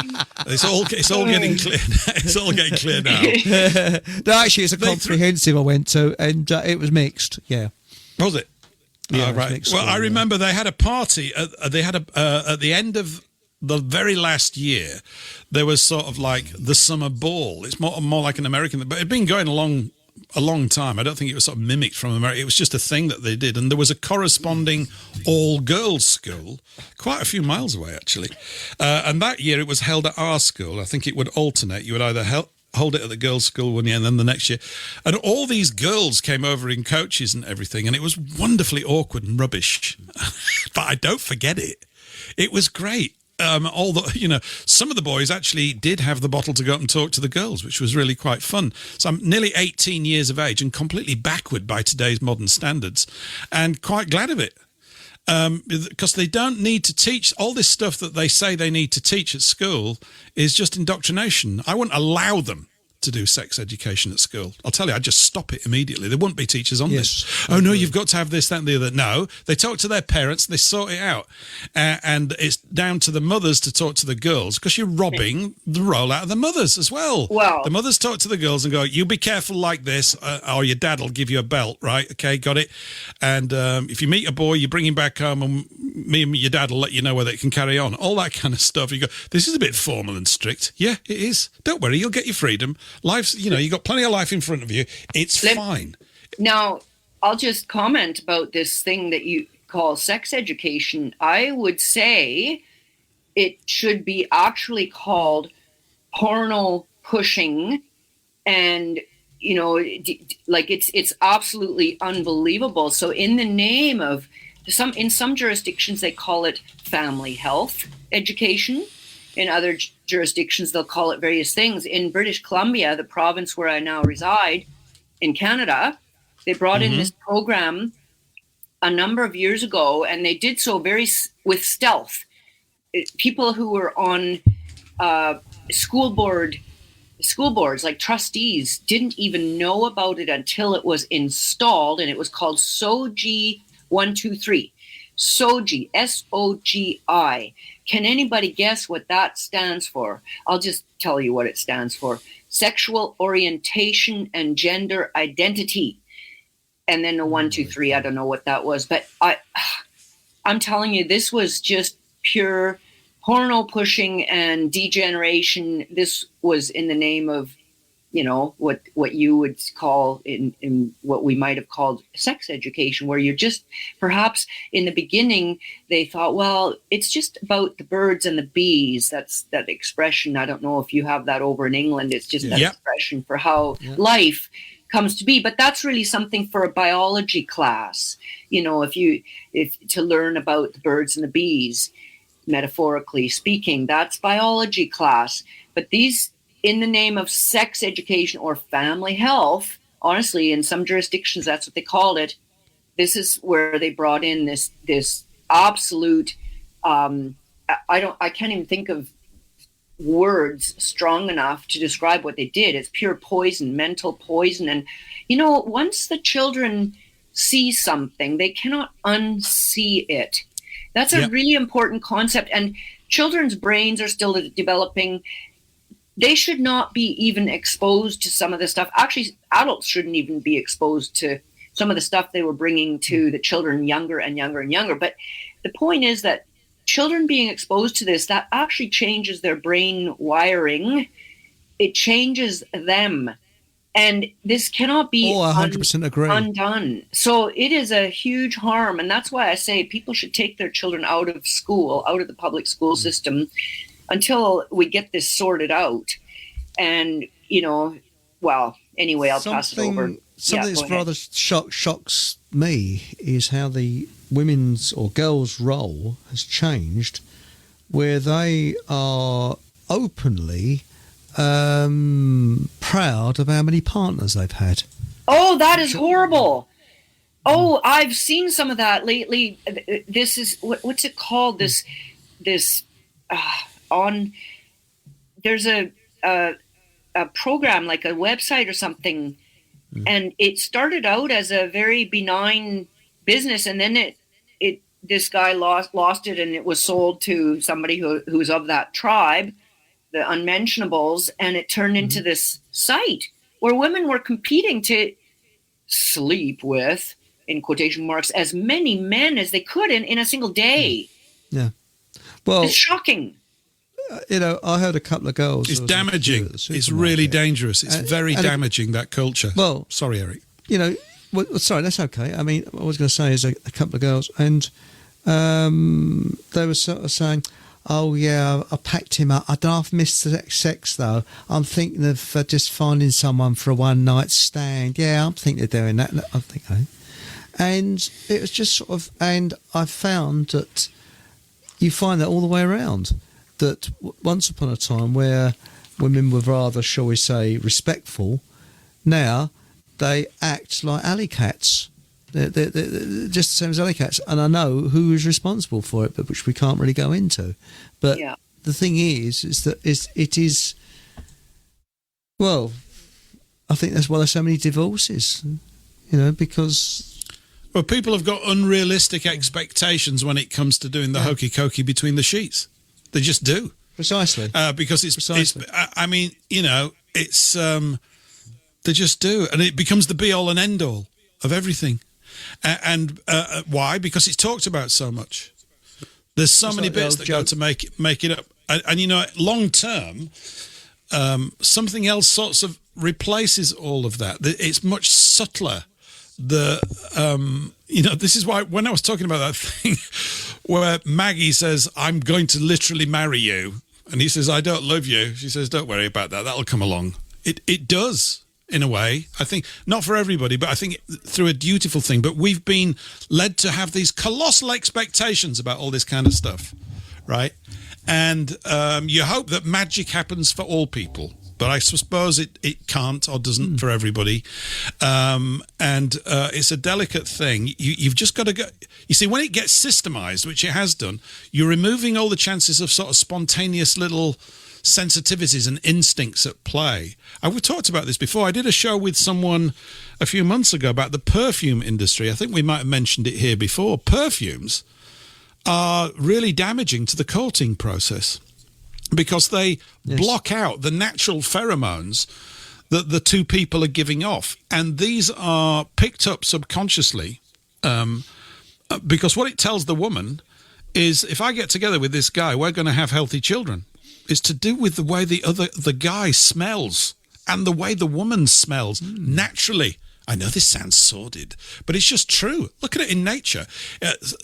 It's all getting clear. It's all getting clear now. No, actually, it's a comprehensive I went to, and it was mixed. Yeah. Was it? Yeah, right. Well, I remember they had a party. They had at the end of the very last year, there was sort of like the summer ball. It's more like an American, but it'd been going along a long time. I don't think it was sort of mimicked from America. It was just a thing that they did. And there was a corresponding all-girls school quite a few miles away, actually. And that year it was held at our school. I think it would alternate. You would either hold it at the girls' school one year and then the next year. And all these girls came over in coaches and everything. And it was wonderfully awkward and rubbish. But I don't forget it. It was great. Some of the boys actually did have the bottle to go up and talk to the girls, which was really quite fun. So I'm nearly 18 years of age and completely backward by today's modern standards, and quite glad of it. Because they don't need to teach all this stuff that they say they need to teach at school is just indoctrination. I wouldn't allow them to do sex education at school. I'll tell you, I'd just stop it immediately. There wouldn't be teachers on this. Oh, no, you've got to have this, that, and the other. No, they talk to their parents, they sort it out. And it's down to the mothers to talk to the girls, because you're robbing the role out of the mothers as well. Well, the mothers talk to the girls and go, you be careful like this, or your dad will give you a belt, right? Okay, got it. And if you meet a boy, you bring him back home, and me and your dad will let you know whether it can carry on. All that kind of stuff. You go, this is a bit formal and strict. Yeah, it is. Don't worry, you'll get your freedom. Life's, you've got plenty of life in front of you. It's fine. Now, I'll just comment about this thing that you call sex education. I would say it should be actually called porno pushing, and it's absolutely unbelievable. So in the name of in some jurisdictions they call it family health education. In other jurisdictions, they'll call it various things. In British Columbia, the province where I now reside in Canada, they brought in this program a number of years ago, and they did so with stealth. People who were on school boards, like trustees, didn't even know about it until it was installed, and it was called SOGI 123. SOGI, SOGI. Can anybody guess what that stands for? I'll just tell you what it stands for. Sexual orientation and gender identity. And then the 123, I don't know what that was. But I'm telling you, this was just pure porno pushing and degeneration. This was in the name of, what you would call in what we might have called sex education, where you're just, perhaps in the beginning, they thought, well, it's just about the birds and the bees. That's that expression. I don't know if you have that over in England. It's just that expression for how life comes to be. But that's really something for a biology class. If to learn about the birds and the bees, metaphorically speaking, that's biology class. But these, in the name of sex education or family health, honestly, in some jurisdictions, that's what they called it. This is where they brought in this absolute, I can't even think of words strong enough to describe what they did. It's pure poison, mental poison. And, once the children see something, they cannot unsee it. That's a really important concept. And children's brains are still developing. They should not be even exposed to some of the stuff. Actually, adults shouldn't even be exposed to some of the stuff they were bringing to the children younger and younger and younger. But the point is that children being exposed to this, that actually changes their brain wiring. It changes them. And this cannot be 100% agree. Undone. So it is a huge harm. And that's why I say people should take their children out of school, out of the public school system, until we get this sorted out. And, anyway, I'll pass it over. Something that's rather shocks me is how the women's or girls' role has changed, where they are openly proud of how many partners they've had. Oh, that is horrible. Oh, I've seen some of that lately. This is, what's it called? There's a program, like a website or something, and it started out as a very benign business, and then this guy lost it, and it was sold to somebody who's of that tribe, the unmentionables, and it turned into this site where women were competing to sleep with, in quotation marks, as many men as they could in a single day. Yeah. Well, it's shocking. I heard a couple of girls. It's damaging. It's really dangerous. It's very damaging, that culture. Well, sorry, Eric. Sorry, that's okay. I mean, what I was going to say is a couple of girls, and they were sort of saying, "Oh yeah, I packed him up. I don't know if I've missed the sex though. I'm thinking of just finding someone for a one night stand. Yeah, I'm thinking of doing that. I think, and it was just sort of, and I found that you find that all the way around. That once upon a time where women were rather, shall we say, respectful, now they act like alley cats. They're just the same as alley cats. And I know who is responsible for it, but which we can't really go into. But the thing is that it is, well, I think that's why there's so many divorces, because... Well, people have got unrealistic expectations when it comes to doing the hokey cokey between the sheets. They just do. Precisely. Because it's I mean, it's they just do, and it becomes the be all and end all of everything. And why? Because it's talked about so much. There's so many bits that go to make it up, and long term, something else sorts of replaces all of that. It's much subtler. This is why when I was talking about that thing where Maggie says, "I'm going to literally marry you," and he says, "I don't love you," she says, "Don't worry about that. That'll come along." It does, in a way. I think not for everybody, but I think through a dutiful thing. But we've been led to have these colossal expectations about all this kind of stuff, right? And you hope that magic happens for all people. But I suppose it can't or doesn't for everybody. And it's a delicate thing. You've just got to go... You see, when it gets systemized, which it has done, you're removing all the chances of sort of spontaneous little sensitivities and instincts at play. We've talked about this before. I did a show with someone a few months ago about the perfume industry. I think we might have mentioned it here before. Perfumes are really damaging to the courting process, because they block out the natural pheromones that the two people are giving off. And these are picked up subconsciously because what it tells the woman is, if I get together with this guy, we're going to have healthy children. It's to do with the way the guy smells and the way the woman smells naturally. I know this sounds sordid, but it's just true. Look at it in nature.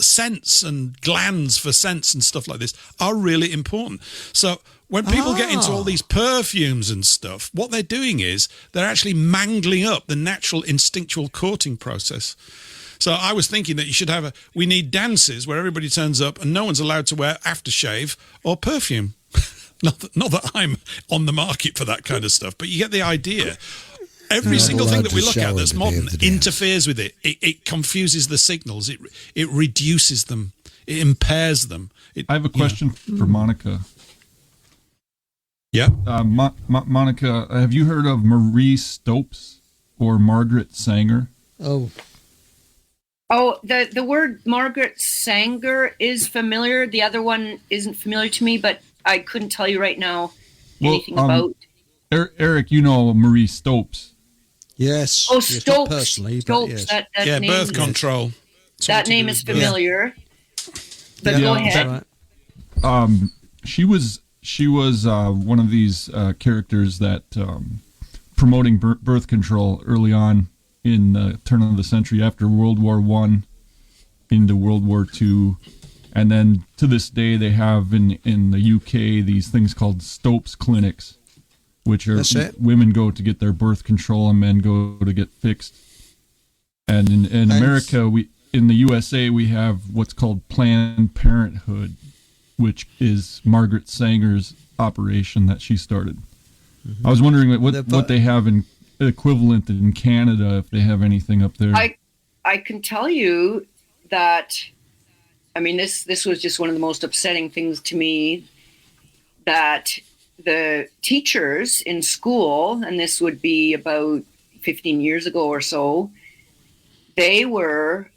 Scents and glands for scents and stuff like this are really important. So when people get into all these perfumes and stuff, what they're doing is they're actually mangling up the natural instinctual courting process. So I was thinking that you should have we need dances where everybody turns up and no one's allowed to wear aftershave or perfume. Not that I'm on the market for that kind of stuff, but you get the idea. Every single thing that we look at that's modern interferes with it. It confuses the signals. It reduces them. It impairs them. I have a question for Monika. Yeah. Monika, have you heard of Marie Stopes or Margaret Sanger? Oh, the word Margaret Sanger is familiar. The other one isn't familiar to me, but I couldn't tell you right now anything about. Eric, you know Marie Stopes. Yes. Oh, yes, Stopes. Personally, Stopes. Yes. That name, birth control. That name is familiar. But go ahead. Right. She was one of these characters that promoting birth control early on in the turn of the century, after World War I into World War II. And then to this day, they have in the UK these things called Stopes clinics, which are women go to get their birth control and men go to get fixed. And in America, in the USA, we have what's called Planned Parenthood, which is Margaret Sanger's operation that she started. Mm-hmm. I was wondering what they have in equivalent in Canada, if they have anything up there. I can tell you that, I mean, this was just one of the most upsetting things to me, that the teachers in school, and this would be about 15 years ago or so, they were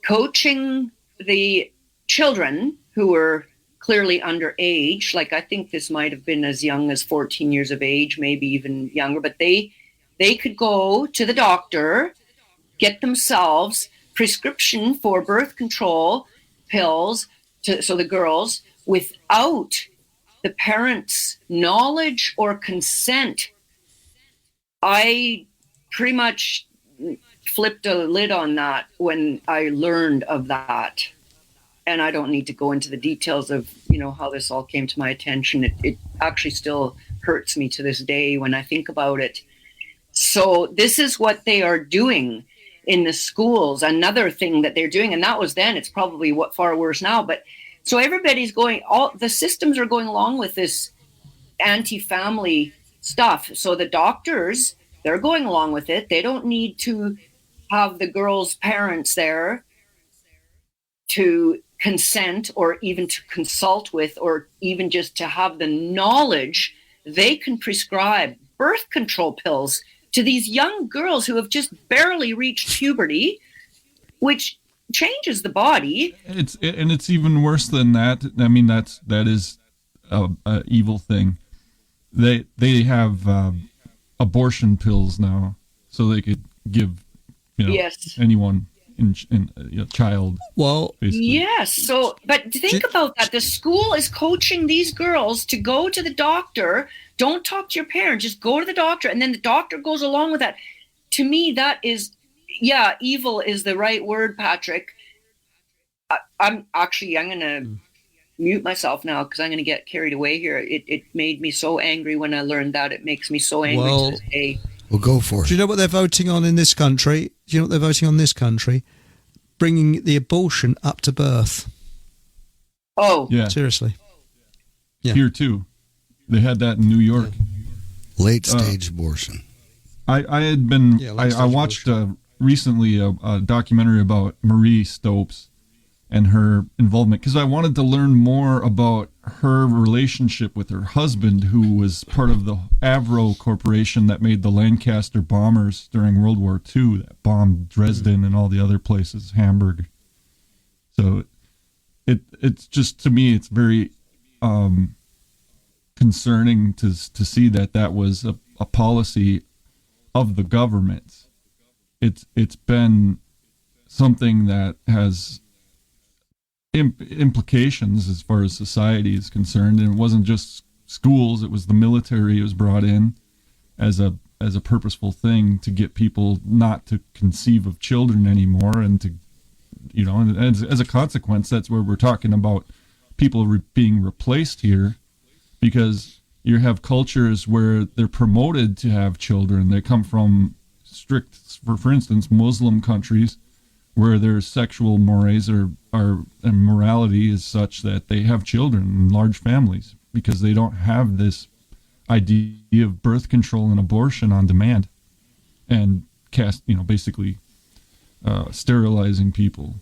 coaching the children who were clearly underage. Like, I think this might have been as young as 14 years of age, maybe even younger, but they could go to the doctor, get themselves prescription for birth control pills so the girls, without the parents' knowledge or consent. I pretty much flipped a lid on that when I learned of that. And I don't need to go into the details of, how this all came to my attention. It actually still hurts me to this day when I think about it. So this is what they are doing in the schools. Another thing that they're doing, and that was then, it's probably far worse now. But so everybody's all the systems are going along with this anti-family stuff. So the doctors, they're going along with it. They don't need to have the girls' parents there to consent or even to consult with, or even just to have the knowledge. They can prescribe birth control pills to these young girls who have just barely reached puberty, which changes the body. It's even worse than that. I mean, that is a evil thing. They have abortion pills now, so they could give yes. anyone in a child. Well, basically. Yes. So, but think about that. The school is coaching these girls to go to the doctor. Don't talk to your parents. Just go to the doctor, and then the doctor goes along with that. To me, that is, evil is the right word, Patrick. I'm going to mute myself now because I'm going to get carried away here. It made me so angry when I learned that. It makes me so angry to this day. Well, go for it. Do you know what they're voting on in this country? Bringing the abortion up to birth. Oh. Yeah. Seriously. Yeah. Here too. They had that in New York. Late stage abortion. I had been. I watched recently a documentary about Marie Stopes and her involvement, because I wanted to learn more about her relationship with her husband, who was part of the Avro Corporation that made the Lancaster bombers during World War II, that bombed Dresden and all the other places, Hamburg. So it's just, to me, it's very concerning to see that was a policy of the government. It's been something that has implications as far as society is concerned, and it wasn't just schools, it was the military. It was brought in as a purposeful thing to get people not to conceive of children anymore, and to, and as a consequence, that's where we're talking about people being replaced here, because you have cultures where they're promoted to have children. They come from strict, for instance, Muslim countries, where their sexual mores and morality is such that they have children in large families, because they don't have this idea of birth control and abortion on demand, and basically sterilizing people.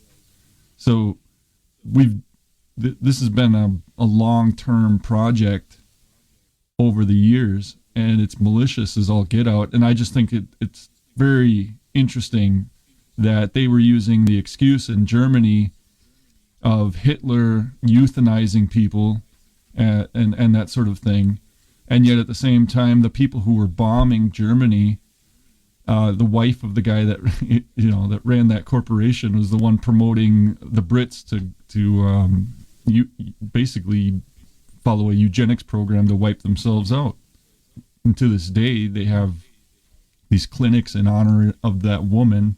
So this has been a long-term project over the years, and it's malicious as all get out. And I just think it's very interesting that they were using the excuse in Germany of Hitler euthanizing people and that sort of thing. And yet at the same time, the people who were bombing Germany, the wife of the guy that that ran that corporation was the one promoting the Brits to basically follow a eugenics program to wipe themselves out. And to this day, they have these clinics in honor of that woman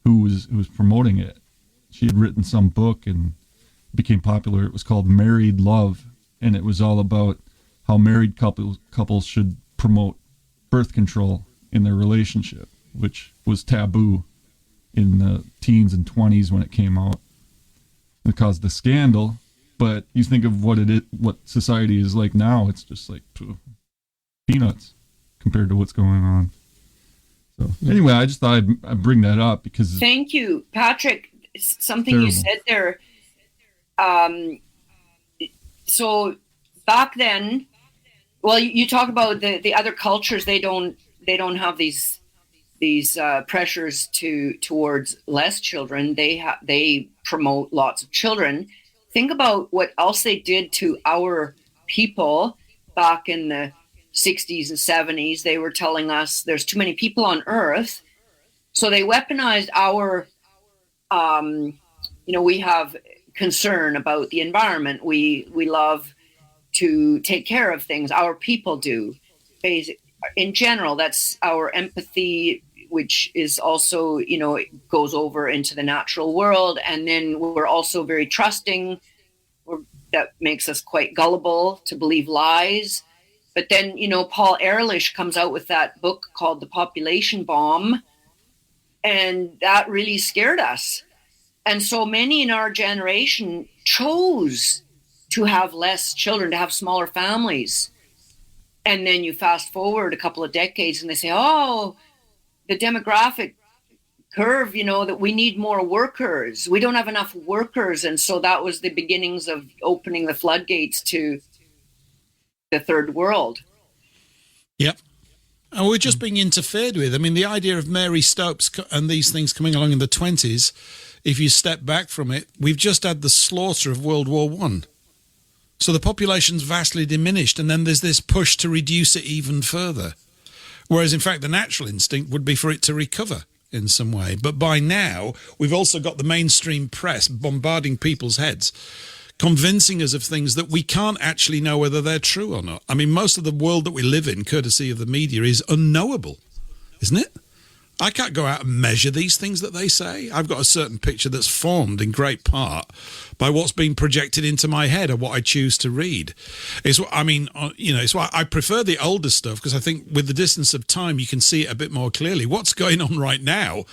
who was promoting it. She had written some book and became popular. It was called Married Love, and it was all about how married couples should promote birth control in their relationship, which was taboo in the teens and 20s when it came out. It caused a scandal, but you think of what society is like now, it's just like peanuts compared to what's going on. So anyway, I just thought I'd bring that up because... Thank you, Patrick. Something terrible. You said there. So back then, well, you talk about the other cultures. They don't have these pressures towards less children. They promote lots of children. Think about what else they did to our people back in the 60s and 70s. They were telling us there's too many people on Earth, so they weaponized our we have concern about the environment. We love to take care of things. Our people do. In general, that's our empathy, which is also, it goes over into the natural world. And then we're also very trusting. That makes us quite gullible to believe lies. But then, Paul Ehrlich comes out with that book called The Population Bomb. And that really scared us. And so many in our generation chose to have less children, to have smaller families. And then you fast forward a couple of decades and they say, oh, the demographic curve, that we need more workers. We don't have enough workers. And so that was the beginnings of opening the floodgates to the third world. Yep. And we're just being interfered with. I mean, the idea of Mary Stopes and these things coming along in the 20s, if you step back from it, we've just had the slaughter of World War I. So the population's vastly diminished, and then there's this push to reduce it even further. Whereas, in fact, the natural instinct would be for it to recover in some way. But by now, we've also got the mainstream press bombarding people's heads, convincing us of things that we can't actually know whether they're true or not. I mean, most of the world that we live in, courtesy of the media, is unknowable, isn't it? I can't go out and measure these things that they say. I've got a certain picture that's formed in great part by what's being projected into my head or what I choose to read. It's why I prefer the older stuff, because I think with the distance of time, you can see it a bit more clearly. What's going on right now,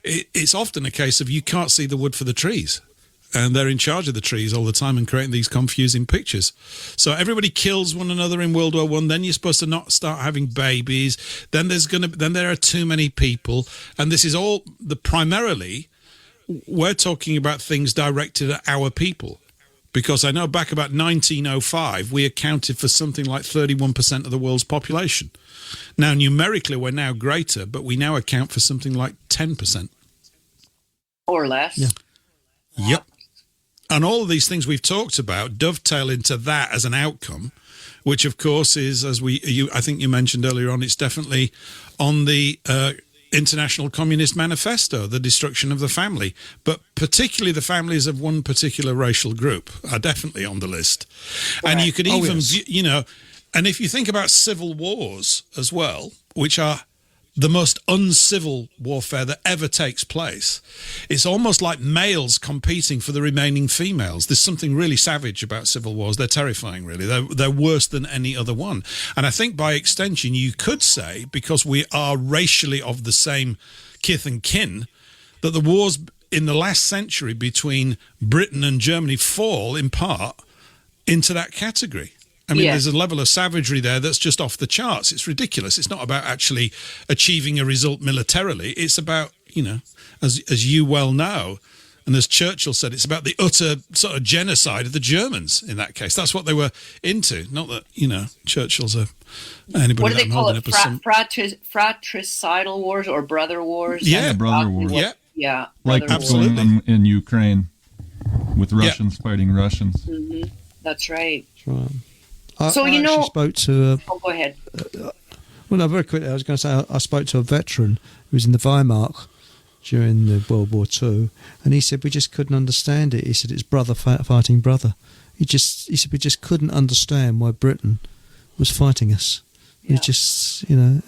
it's often a case of you can't see the wood for the trees. And they're in charge of the trees all the time and creating these confusing pictures. So everybody kills one another in World War I. Then you're supposed to not start having babies. Then there are too many people. And this is all primarily we're talking about things directed at our people. Because I know back about 1905, we accounted for something like 31% of the world's population. Now, numerically, we're now greater, but we now account for something like 10%. Or less. Yeah. Yep. And all of these things we've talked about dovetail into that as an outcome, which, of course, is, as I think you mentioned earlier on, it's definitely on the International Communist Manifesto, the destruction of the family. But particularly the families of one particular racial group are definitely on the list. Right. And you could even, and if you think about civil wars as well, which are the most uncivil warfare that ever takes place, it's almost like males competing for the remaining females. There's something really savage about civil wars. They're terrifying, really. They're worse than any other one. And I think by extension, you could say, because we are racially of the same kith and kin, that the wars in the last century between Britain and Germany fall, in part, into that category. I mean, There's a level of savagery there that's just off the charts. It's ridiculous. It's not about actually achieving a result militarily. It's about, as you well know, and as Churchill said, it's about the utter sort of genocide of the Germans in that case. That's what they were into. Not that, Churchill's anybody. What do they call it? Fratricidal wars or brother wars? Yeah, brother wars. Yeah. Like absolutely in Ukraine with Russians fighting Russians. Mm-hmm. That's right. That's right. I spoke to. Go ahead. Well, no, very quickly. I was going to say I spoke to a veteran who was in the Wehrmacht during the World War II, and he said we just couldn't understand it. He said it's brother fighting brother. He said we just couldn't understand why Britain was fighting us. Yeah. He just, and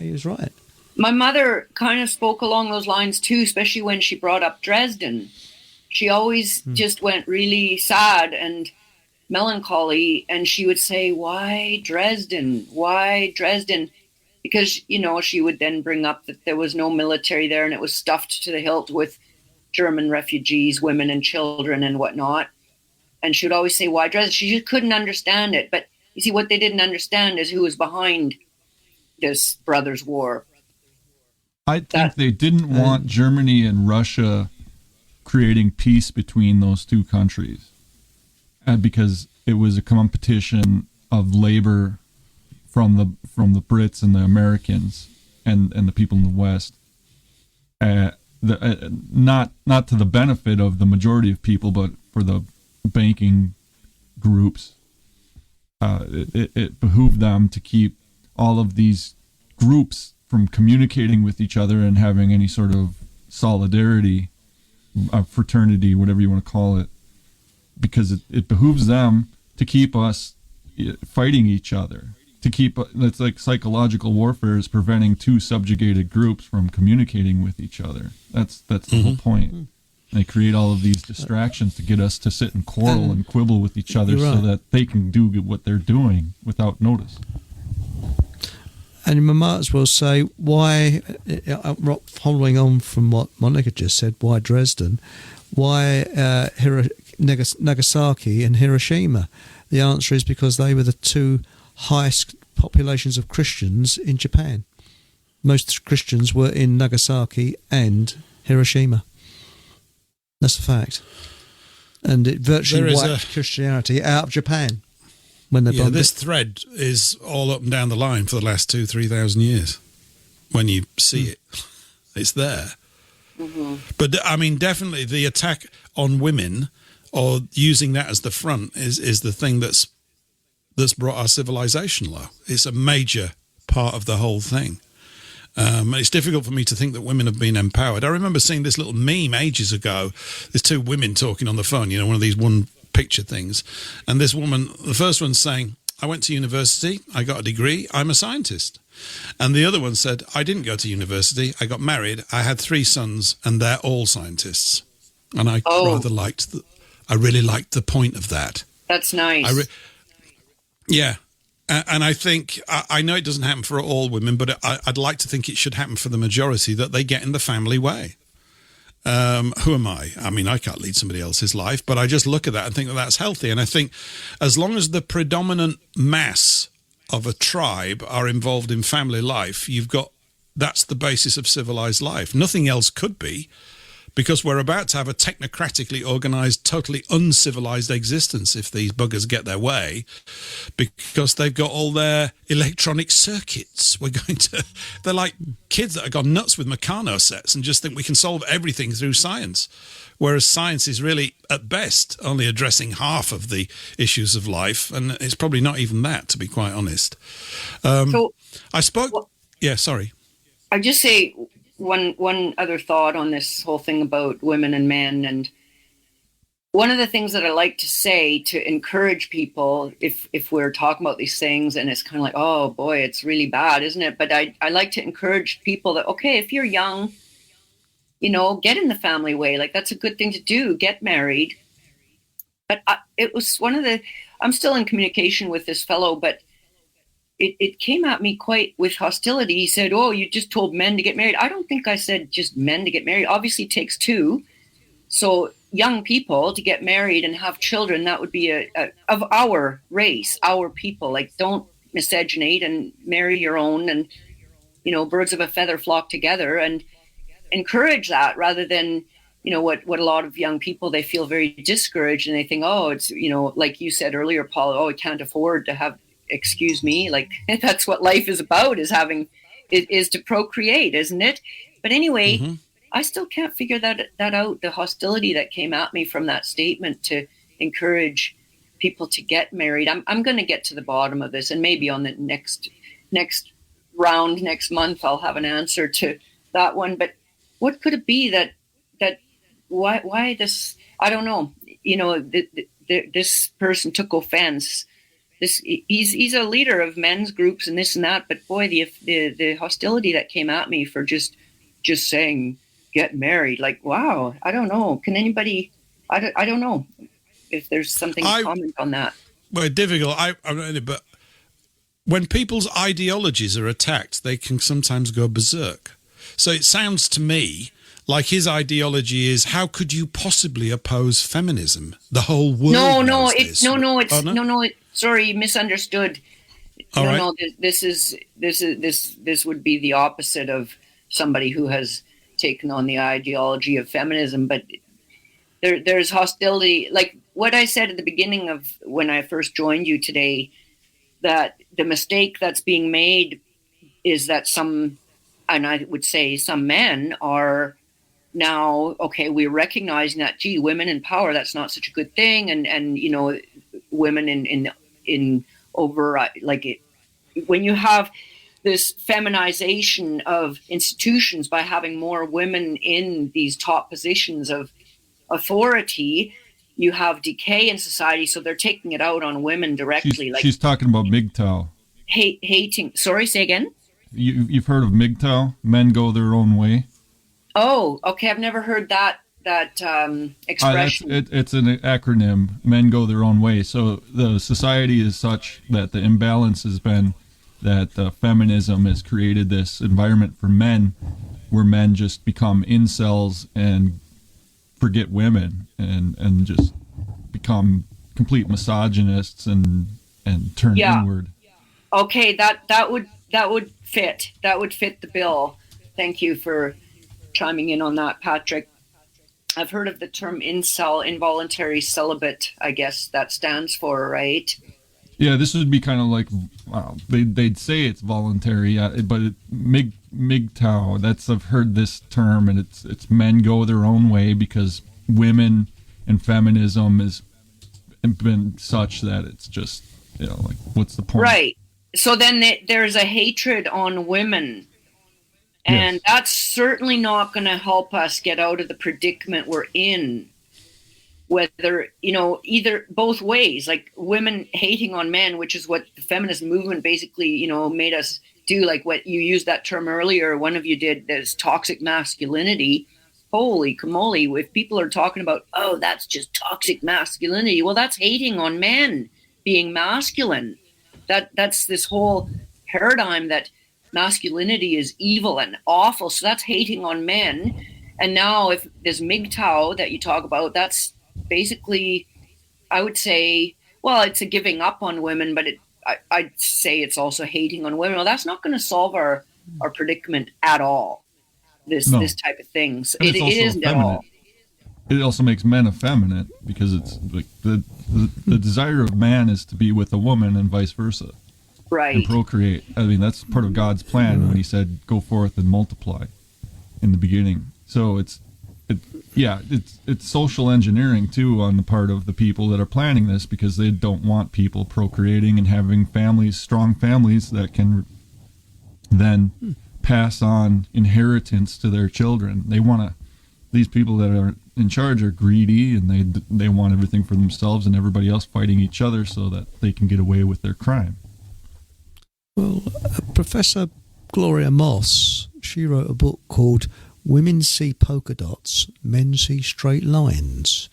he was right. My mother kind of spoke along those lines too, especially when she brought up Dresden. She always just went really sad and melancholy, and she would say, why Dresden? Because she would then bring up that there was no military there and it was stuffed to the hilt with German refugees, women and children and whatnot. And she would always say, why Dresden? She just couldn't understand it. But you see, what they didn't understand is who was behind this brothers' war. I think they didn't want Germany and Russia creating peace between those two countries. Because it was a competition of labor from the Brits and the Americans and the people in the West, not to the benefit of the majority of people, but for the banking groups. It behooved them to keep all of these groups from communicating with each other and having any sort of solidarity, fraternity, whatever you want to call it. Because it behooves them to keep us fighting each other to keep. It's like psychological warfare is preventing two subjugated groups from communicating with each other. That's the whole point. They create all of these distractions to get us to sit and quarrel and quibble with each other so that they can do what they're doing without notice. And we might as well say why, following on from what Monika just said, why Dresden? Why Nagasaki and Hiroshima? The answer is because they were the two highest populations of Christians in Japan. Most Christians were in Nagasaki and Hiroshima. That's a fact. And it virtually wiped Christianity out of Japan when they bombed this it. thread is all up and down the line for the last 2,000-3,000 years. When you see it, it's there. Mm-hmm. But I mean, definitely the attack on women, or using that as the front, is the thing that's brought our civilization low. It's a major part of the whole thing. It's difficult for me to think that women have been empowered. I remember seeing this little meme ages ago. There's two women talking on the phone, one of these one picture things. And this woman, the first one's saying, I went to university, I got a degree, I'm a scientist. And the other one said, I didn't go to university, I got married, I had 3 sons, and they're all scientists. And I really liked the point of that. That's nice. Yeah. And I think, I know it doesn't happen for all women, but I'd like to think it should happen for the majority, that they get in the family way. Who am I? I mean, I can't lead somebody else's life, but I just look at that and think that that's healthy. And I think as long as the predominant mass of a tribe are involved in family life, that's the basis of civilized life. Nothing else could be, because we're about to have a technocratically organized, totally uncivilized existence if these buggers get their way, because they've got all their electronic circuits. They're like kids that have gone nuts with Meccano sets and just think we can solve everything through science, whereas science is really, at best, only addressing half of the issues of life, and it's probably not even that, to be quite honest. Sorry. I just say one other thought on this whole thing about women and men. And one of the things that I like to say to encourage people, if we're talking about these things and it's kind of like, oh boy, it's really bad, isn't it? But I like to encourage people that, okay, if you're young, get in the family way. Like, that's a good thing to do. Get married. But it was I'm still in communication with this fellow, but it came at me quite with hostility. He said, oh, you just told men to get married. I don't think I said just men to get married. Obviously, it takes 2. So young people to get married and have children, that would be of our race, our people. Like, don't miscegenate and marry your own, and, birds of a feather flock together, and encourage that rather than, what a lot of young people, they feel very discouraged and they think, oh, it's, like you said earlier, Paul, oh, I can't afford to have, excuse me, like, that's what life is about, is to procreate, isn't it? But anyway, I still can't figure that out, the hostility that came at me from that statement to encourage people to get married. I'm going to get to the bottom of this, and maybe on the next round next month I'll have an answer to that one. But what could it be that why this? I don't know. This person took offense. He's a leader of men's groups and this and that, but boy, the hostility that came at me for just saying get married, like, wow, I don't know. Can anybody? I don't know if there's something to comment on that. Well, difficult. But when people's ideologies are attacked, they can sometimes go berserk. So it sounds to me like his ideology is, how could you possibly oppose feminism? The whole world. Sorry, you misunderstood. This would be the opposite of somebody who has taken on the ideology of feminism. But there's hostility, like what I said at the beginning of when I first joined you today, that the mistake that's being made is that some men are now, okay, we're recognizing that, gee, women in power, that's not such a good thing. And women in over, when you have this feminization of institutions by having more women in these top positions of authority, you have decay in society, so they're taking it out on women directly. She's talking about MGTOW. Hating. Sorry, say again. You've heard of MGTOW? Men go their own way. Oh, okay. I've never heard that expression. It's an acronym. Men go their own way. So the society is such that the imbalance has been that feminism has created this environment for men where men just become incels and forget women and just become complete misogynists and turn inward. Okay, that would fit. That would fit the bill. Thank you for chiming in on that, Patrick. I've heard of the term incel, involuntary celibate, I guess that stands for, right? Yeah, this would be kind of like, wow, they'd say it's voluntary, but MGTOW, I've heard this term, and it's men go their own way because women and feminism has been such that it's just, like, what's the point? Right. So then there's a hatred on women. And that's certainly not going to help us get out of the predicament we're in. Whether, either both ways, like women hating on men, which is what the feminist movement basically, made us do, like what you used that term earlier, one of you did, there's toxic masculinity. Holy camole, if people are talking about, oh, that's just toxic masculinity, well, that's hating on men being masculine. That's this whole paradigm that masculinity is evil and awful, so that's hating on men. And now if this MGTOW that you talk about, that's basically, I would say, well, it's a giving up on women, but I'd say it's also hating on women. Well, that's not going to solve our predicament at all, this type of thing. So it isn't at all. It also makes men effeminate because it's like the desire of man is to be with a woman and vice versa. Right. And procreate. I mean, that's part of God's plan when he said, go forth and multiply in the beginning. So it's social engineering too on the part of the people that are planning this, because they don't want people procreating and having families, strong families that can then pass on inheritance to their children. These people that are in charge are greedy, and they want everything for themselves and everybody else fighting each other so that they can get away with their crime. Well, Professor Gloria Moss, she wrote a book called Women See Polka Dots, Men See Straight Lines.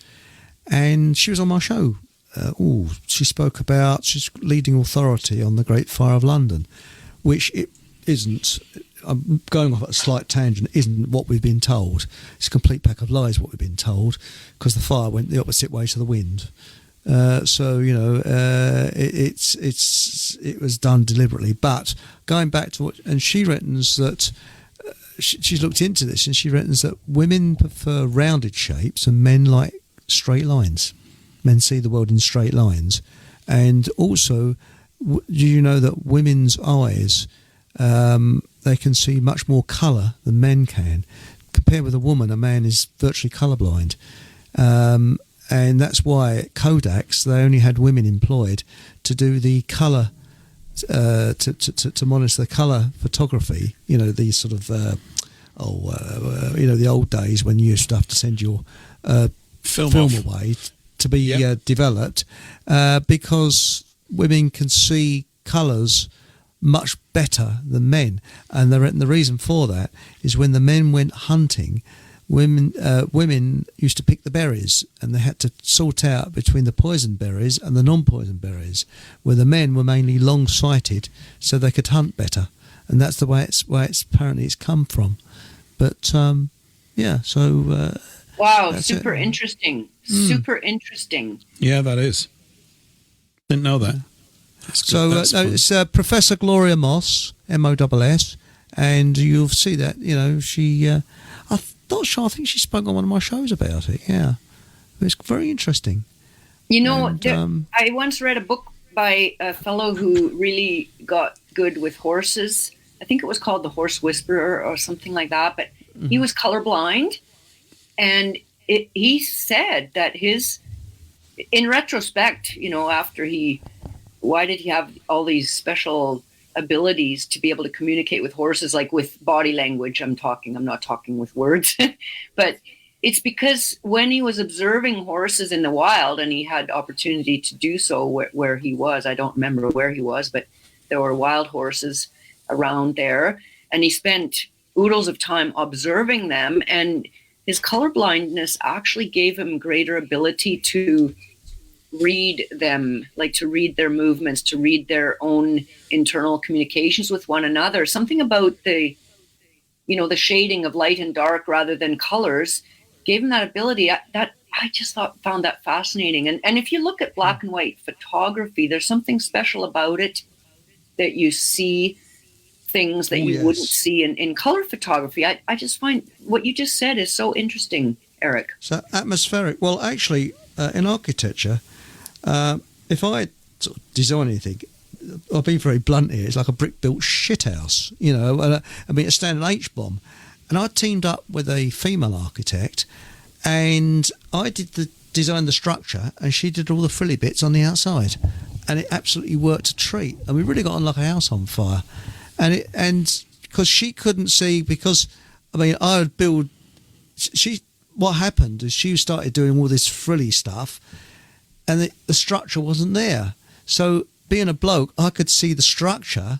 And she was on my show. She's leading authority on the Great Fire of London, which it isn't. I'm going off at a slight tangent, isn't what we've been told. It's a complete pack of lies what we've been told, because the fire went the opposite way to the wind. It was done deliberately. But going back to and she reckons that she's looked into this, and she reckons that women prefer rounded shapes and men like straight lines. Men see the world in straight lines. And also, do you know that women's eyes, they can see much more colour than men can? Compared with a woman, a man is virtually colourblind. And that's why at Kodak's they only had women employed to do the colour, to monitor the colour photography. The sort of, the old days when you used to have to send your film away to be developed, because women can see colours much better than men. And the reason for that is when the men went hunting, women used to pick the berries, and they had to sort out between the poison berries and the non-poison berries, where the men were mainly long-sighted, so they could hunt better, and that's the way it's apparently it's come from. But wow, super interesting. Super interesting. Yeah, that is. Didn't know that. It's Professor Gloria Moss, MOSS, and you'll see that she. Not sure. I think she spoke on one of my shows about it. Yeah, it's very interesting. I once read a book by a fellow who really got good with horses. I think it was called The Horse Whisperer or something like that. But he was colorblind, and he said that in retrospect, why did he have all these special abilities to be able to communicate with horses, like with body language? I'm not talking with words, but it's because when he was observing horses in the wild, and he had opportunity to do so where he was, I don't remember where he was, but there were wild horses around there, and he spent oodles of time observing them, and his colorblindness actually gave him greater ability to read them, like to read their movements, to read their own internal communications with one another. Something about the shading of light and dark rather than colors gave him that ability. That I just found that fascinating. And if you look at black and white photography, there's something special about it, that you see things that you wouldn't see in color photography. I just find what you just said is so interesting, Eric. So atmospheric. Well, actually, in architecture, if I sort of design anything, I'll be very blunt here, it's like a brick-built shithouse, a standard H-bomb. And I teamed up with a female architect, and I designed the structure, and she did all the frilly bits on the outside. And it absolutely worked a treat. And we really got on like a house on fire. And because she couldn't see, I would build, what happened is she started doing all this frilly stuff, and the structure wasn't there. So being a bloke, I could see the structure,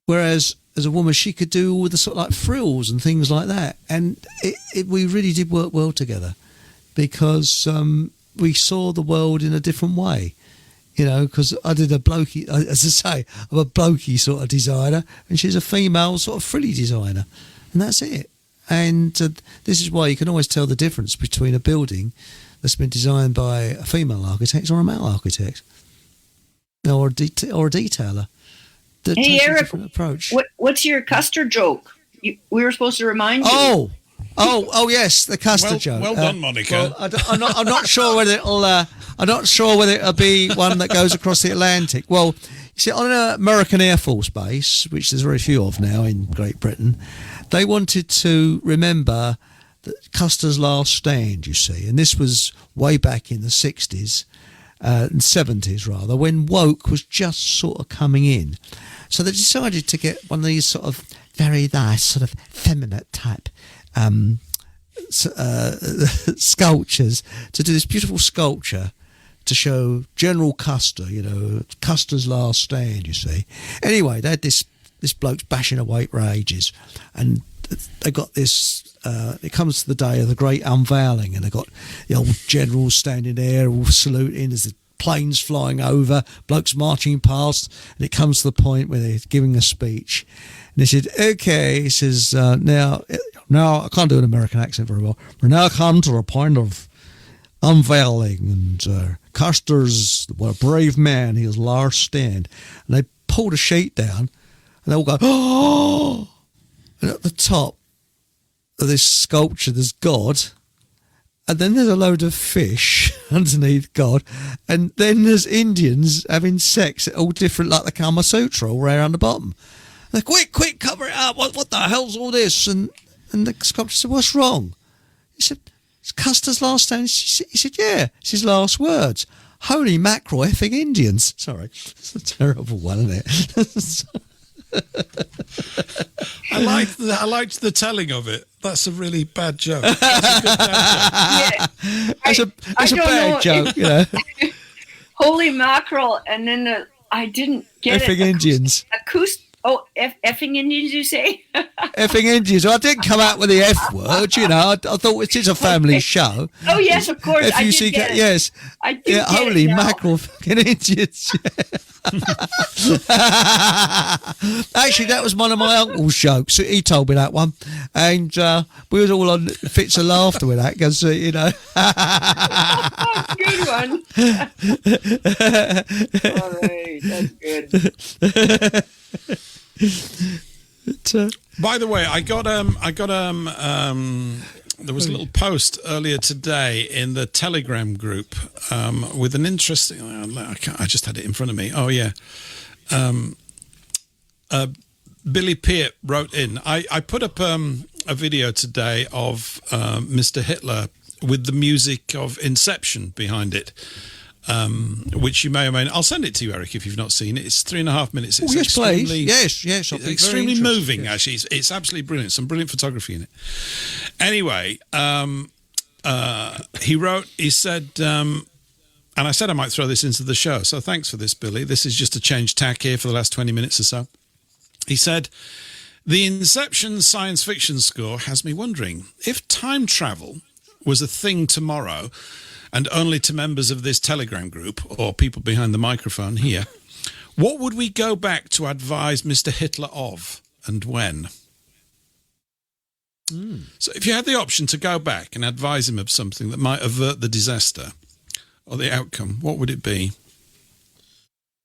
whereas as a woman, she could do all the sort of like frills and things like that. And we really did work well together, because we saw the world in a different way. Because I did a blokey, as I say, I'm a blokey sort of designer, and she's a female sort of frilly designer, and that's it. And this is why you can always tell the difference between a building that's been designed by a female architect or a male architect, or a detailer. Hey, Eric, different approach. What's your Castro joke? We were supposed to remind you. Oh, yes, the Castro joke. Well done, Monica. Well, I'm not sure whether it'll. I'm not sure whether it'll be one that goes across the Atlantic. Well, you see, on an American Air Force base, which there's very few of now in Great Britain, they wanted to remember Custer's last stand. You see, and this was way back in the 60s and 70s rather, when woke was just sort of coming in. So they decided to get one of these sort of very nice, sort of feminine type sculptures, to do this beautiful sculpture to show General Custer, Custer's last stand, you see. Anyway, they had this bloke's bashing away for ages, and they got this, it comes to the day of the great unveiling, and they got the old generals standing there all saluting as the planes flying over, blokes marching past, and it comes to the point where they're giving a speech. And he said, okay, he says, now I can't do an American accent very well. We're now come to a point of unveiling, and Custer's, what a brave man, his last stand. And they pulled a sheet down, and they all go, oh! And at the top of this sculpture, there's God, and then there's a load of fish underneath God, and then there's Indians having sex, all different, like the Kama Sutra, all around the bottom. They're, quick, cover it up. What the hell's all this? And the sculptor said, what's wrong? He said, it's Custer's last stand. He said, yeah, it's his last words. Holy mackerel, effing Indians. Sorry, it's a terrible one, isn't it? I liked the telling of it. That's a really bad joke. That's a good bad joke. It's a bad joke, Holy mackerel, and then I didn't get effing it. Indians. Effing Indians, you say? Effing Indians. I didn't come out with the F word, I thought it is a family show. Oh, yes, of course. F-U-C-K, yes. I do get holy it now. mackerel, fucking Indians. Actually, that was one of my uncle's jokes. He told me that one, and we was all on fits of laughter with that because Good one. All right, that's good. By the way, I got there was a little post earlier today in the Telegram group with an interesting. I just had it in front of me. Oh yeah, Billy Peart wrote in. I put up a video today of Mr. Hitler with the music of Inception behind it. which you may or may not. I'll send it to you, Eric, if you've not seen it. It's 3.5 minutes. It's yes, please. Yes. I'll be extremely very moving, yes. actually. It's absolutely brilliant. Some brilliant photography in it. Anyway, he said, and I said I might throw this into the show, so thanks for this, Billy. This is just a change tack here for the last 20 minutes or so. He said, the Inception science fiction score has me wondering, if time travel was a thing tomorrow, and only to members of this Telegram group, or people behind the microphone here, what would we go back to advise Mr. Hitler of, and when? So if you had the option to go back and advise him of something that might avert the disaster or the outcome, what would it be?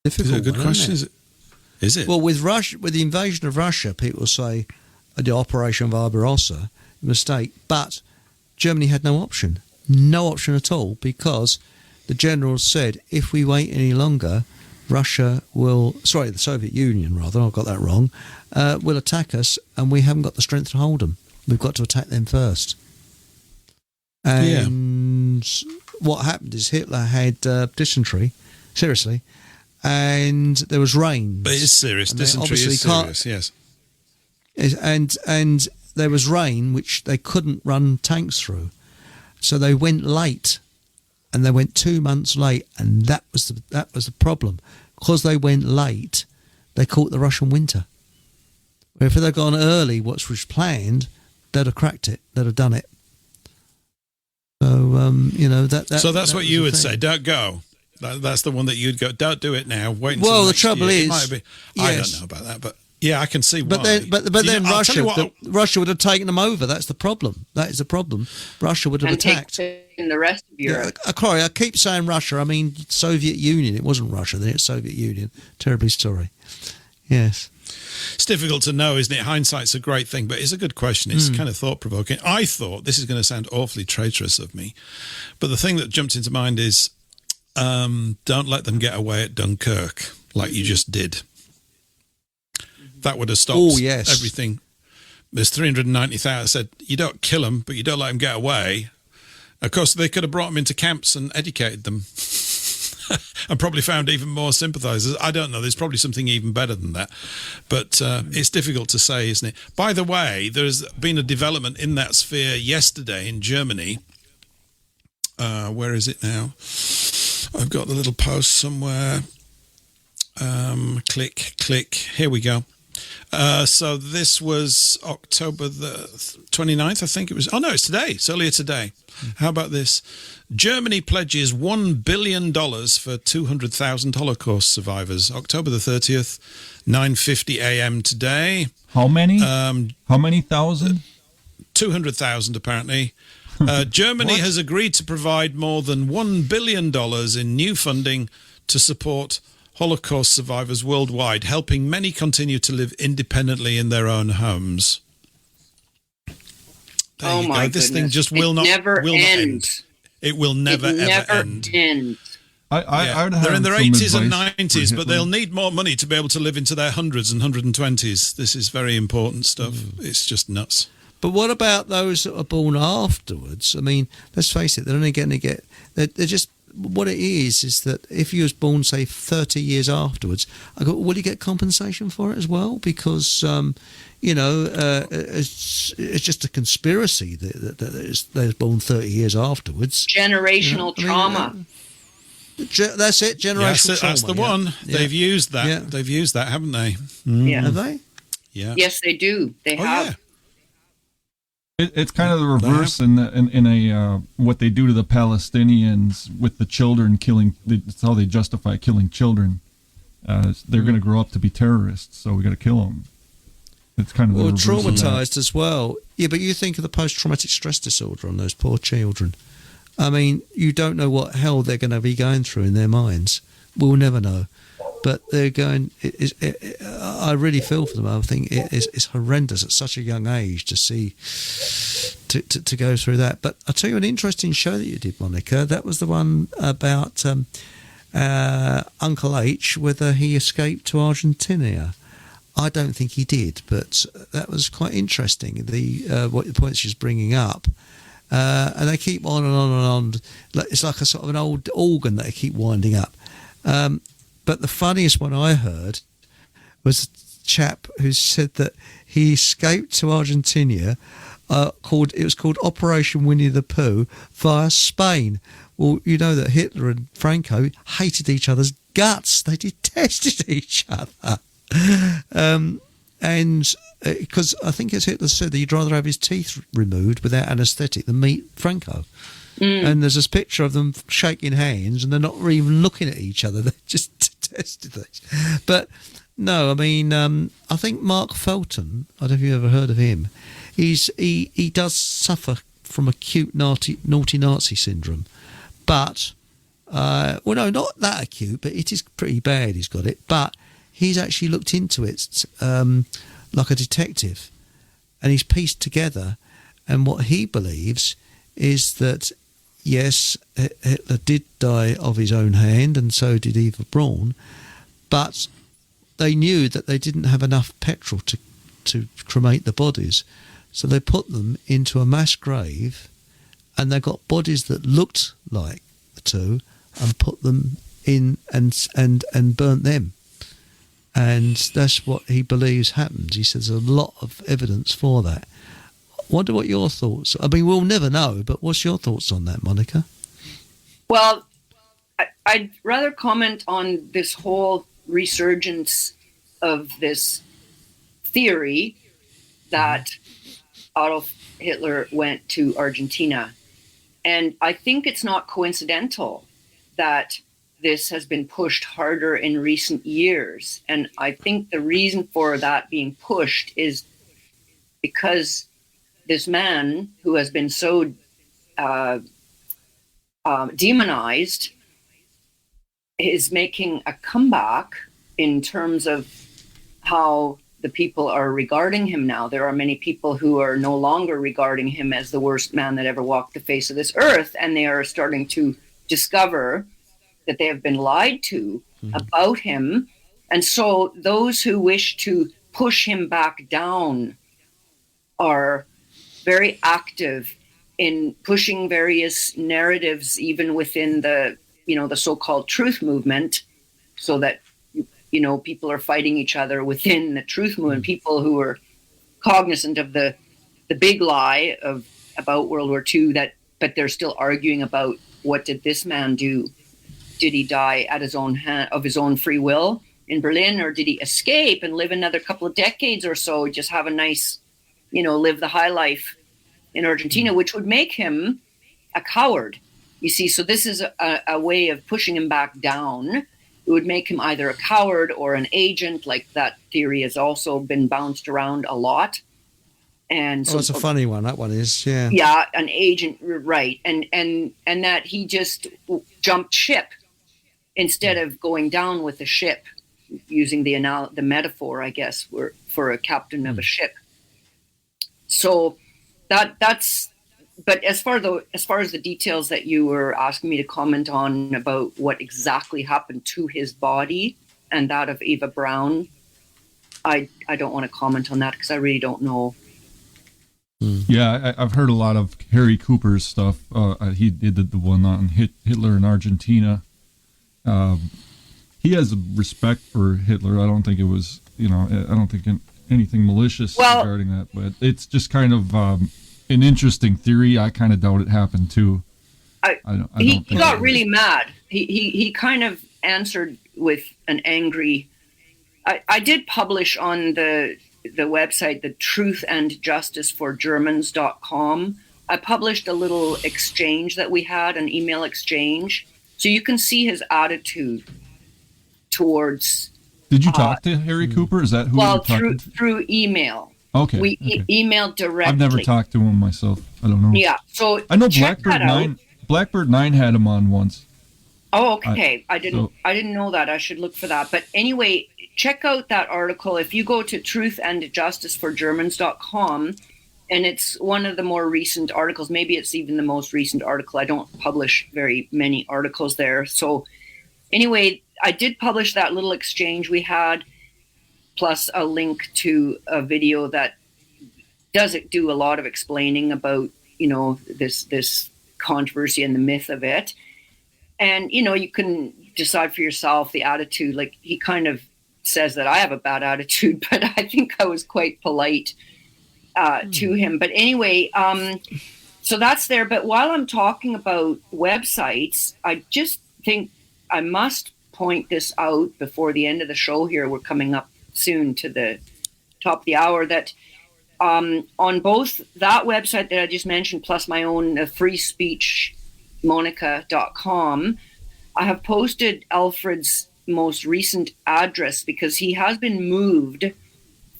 Difficult. Is it a good question? Is it? Well, with the invasion of Russia, people say the Operation Barbarossa, mistake, but Germany had no option at all, because the generals said, if we wait any longer, the Soviet Union, rather, I got that wrong, will attack us, and we haven't got the strength to hold them. We've got to attack them first. And what happened is Hitler had dysentery, seriously, and there was rain. But it's serious. Dysentery is serious, yes. And there was rain, which they couldn't run tanks through. So they went late, and they went 2 months late, and that was the problem. Because they went late, they caught the Russian winter. If they'd gone early, what was planned, they'd have cracked it. They'd have done it. So So that's what you would say. Don't go. That's the one that you'd go. Don't do it now. Wait until well, the next trouble year. is, It might be, yes. I don't know about that, but yeah, I can see why. But then Russia would have taken them over. That's the problem. That is the problem. Russia would have attacked. In the rest of Europe. I keep saying Russia. I mean Soviet Union. It wasn't Russia. Then it's Soviet Union. Terribly sorry. Yes. It's difficult to know, isn't it? Hindsight's a great thing, but it's a good question. It's kind of thought-provoking. I thought, this is going to sound awfully traitorous of me, but the thing that jumped into mind is, don't let them get away at Dunkirk like you just did. That would have stopped everything. There's 390,000 said, you don't kill them, but you don't let them get away. Of course, they could have brought them into camps and educated them. And probably found even more sympathisers. I don't know. There's probably something even better than that. But it's difficult to say, isn't it? By the way, there's been a development in that sphere yesterday in Germany. Where is it now? I've got the little post somewhere. Click. Here we go. So this was October the 29th, I think it was. Oh, no, it's today. It's earlier today. How about this? Germany pledges $1 billion for 200,000 Holocaust survivors. October the 30th, 9:50 a.m. today. How many? How many thousand? 200,000, apparently. Germany has agreed to provide more than $1 billion in new funding to support Holocaust survivors worldwide, helping many continue to live independently in their own homes. There you go. This thing just will not end. It will never ever end. They're in their 80s and 90s, but they'll need more money to be able to live into their hundreds and 120s. This is very important stuff. It's just nuts. But what about those that are born afterwards? I mean, let's face it, they're only going to get... They're just... What it is that if you was born, say, 30 years afterwards, will you get compensation for it as well? Because, it's just a conspiracy that they're born 30 years afterwards. Generational trauma. That's it, generational trauma. That's the one. Yeah. They've used that. Yeah. They've used that, haven't they? Yeah. Have they? Yeah. Yes, they do. They have. Yeah. It's kind of the reverse in what they do to the Palestinians with the children killing. It's how they justify killing children. They're going to grow up to be terrorists, so we got to kill them. It's kind of the reverse traumatized as well. Yeah, but you think of the post-traumatic stress disorder on those poor children. I mean, you don't know what hell they're going to be going through in their minds. We'll never know. But they're going. I really feel for them. I think it's horrendous at such a young age to see to go through that. But I'll tell you an interesting show that you did, Monica. That was the one about Uncle H, whether he escaped to Argentina. I don't think he did, but that was quite interesting. The points she's bringing up. And they keep on and on and on. It's like a sort of an old organ that they keep winding up. But the funniest one I heard was a chap who said that he escaped to Argentina. It was called Operation Winnie the Pooh via Spain. Well, you know that Hitler and Franco hated each other's guts. They detested each other. And because I think as Hitler said that he'd rather have his teeth removed without anaesthetic than meet Franco. And there's this picture of them shaking hands and they're not even looking at each other. They just detested it. But no, I mean, I think Mark Felton, I don't know if you've ever heard of him, he does suffer from acute naughty Nazi syndrome. But, well, no, not that acute, but it is pretty bad he's got it. But he's actually looked into it like a detective, and he's pieced together, and what he believes is that, yes, Hitler did die of his own hand, and so did Eva Braun, but they knew that they didn't have enough petrol to cremate the bodies, so they put them into a mass grave, and they got bodies that looked like the two, and put them in and burnt them. And that's what he believes happens. He says there's a lot of evidence for that. Wonder what your thoughts are. I mean, we'll never know, but what's your thoughts on that, Monika? Well, I'd rather comment on this whole resurgence of this theory that Adolf Hitler went to Argentina. And I think it's not coincidental that this has been pushed harder in recent years. And I think the reason for that being pushed is because this man who has been so demonized is making a comeback in terms of how the people are regarding him now. There are many people who are no longer regarding him as the worst man that ever walked the face of this earth, and they are starting to discover that they have been lied to about him. And so those who wish to push him back down are very active in pushing various narratives, even within the so-called truth movement, so that, people are fighting each other within the truth movement, people who are cognizant of the big lie about World War II, but they're still arguing about what did this man do? Did he die at his own hand, of his own free will in Berlin, or did he escape and live another couple of decades or so, just have a nice, live the high life in Argentina, which would make him a coward, you see. So this is a way of pushing him back down. It would make him either a coward or an agent, like that theory has also been bounced around a lot. And so it's a funny one. That one is, yeah. Yeah, an agent, right. And that he just jumped ship instead of going down with the ship, using the metaphor, I guess, for a captain of a ship. So that's. But as far as the details that you were asking me to comment on about what exactly happened to his body and that of Eva Braun, I don't want to comment on that because I really don't know. Yeah, I've heard a lot of Harry Cooper's stuff. He did the one on Hitler in Argentina. He has a respect for Hitler. I don't think it was, I don't think anything malicious regarding that, but it's just kind of an interesting theory. I kind of doubt it happened too. He got really mad. He kind of answered with an angry. I did publish on the website, the truthandjusticeforgermans.com. I published a little exchange that we had, an email exchange, so you can see his attitude towards. Did you talk to Harry Cooper? Is that who? Well, through email. Okay. We emailed directly. I've never talked to him myself. I don't know. Yeah. So I know Blackbird 9 had him on once. Oh, okay. I didn't know that. I should look for that. But anyway, check out that article. If you go to truthandjusticeforgermans.com, and it's one of the more recent articles. Maybe it's even the most recent article. I don't publish very many articles there. So anyway, I did publish that little exchange we had, plus a link to a video that doesn't do a lot of explaining about, this controversy and the myth of it. And, you can decide for yourself the attitude. Like, he kind of says that I have a bad attitude, but I think I was quite polite to him. But anyway, so that's there. But while I'm talking about websites, I just think I must point this out before the end of the show here. We're coming up soon to the top of the hour, that on both that website that I just mentioned, plus my own free speech, Monika.com, I have posted Alfred's most recent address, because he has been moved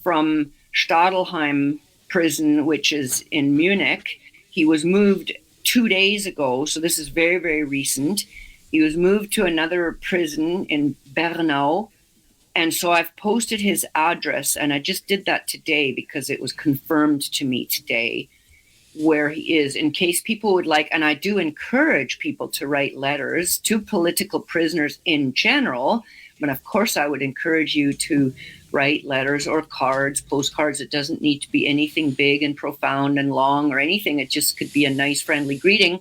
from Stadelheim prison, which is in Munich. He was moved 2 days ago, so this is very, very recent. He was moved to another prison in Bernau. And so I've posted his address, and I just did that today because it was confirmed to me today where he is, in case people would like. And I do encourage people to write letters to political prisoners in general. But of course, I would encourage you to write letters or cards, postcards. It doesn't need to be anything big and profound and long or anything. It just could be a nice, friendly greeting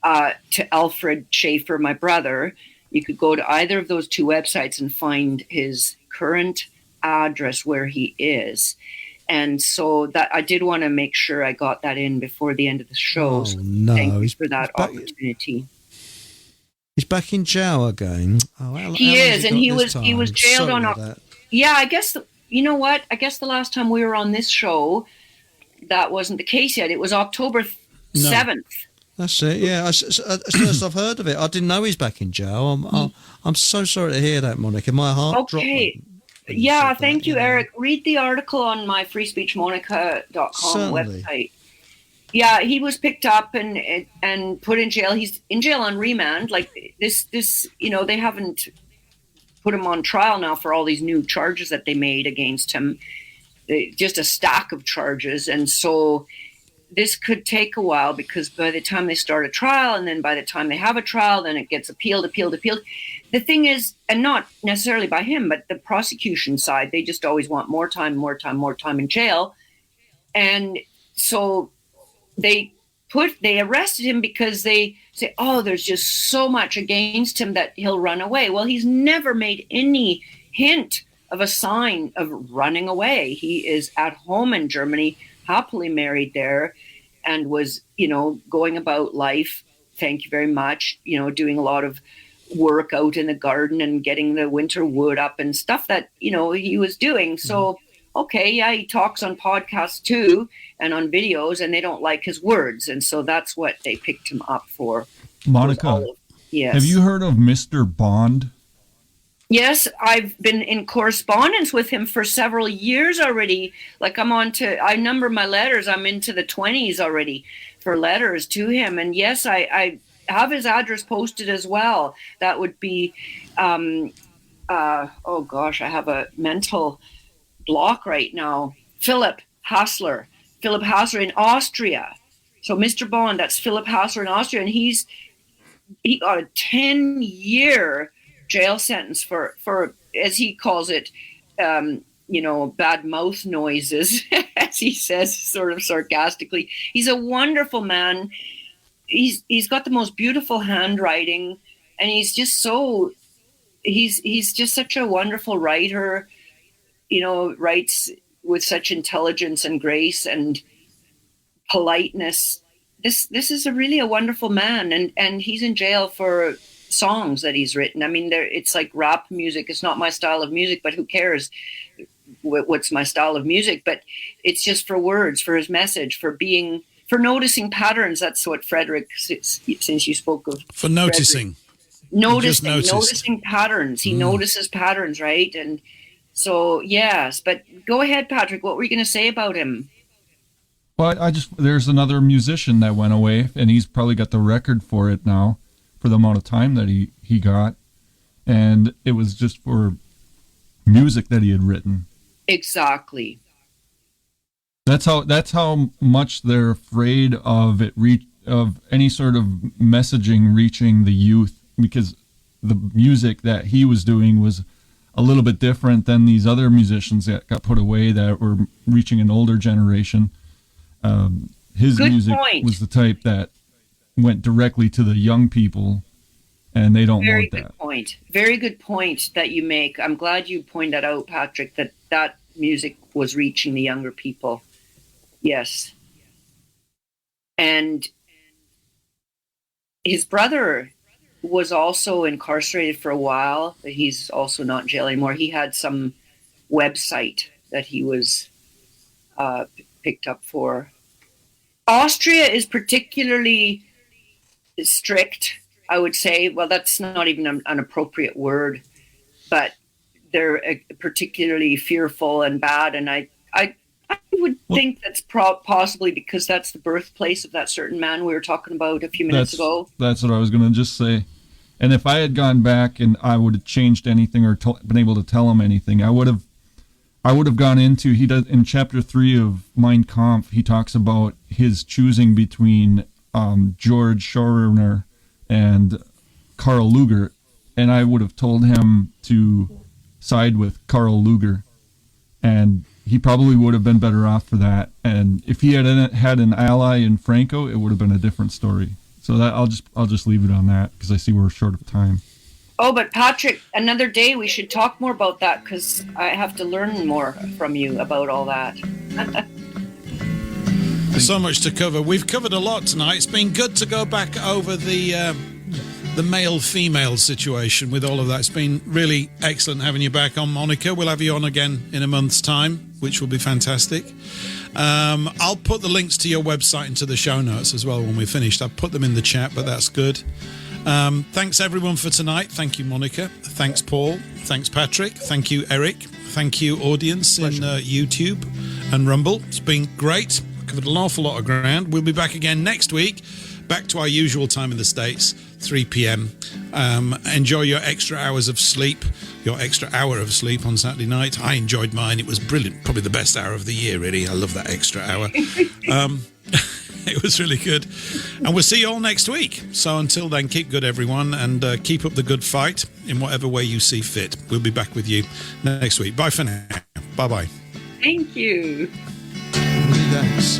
to Alfred Schaefer, my brother. You could go to either of those two websites and find his current address where he is. And so that I did want to make sure I got that in before the end of the show. So thank you for that opportunity. He's back in jail again. He is, and he was jailed on. Yeah, I guess you know what? I guess the last time we were on this show, that wasn't the case yet. It was October 7th. That's it. Yeah, as soon as I've heard of it, I didn't know he's back in jail. I'm so sorry to hear that, Monika. My heart dropped. Yeah, thank you, Eric. Read the article on my freespeechmonica.com website. Yeah, he was picked up and put in jail. He's in jail on remand. Like this, they haven't put him on trial now for all these new charges that they made against him. Just a stack of charges. And so this could take a while, because by the time they start a trial, and then by the time they have a trial, then it gets appealed. The thing is, and not necessarily by him, but the prosecution side, they just always want more time in jail. And so they arrested him because they say, oh, there's just so much against him that he'll run away. Well, he's never made any hint of a sign of running away. He is at home in Germany, happily married there, and was, going about life. Thank you very much. Doing a lot of work out in the garden and getting the winter wood up and stuff that, he was doing. So, okay, yeah, he talks on podcasts too and on videos, and they don't like his words. And so that's what they picked him up for. Monika, yes. Have you heard of Mr. Bond? Yes, I've been in correspondence with him for several years already. Like I number my letters. I'm into the 20s already for letters to him. And yes, I have his address posted as well. That would be, oh gosh, I have a mental block right now. Philip Hassler in Austria. So Mr. Bond, that's Philip Hassler in Austria. And he got a 10-year jail sentence for, as he calls it, bad mouth noises, as he says, sort of sarcastically. He's a wonderful man. He's got the most beautiful handwriting, and he's just such a wonderful writer, writes with such intelligence and grace and politeness. This is really a wonderful man, and he's in jail for songs that he's written. I mean, it's like rap music. It's not my style of music, but who cares what's my style of music? But it's just for words, for his message, for noticing patterns. That's what Frederick, since you spoke of. For noticing. Noticing patterns. He notices patterns, right? And so, yes. But go ahead, Patrick. What were you going to say about him? Well, there's another musician that went away, and he's probably got the record for it now, for the amount of time that he got. And it was just for music that he had written. Exactly. That's how much they're afraid of of any sort of messaging reaching the youth, because the music that he was doing was a little bit different than these other musicians that got put away that were reaching an older generation. his Good music point. was the type that went directly to the young people, and they don't Very want good that. point. Very good point that you make. I'm glad you pointed that out, Patrick, that music was reaching the younger people. Yes. And his brother was also incarcerated for a while, but he's also not in jail anymore. He had some website that he was picked up for. Austria is particularly strict, I would say. Well, that's not even an appropriate word, but they're particularly fearful and bad. And I would think that's possibly because that's the birthplace of that certain man we were talking about a few minutes ago. That's what I was going to just say. And if I had gone back and I would have changed anything or been able to tell him anything, I would have gone into, he does in chapter 3 of Mein Kampf, he talks about his choosing between George Schorner and Karl Lueger, and I would have told him to side with Karl Lueger, and he probably would have been better off for that. And if he had an ally in Franco, it would have been a different story. So that I'll just leave it on that because I see we're short of time. Oh, but Patrick, another day we should talk more about that because I have to learn more from you about all that. There's so much to cover. We've covered a lot tonight. It's been good to go back over the male-female situation with all of that. It's been really excellent having you back on, Monica. We'll have you on again in a month's time, which will be fantastic. I'll put the links to your website into the show notes as well when we're finished. I've put them in the chat, but that's good. Thanks, everyone, for tonight. Thank you, Monica. Thanks, Paul. Thanks, Patrick. Thank you, Eric. Thank you, audience in YouTube and Rumble. It's been great. Covered an awful lot of ground. We'll be back again next week, back to our usual time in the States, 3 p.m. Enjoy your extra hours of sleep, your extra hour of sleep on Saturday night. I enjoyed mine. It was brilliant. Probably the best hour of the year, really. I love that extra hour. It was really good. And we'll see you all next week. So until then, keep good, everyone, and keep up the good fight in whatever way you see fit. We'll be back with you next week. Bye for now. Bye-bye. Thank you. Thanks.